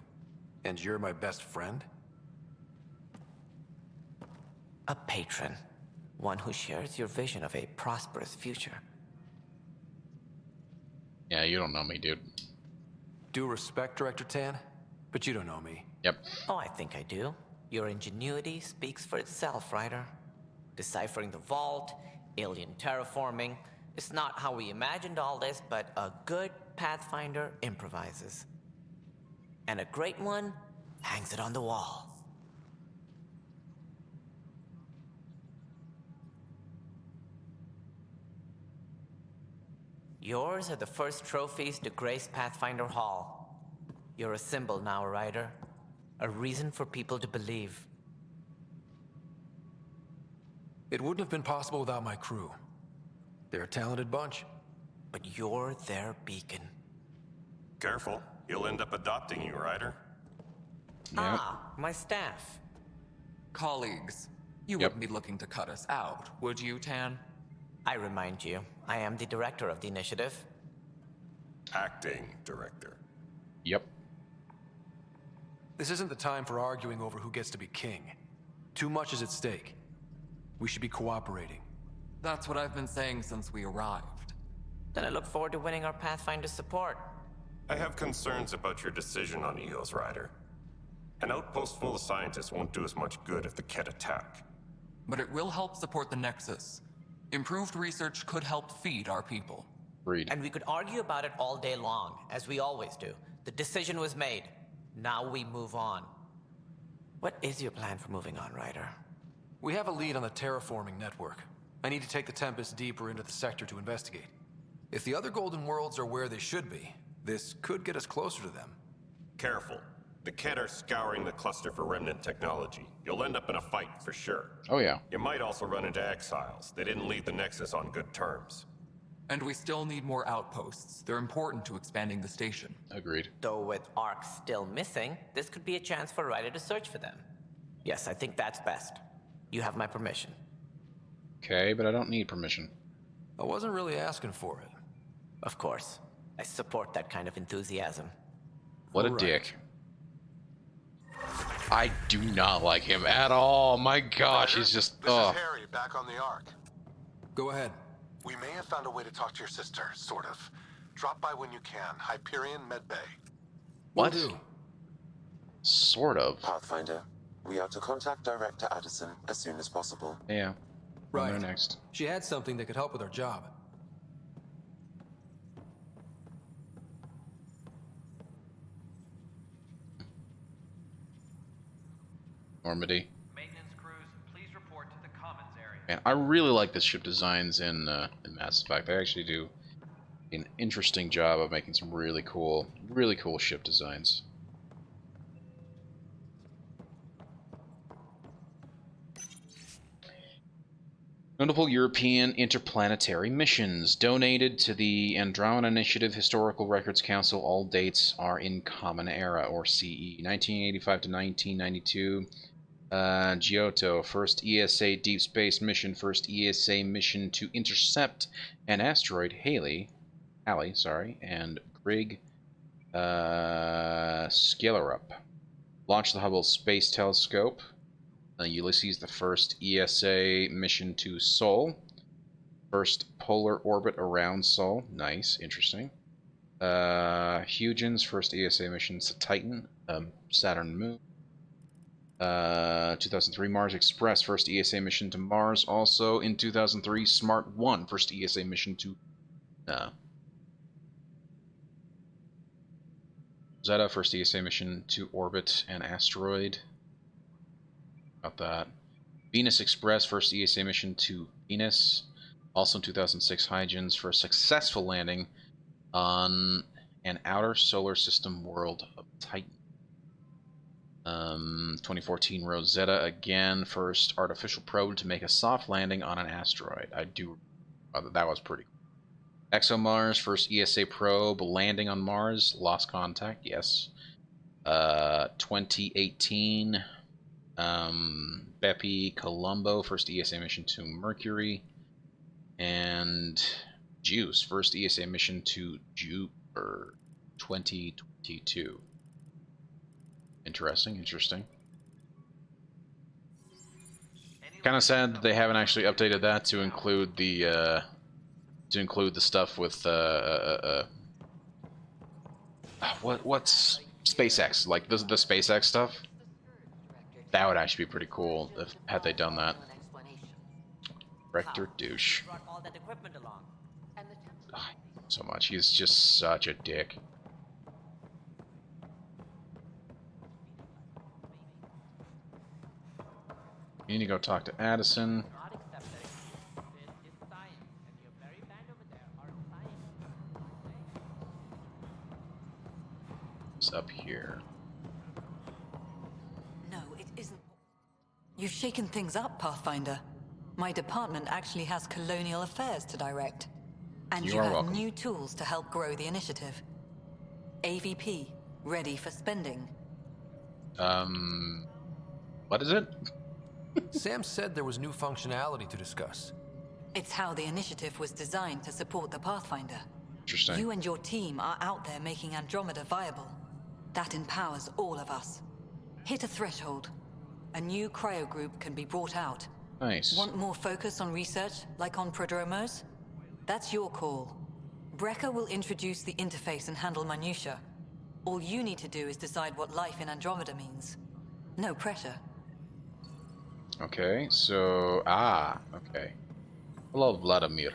[SPEAKER 3] And you're my best friend?
[SPEAKER 6] A patron. One who shares your vision of a prosperous future.
[SPEAKER 1] Yeah, you don't know me, dude.
[SPEAKER 3] Due respect, Director Tan, but you don't know me.
[SPEAKER 1] Yep.
[SPEAKER 6] Oh, I think I do. Your ingenuity speaks for itself, Ryder. Deciphering the vault, alien terraforming. It's not how we imagined all this, but a good Pathfinder improvises. And a great one hangs it on the wall. Yours are the first trophies to grace Pathfinder Hall. You're a symbol now, Ryder. A reason for people to believe.
[SPEAKER 3] It wouldn't have been possible without my crew. They're a talented bunch.
[SPEAKER 6] But you're their beacon.
[SPEAKER 5] Careful, he'll end up adopting you, Ryder.
[SPEAKER 6] Ah, my staff.
[SPEAKER 2] Colleagues, you wouldn't be looking to cut us out, would you, Tan?
[SPEAKER 6] I remind you, I am the director of the initiative.
[SPEAKER 5] Acting director.
[SPEAKER 1] Yep.
[SPEAKER 3] This isn't the time for arguing over who gets to be king. Too much is at stake. We should be cooperating.
[SPEAKER 2] That's what I've been saying since we arrived.
[SPEAKER 6] Then I look forward to winning our Pathfinder support.
[SPEAKER 5] I have concerns about your decision on Eos, Ryder. An outpost full of scientists won't do as much good if the Kett attack.
[SPEAKER 2] But it will help support the Nexus. Improved research could help feed our people.
[SPEAKER 1] Read.
[SPEAKER 6] And we could argue about it all day long, as we always do. The decision was made. Now we move on. What is your plan for moving on, Ryder?
[SPEAKER 3] We have a lead on the terraforming network. I need to take the Tempest deeper into the sector to investigate. If the other Golden Worlds are where they should be, this could get us closer to them.
[SPEAKER 5] Careful. The Kett are scouring the cluster for remnant technology. You'll end up in a fight for sure.
[SPEAKER 1] Oh yeah.
[SPEAKER 5] You might also run into exiles. They didn't leave the Nexus on good terms.
[SPEAKER 2] And we still need more outposts. They're important to expanding the station.
[SPEAKER 1] Agreed.
[SPEAKER 6] Though with Ark still missing, this could be a chance for Ryder to search for them. Yes, I think that's best. You have my permission.
[SPEAKER 1] Okay, but I don't need permission.
[SPEAKER 3] I wasn't really asking for it.
[SPEAKER 6] Of course. I support that kind of enthusiasm.
[SPEAKER 1] What a dick. I do not like him at all. My gosh, he's just...
[SPEAKER 16] This is Harry, back on the Ark.
[SPEAKER 3] Go ahead.
[SPEAKER 16] We may have found a way to talk to your sister, sort of. Drop by when you can. Hyperion Med Bay.
[SPEAKER 1] What?
[SPEAKER 3] Will do.
[SPEAKER 1] Sort of.
[SPEAKER 4] Pathfinder, we are to contact Director Addison as soon as possible.
[SPEAKER 1] Yeah.
[SPEAKER 3] Right.
[SPEAKER 1] We'll know next.
[SPEAKER 3] She had something that could help with our job.
[SPEAKER 1] Normandy.
[SPEAKER 18] Maintenance crews, please report to the commons area.
[SPEAKER 1] Man, I really like the ship designs in Mass Effect. They actually do an interesting job of making some really cool ship designs. Notable European interplanetary missions donated to the Andromeda Initiative Historical Records Council. All dates are in Common Era, or CE. 1985 to 1992. Giotto, first ESA deep space mission, first ESA mission to intercept an asteroid, Halley, and Grig Skelerup. Launched the Hubble Space Telescope. Ulysses, the first ESA mission to Sol. First polar orbit around Sol. Nice, interesting. Huygens, first ESA mission to Titan, Saturn moon. 2003 Mars Express, first ESA mission to Mars. Also in 2003, Smart 1, first ESA mission to Zeta, first ESA mission to orbit an asteroid. About that. Venus Express, first ESA mission to Venus. Also in 2006, Huygens for a successful landing on an outer solar system world of Titan. 2014 Rosetta again, first artificial probe to make a soft landing on an asteroid. That was pretty cool. ExoMars, first ESA probe landing on Mars, lost contact, yes. 2018 Bepi Colombo, first ESA mission to Mercury. And Juice, first ESA mission to Jupiter, 2022. Interesting. Kind of sad that they haven't actually updated that to include the stuff with what's SpaceX, like the SpaceX stuff. That would actually be pretty cool had they done that. Rector douche. So much. He's just such a dick. You need to go talk to Addison. It's up here.
[SPEAKER 15] No, it isn't. You've shaken things up, Pathfinder. My department actually has colonial affairs to direct. And you have welcome. New tools to help grow the initiative. AVP, ready for spending.
[SPEAKER 1] What is it?
[SPEAKER 3] Sam said there was new functionality to discuss.
[SPEAKER 15] It's how the initiative was designed to support the Pathfinder.
[SPEAKER 1] Interesting.
[SPEAKER 15] You and your team are out there making Andromeda viable. That empowers all of us. Hit a threshold. A new cryo group can be brought out.
[SPEAKER 1] Nice.
[SPEAKER 15] Want more focus on research, like on Prodromos? That's your call. Brecker will introduce the interface and handle minutiae. All you need to do is decide what life in Andromeda means. No pressure.
[SPEAKER 1] Okay, so... okay. Hello, Vladimir.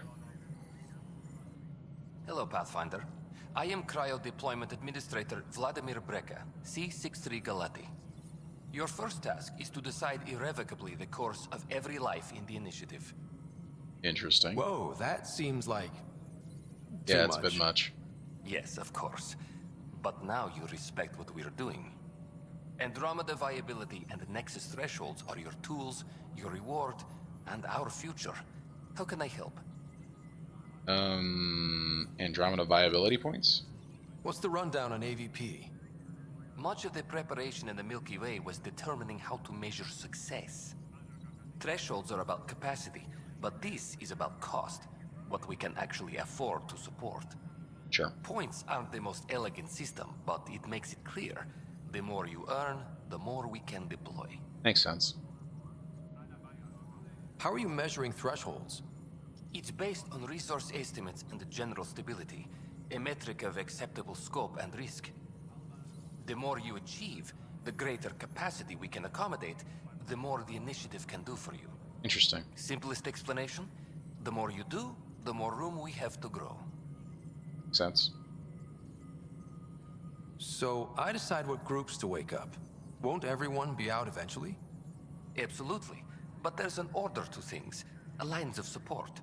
[SPEAKER 19] Hello, Pathfinder. I am Cryo Deployment Administrator Vladimir Brecker, C-63 Galati. Your first task is to decide irrevocably the course of every life in the initiative.
[SPEAKER 1] Interesting.
[SPEAKER 3] Whoa, that seems like...
[SPEAKER 1] Yeah, it's a bit much.
[SPEAKER 19] Yes, of course. But now you respect what we're doing. Andromeda viability and Nexus thresholds are your tools, your reward, and our future. How can I help?
[SPEAKER 1] Andromeda viability points?
[SPEAKER 3] What's the rundown on AVP?
[SPEAKER 19] Much of the preparation in the Milky Way was determining how to measure success. Thresholds are about capacity, but this is about cost, what we can actually afford to support.
[SPEAKER 1] Sure.
[SPEAKER 19] Points aren't the most elegant system, but it makes it clear. The more you earn, the more we can deploy.
[SPEAKER 1] Makes sense.
[SPEAKER 3] How are you measuring thresholds?
[SPEAKER 19] It's based on resource estimates and general stability, a metric of acceptable scope and risk. The more you achieve, the greater capacity we can accommodate, the more the initiative can do for you.
[SPEAKER 1] Interesting.
[SPEAKER 19] Simplest explanation, the more you do, the more room we have to grow.
[SPEAKER 1] Makes sense.
[SPEAKER 3] So I decide what groups to wake up. Won't everyone be out eventually?
[SPEAKER 19] Absolutely. But there's an order to things, a lines of support.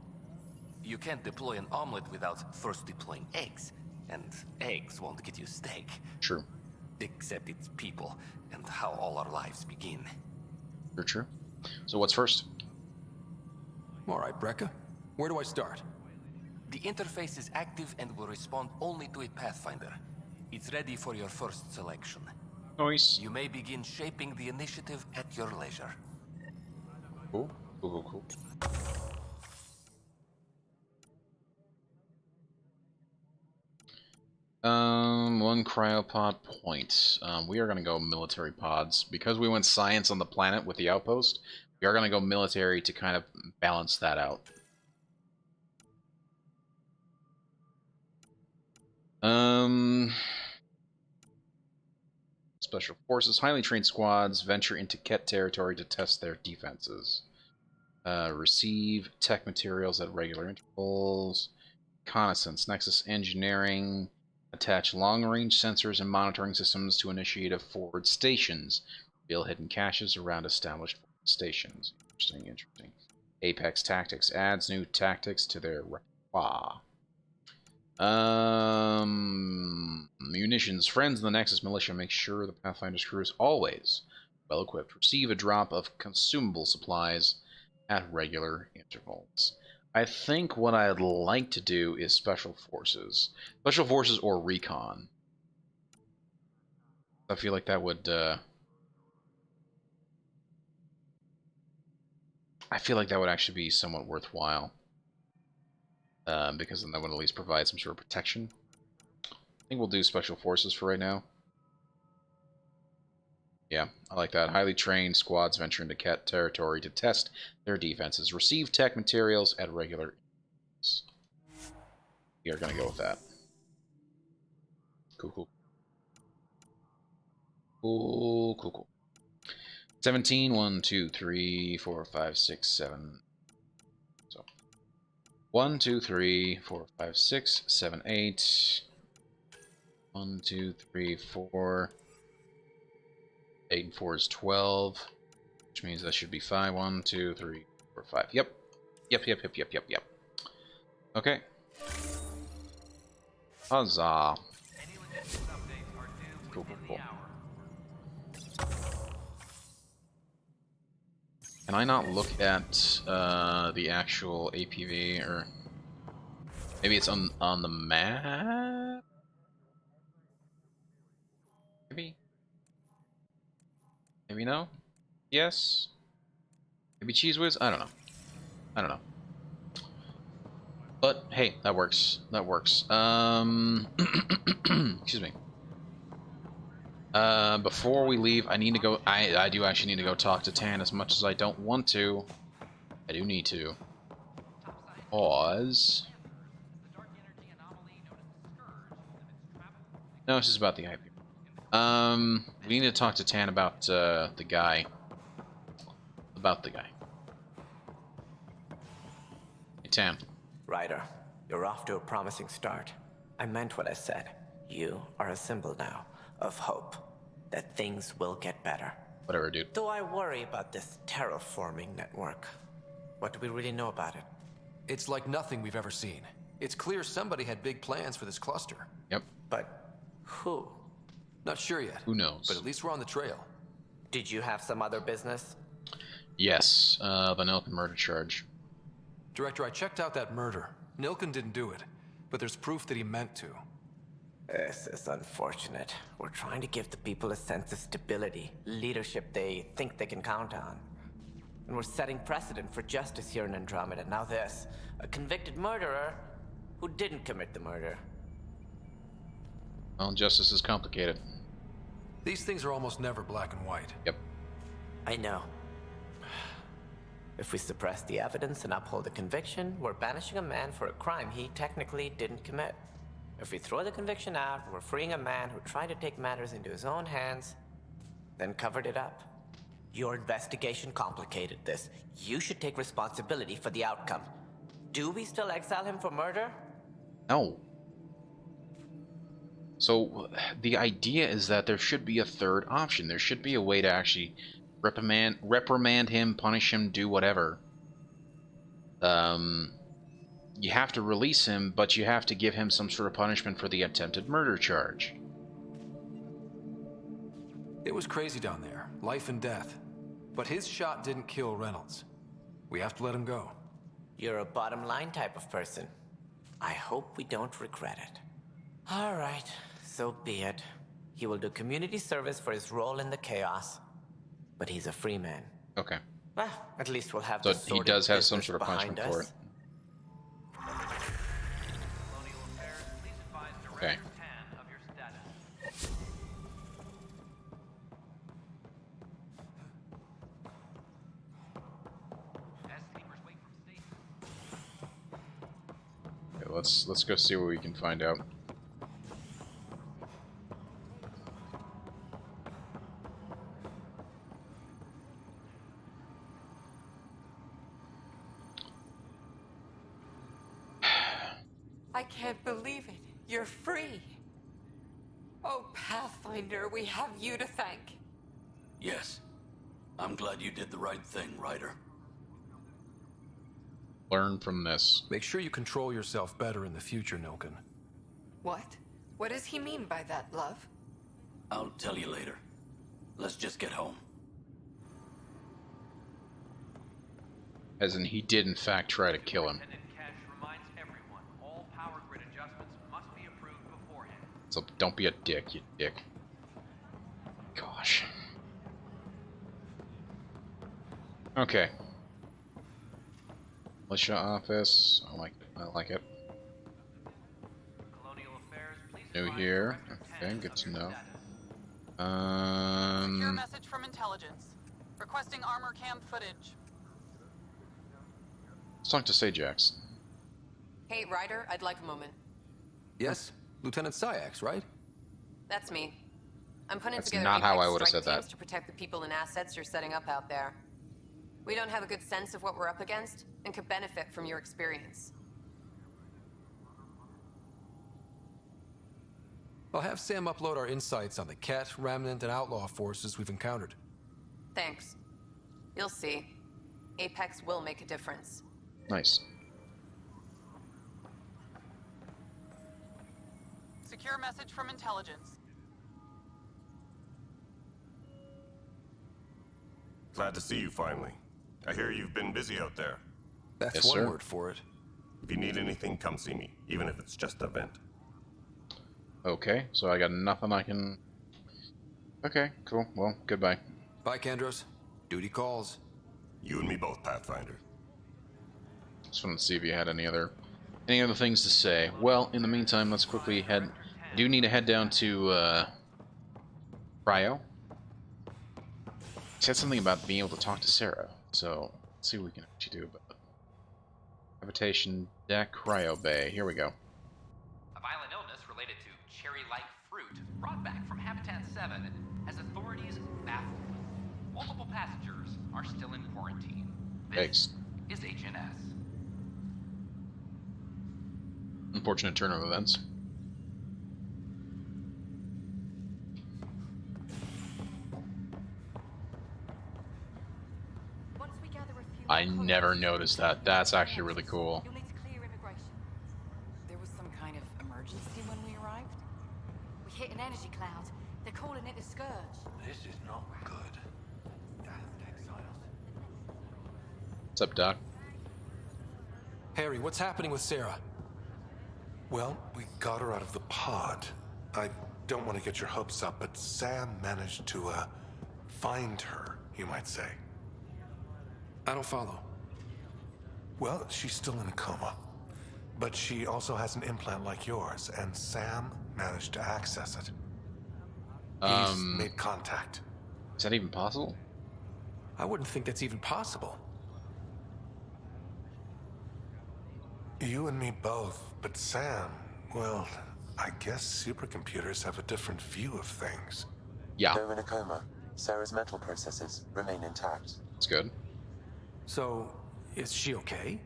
[SPEAKER 19] You can't deploy an omelet without first deploying eggs. And eggs won't get you steak.
[SPEAKER 1] True.
[SPEAKER 19] Except it's people, and how all our lives begin.
[SPEAKER 1] True. So what's first?
[SPEAKER 3] All right, Brecker. Where do I start?
[SPEAKER 19] The interface is active and will respond only to a Pathfinder. It's ready for your first selection.
[SPEAKER 1] Nice.
[SPEAKER 19] You may begin shaping the initiative at your leisure.
[SPEAKER 1] Cool. Cool. One cryopod point. We are going to go military pods. Because we went science on the planet with the Outpost, we are going to go military to kind of balance that out. Special forces, highly trained squads venture into Ket territory to test their defenses. Receive tech materials at regular intervals. Reconnaissance, Nexus engineering. Attach long-range sensors and monitoring systems to initiative forward stations. Reveal hidden caches around established forward stations. Interesting. Apex Tactics adds new tactics to their repertoire. Munitions. Friends in the Nexus militia make sure the Pathfinder's crew is always well equipped. Receive a drop of consumable supplies at regular intervals. I think what I'd like to do is special forces. Special forces or recon. I feel like that would actually be somewhat worthwhile. Because then that would at least provide some sort of protection. I think we'll do special forces for right now. Yeah, I like that. Highly trained squads venture into Ket territory to test their defenses. Receive tech materials at regular intervals. We are going to go with that. Cool. 17, 1, 2, 3, 4, 5, 6, 7. So 1, 2, 3, 4, 5, 6, 7, 8. 1, 2, 3, 4. 8 and 4 is 12, which means that should be 5. 1, 2, 3, 4, 5. Yep. Okay. Huzzah. Cool. Can I not look at the actual APV, or maybe it's on the map? Maybe no? Yes? Maybe Cheese Whiz? I don't know. But hey, that works. Excuse me. Before we leave, I need to go. I do actually need to go talk to Tan. As much as I don't want to, I do need to. Pause. No, this is about the IP. We need to talk to Tan about the guy. Hey, Tan.
[SPEAKER 6] Ryder, you're off to a promising start. I meant what I said. You are a symbol now of hope that things will get better.
[SPEAKER 1] Whatever, dude.
[SPEAKER 6] Though I worry about this terraforming network. What do we really know about it?
[SPEAKER 3] It's like nothing we've ever seen. It's clear somebody had big plans for this cluster.
[SPEAKER 1] Yep.
[SPEAKER 6] But who?
[SPEAKER 3] Not sure yet.
[SPEAKER 1] Who knows?
[SPEAKER 3] But at least we're on the trail.
[SPEAKER 6] Did you have some other business?
[SPEAKER 1] Yes, the Nilken murder charge.
[SPEAKER 3] Director, I checked out that murder. Nilken didn't do it, but there's proof that he meant to.
[SPEAKER 6] This is unfortunate. We're trying to give the people a sense of stability, leadership they think they can count on. And we're setting precedent for justice here in Andromeda. Now this, a convicted murderer who didn't commit the murder.
[SPEAKER 1] Well, justice is complicated.
[SPEAKER 3] These things are almost never black and white.
[SPEAKER 1] Yep.
[SPEAKER 6] I know. If we suppress the evidence and uphold the conviction, we're banishing a man for a crime he technically didn't commit. If we throw the conviction out, we're freeing a man who tried to take matters into his own hands, then covered it up. Your investigation complicated this. You should take responsibility for the outcome. Do we still exile him for murder?
[SPEAKER 1] No. So, the idea is that there should be a third option. There should be a way to actually reprimand him, punish him, do whatever. You have to release him, but you have to give him some sort of punishment for the attempted murder charge.
[SPEAKER 3] It was crazy down there, life and death. But his shot didn't kill Reynolds. We have to let him go.
[SPEAKER 6] You're a bottom line type of person. I hope we don't regret it. All right, so be it. He will do community service for his role in the chaos. But he's a free man.
[SPEAKER 1] Okay.
[SPEAKER 6] Well, at least we'll have
[SPEAKER 1] so
[SPEAKER 6] this
[SPEAKER 1] he does have some sort of punishment for it. Okay. Okay, let's go see what we can find out.
[SPEAKER 10] I can't believe it. You're free. Oh, Pathfinder, we have you to thank.
[SPEAKER 17] Yes. I'm glad you did the right thing, Ryder.
[SPEAKER 1] Learn from this.
[SPEAKER 3] Make sure you control yourself better in the future, Nilken.
[SPEAKER 10] What? What does he mean by that, love?
[SPEAKER 17] I'll tell you later. Let's just get home.
[SPEAKER 1] As in, he did in fact try to kill him. So don't be a dick, you dick. Gosh. Okay. Militia office. I like it. New here. Okay, good to know.
[SPEAKER 14] Secure message from intelligence. Requesting armor cam footage.
[SPEAKER 1] Let's talk to Sajax.
[SPEAKER 11] Hey, Ryder, I'd like a moment.
[SPEAKER 3] Yes? Lieutenant Syax, right?
[SPEAKER 11] That's me. I'm putting
[SPEAKER 1] That's
[SPEAKER 11] together
[SPEAKER 1] not how
[SPEAKER 11] Apex
[SPEAKER 1] I would've
[SPEAKER 11] strike
[SPEAKER 1] said that.
[SPEAKER 11] teams to protect the people and assets you're setting up out there. We don't have a good sense of what we're up against and could benefit from your experience.
[SPEAKER 3] I'll have Sam upload our insights on the Ket, Remnant, and Outlaw forces we've encountered.
[SPEAKER 11] Thanks. You'll see. Apex will make a difference.
[SPEAKER 1] Nice.
[SPEAKER 14] Secure message from intelligence.
[SPEAKER 5] Glad to see you finally. I hear you've been busy out there.
[SPEAKER 3] That's
[SPEAKER 1] Yes,
[SPEAKER 3] one
[SPEAKER 1] sir.
[SPEAKER 3] word for it.
[SPEAKER 5] If you need anything, come see me, even if it's just a vent.
[SPEAKER 1] Okay, so I got nothing I can... Okay, cool. Well, goodbye.
[SPEAKER 3] Bye, Kandros. Duty calls.
[SPEAKER 5] You and me both, Pathfinder.
[SPEAKER 1] Just wanted to see if you had any other things to say. Well, in the meantime, let's quickly head... I do need to head down to, Cryo. He said something about being able to talk to Sarah, so let's see what we can actually do about it. Habitation deck, Cryo Bay. Here we go.
[SPEAKER 20] A violent illness related to cherry-like fruit brought back from Habitat 7 has authorities baffled. Multiple passengers are still in quarantine. This is HNS.
[SPEAKER 1] Unfortunate turn of events. I never noticed that. That's actually really cool.
[SPEAKER 18] You'll need to clear immigration. There was some kind of emergency when we arrived?
[SPEAKER 21] We hit an energy cloud. They're calling it a scourge.
[SPEAKER 17] This is not good.
[SPEAKER 1] What's up, Doc?
[SPEAKER 3] Harry, what's happening with Sarah?
[SPEAKER 16] Well, we got her out of the pod. I don't want to get your hopes up, but Sam managed to, find her, you might say.
[SPEAKER 3] I don't follow.
[SPEAKER 16] Well, she's still in a coma. But she also has an implant like yours, and Sam managed to access it. He's made contact.
[SPEAKER 1] Is that even possible?
[SPEAKER 3] I wouldn't think that's even possible.
[SPEAKER 16] You and me both, but Sam, well, I guess supercomputers have a different view of things.
[SPEAKER 1] Yeah.
[SPEAKER 4] Though in a coma, Sarah's mental processes remain intact.
[SPEAKER 1] That's good.
[SPEAKER 3] So, is she okay?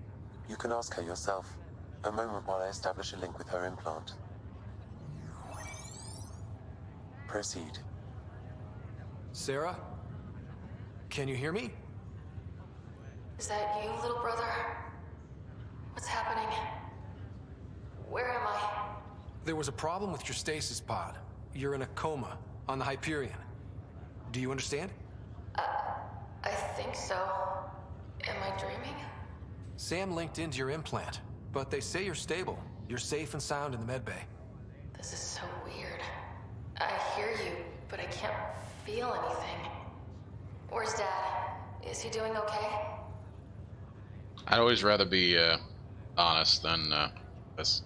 [SPEAKER 4] You can ask her yourself. A moment while I establish a link with her implant. Proceed.
[SPEAKER 3] Sarah? Can you hear me?
[SPEAKER 9] Is that you, little brother? What's happening? Where am I?
[SPEAKER 3] There was a problem with your stasis pod. You're in a coma on the Hyperion. Do you understand?
[SPEAKER 9] I think so. Am I dreaming?
[SPEAKER 3] Sam linked into your implant, but they say you're stable. You're safe and sound in the medbay.
[SPEAKER 9] This is so weird. I hear you, but I can't feel anything. Where's Dad? Is he doing okay?
[SPEAKER 1] I'd always rather be honest than this.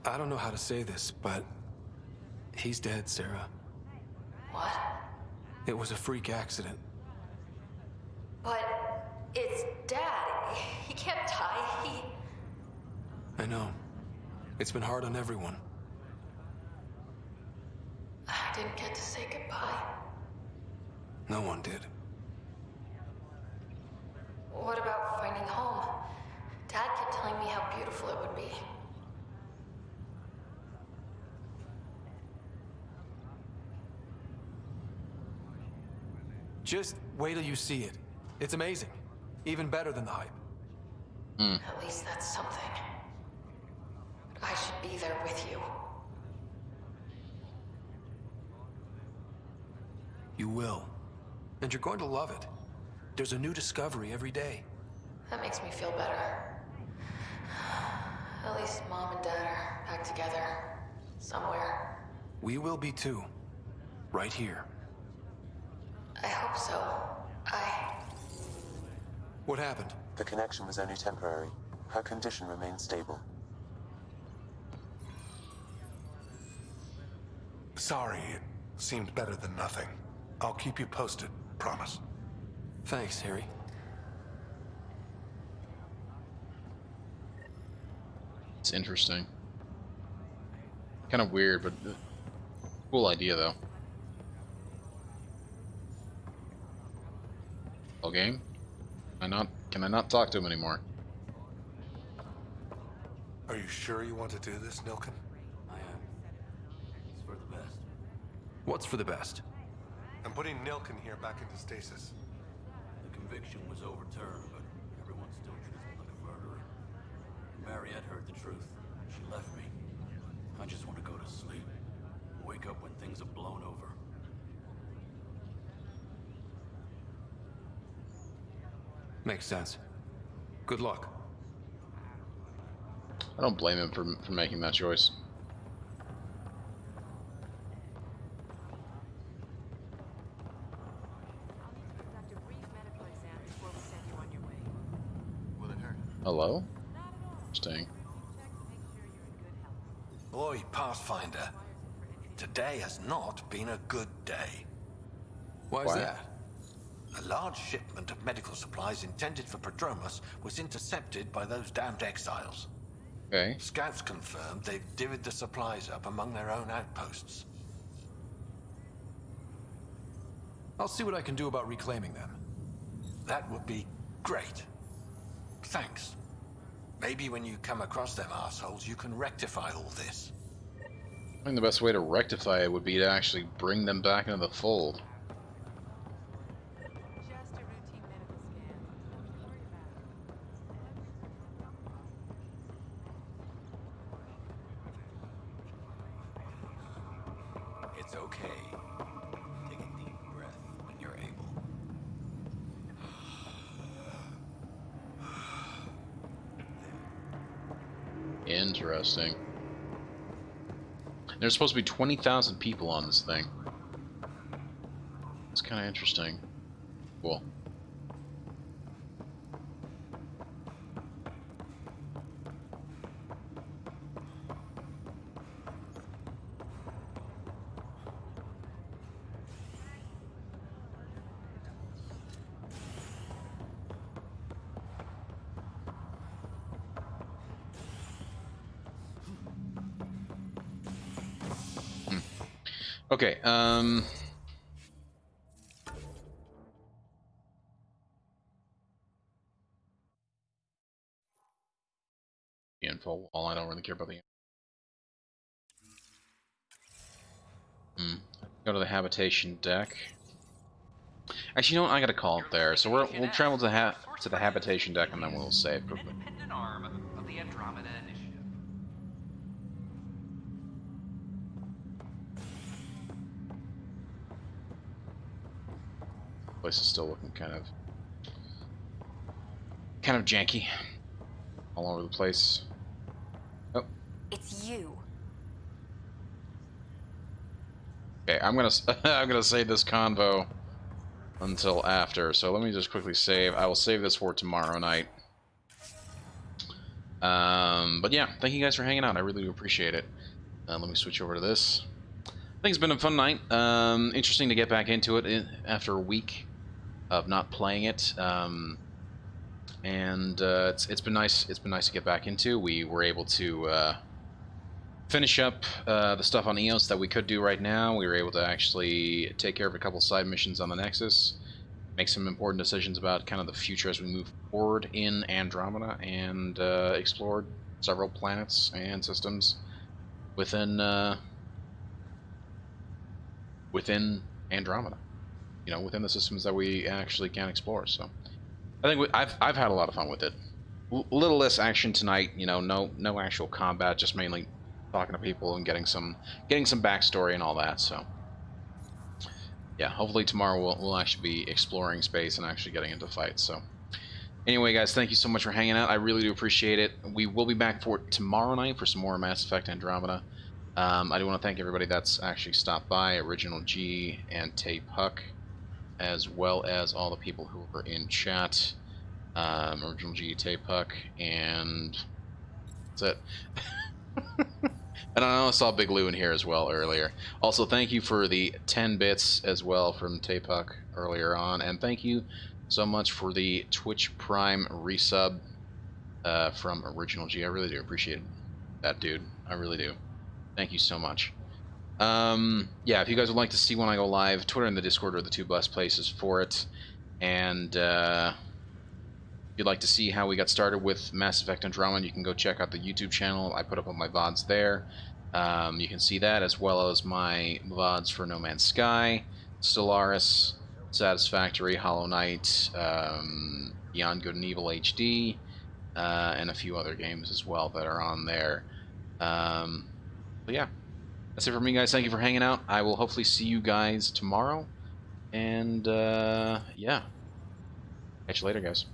[SPEAKER 3] I don't know how to say this, but he's dead, Sarah.
[SPEAKER 9] What?
[SPEAKER 3] It was a freak accident.
[SPEAKER 9] But it's Dad. He can't die.
[SPEAKER 3] I know. It's been hard on everyone.
[SPEAKER 9] I didn't get to say goodbye.
[SPEAKER 3] No one did.
[SPEAKER 9] What about finding home? Dad kept telling me how
[SPEAKER 21] how beautiful it would be.
[SPEAKER 3] Just wait till you see it. It's amazing. Even better than the hype.
[SPEAKER 21] At least that's something. But I should be there with you.
[SPEAKER 3] You will. And you're going to love it. There's a new discovery every day.
[SPEAKER 21] That makes me feel better. At least Mom and Dad are back together. Somewhere.
[SPEAKER 3] We will be too. Right here.
[SPEAKER 21] I hope so.
[SPEAKER 3] What happened?
[SPEAKER 4] The connection was only temporary. Her condition remained stable.
[SPEAKER 16] Sorry, it seemed better than nothing. I'll keep you posted, promise.
[SPEAKER 3] Thanks, Harry.
[SPEAKER 1] It's interesting. Kind of weird, but cool idea, though. All game? Can I not talk to him anymore?
[SPEAKER 16] Are you sure you want to do this, Nilken?
[SPEAKER 17] I am. It's for the best.
[SPEAKER 3] What's for the best?
[SPEAKER 16] I'm putting Nilken here back into stasis.
[SPEAKER 17] The conviction was overturned, but everyone still treats me like a murderer. Mariette heard the truth. She left me. I just want to go to sleep. Wake up when things have blown over.
[SPEAKER 3] Makes sense. Good luck.
[SPEAKER 1] I don't blame him for making that choice. Hello? Interesting.
[SPEAKER 8] Boy, Pathfinder, today has not been a good day.
[SPEAKER 3] Why is that?
[SPEAKER 8] A large shipment of medical supplies intended for Prodromos was intercepted by those damned exiles.
[SPEAKER 1] Okay.
[SPEAKER 8] Scouts confirmed they've divvied the supplies up among their own outposts.
[SPEAKER 3] I'll see what I can do about reclaiming them.
[SPEAKER 8] That would be great. Thanks. Maybe when you come across them assholes, you can rectify all this.
[SPEAKER 1] I think the best way to rectify it would be to actually bring them back into the fold.
[SPEAKER 17] It's okay. Take a deep breath when you're able.
[SPEAKER 1] Interesting. There's supposed to be 20,000 people on this thing. It's kind of interesting. Cool. Okay, the info wall, I don't really care about the Go to the habitation deck. Actually, you know what? I gotta call it there. So we'll travel to the habitation deck and then we'll save quickly.
[SPEAKER 20] Independent arm of the Andromeda initiative.
[SPEAKER 1] Place is still looking kind of janky, all over the place. Oh,
[SPEAKER 9] It's you.
[SPEAKER 1] okay. I'm gonna save this convo until after. So let me just quickly save. I will save this for tomorrow night. But yeah, thank you guys for hanging out. I really do appreciate it. Let me switch over to this. I think it's been a fun night. Interesting to get back into it after a week of not playing it, and it's been nice. It's been nice to get back into. We were able to finish up the stuff on EOS that we could do right now. We were able to actually take care of a couple side missions on the Nexus, make some important decisions about kind of the future as we move forward in Andromeda, and explored several planets and systems within within Andromeda. You know, within the systems that we actually can explore. So I think I've had a lot of fun with it. A little less action tonight. You know, no actual combat, just mainly talking to people and getting some backstory and all that. So yeah, hopefully tomorrow we'll actually be exploring space and actually getting into fights. So anyway, guys, thank you so much for hanging out. I really do appreciate it. We will be back for tomorrow night for some more Mass Effect Andromeda. I do want to thank everybody that's actually stopped by, Original G and Tape Huck, as well as all the people who were in chat. Original G, Tape Huck, and that's it. And I know I saw Big Lou in here as well earlier. Also, thank you for the 10 bits as well from Tape Huck earlier on, and thank you so much for the Twitch Prime resub from Original G. I really do appreciate that, dude. I really do. Thank you so much. Yeah, if you guys would like to see when I go live, Twitter and the Discord are the two best places for it. And if you'd like to see how we got started with Mass Effect Andromeda, you can go check out the YouTube channel. I put up all my VODs there. You can see that, as well as my VODs for No Man's Sky, Stellaris, Satisfactory, Hollow Knight, Beyond Good and Evil HD, and a few other games as well that are on there. But yeah, that's it for me, guys. Thank you for hanging out. I will hopefully see you guys tomorrow. And yeah, catch you later, guys.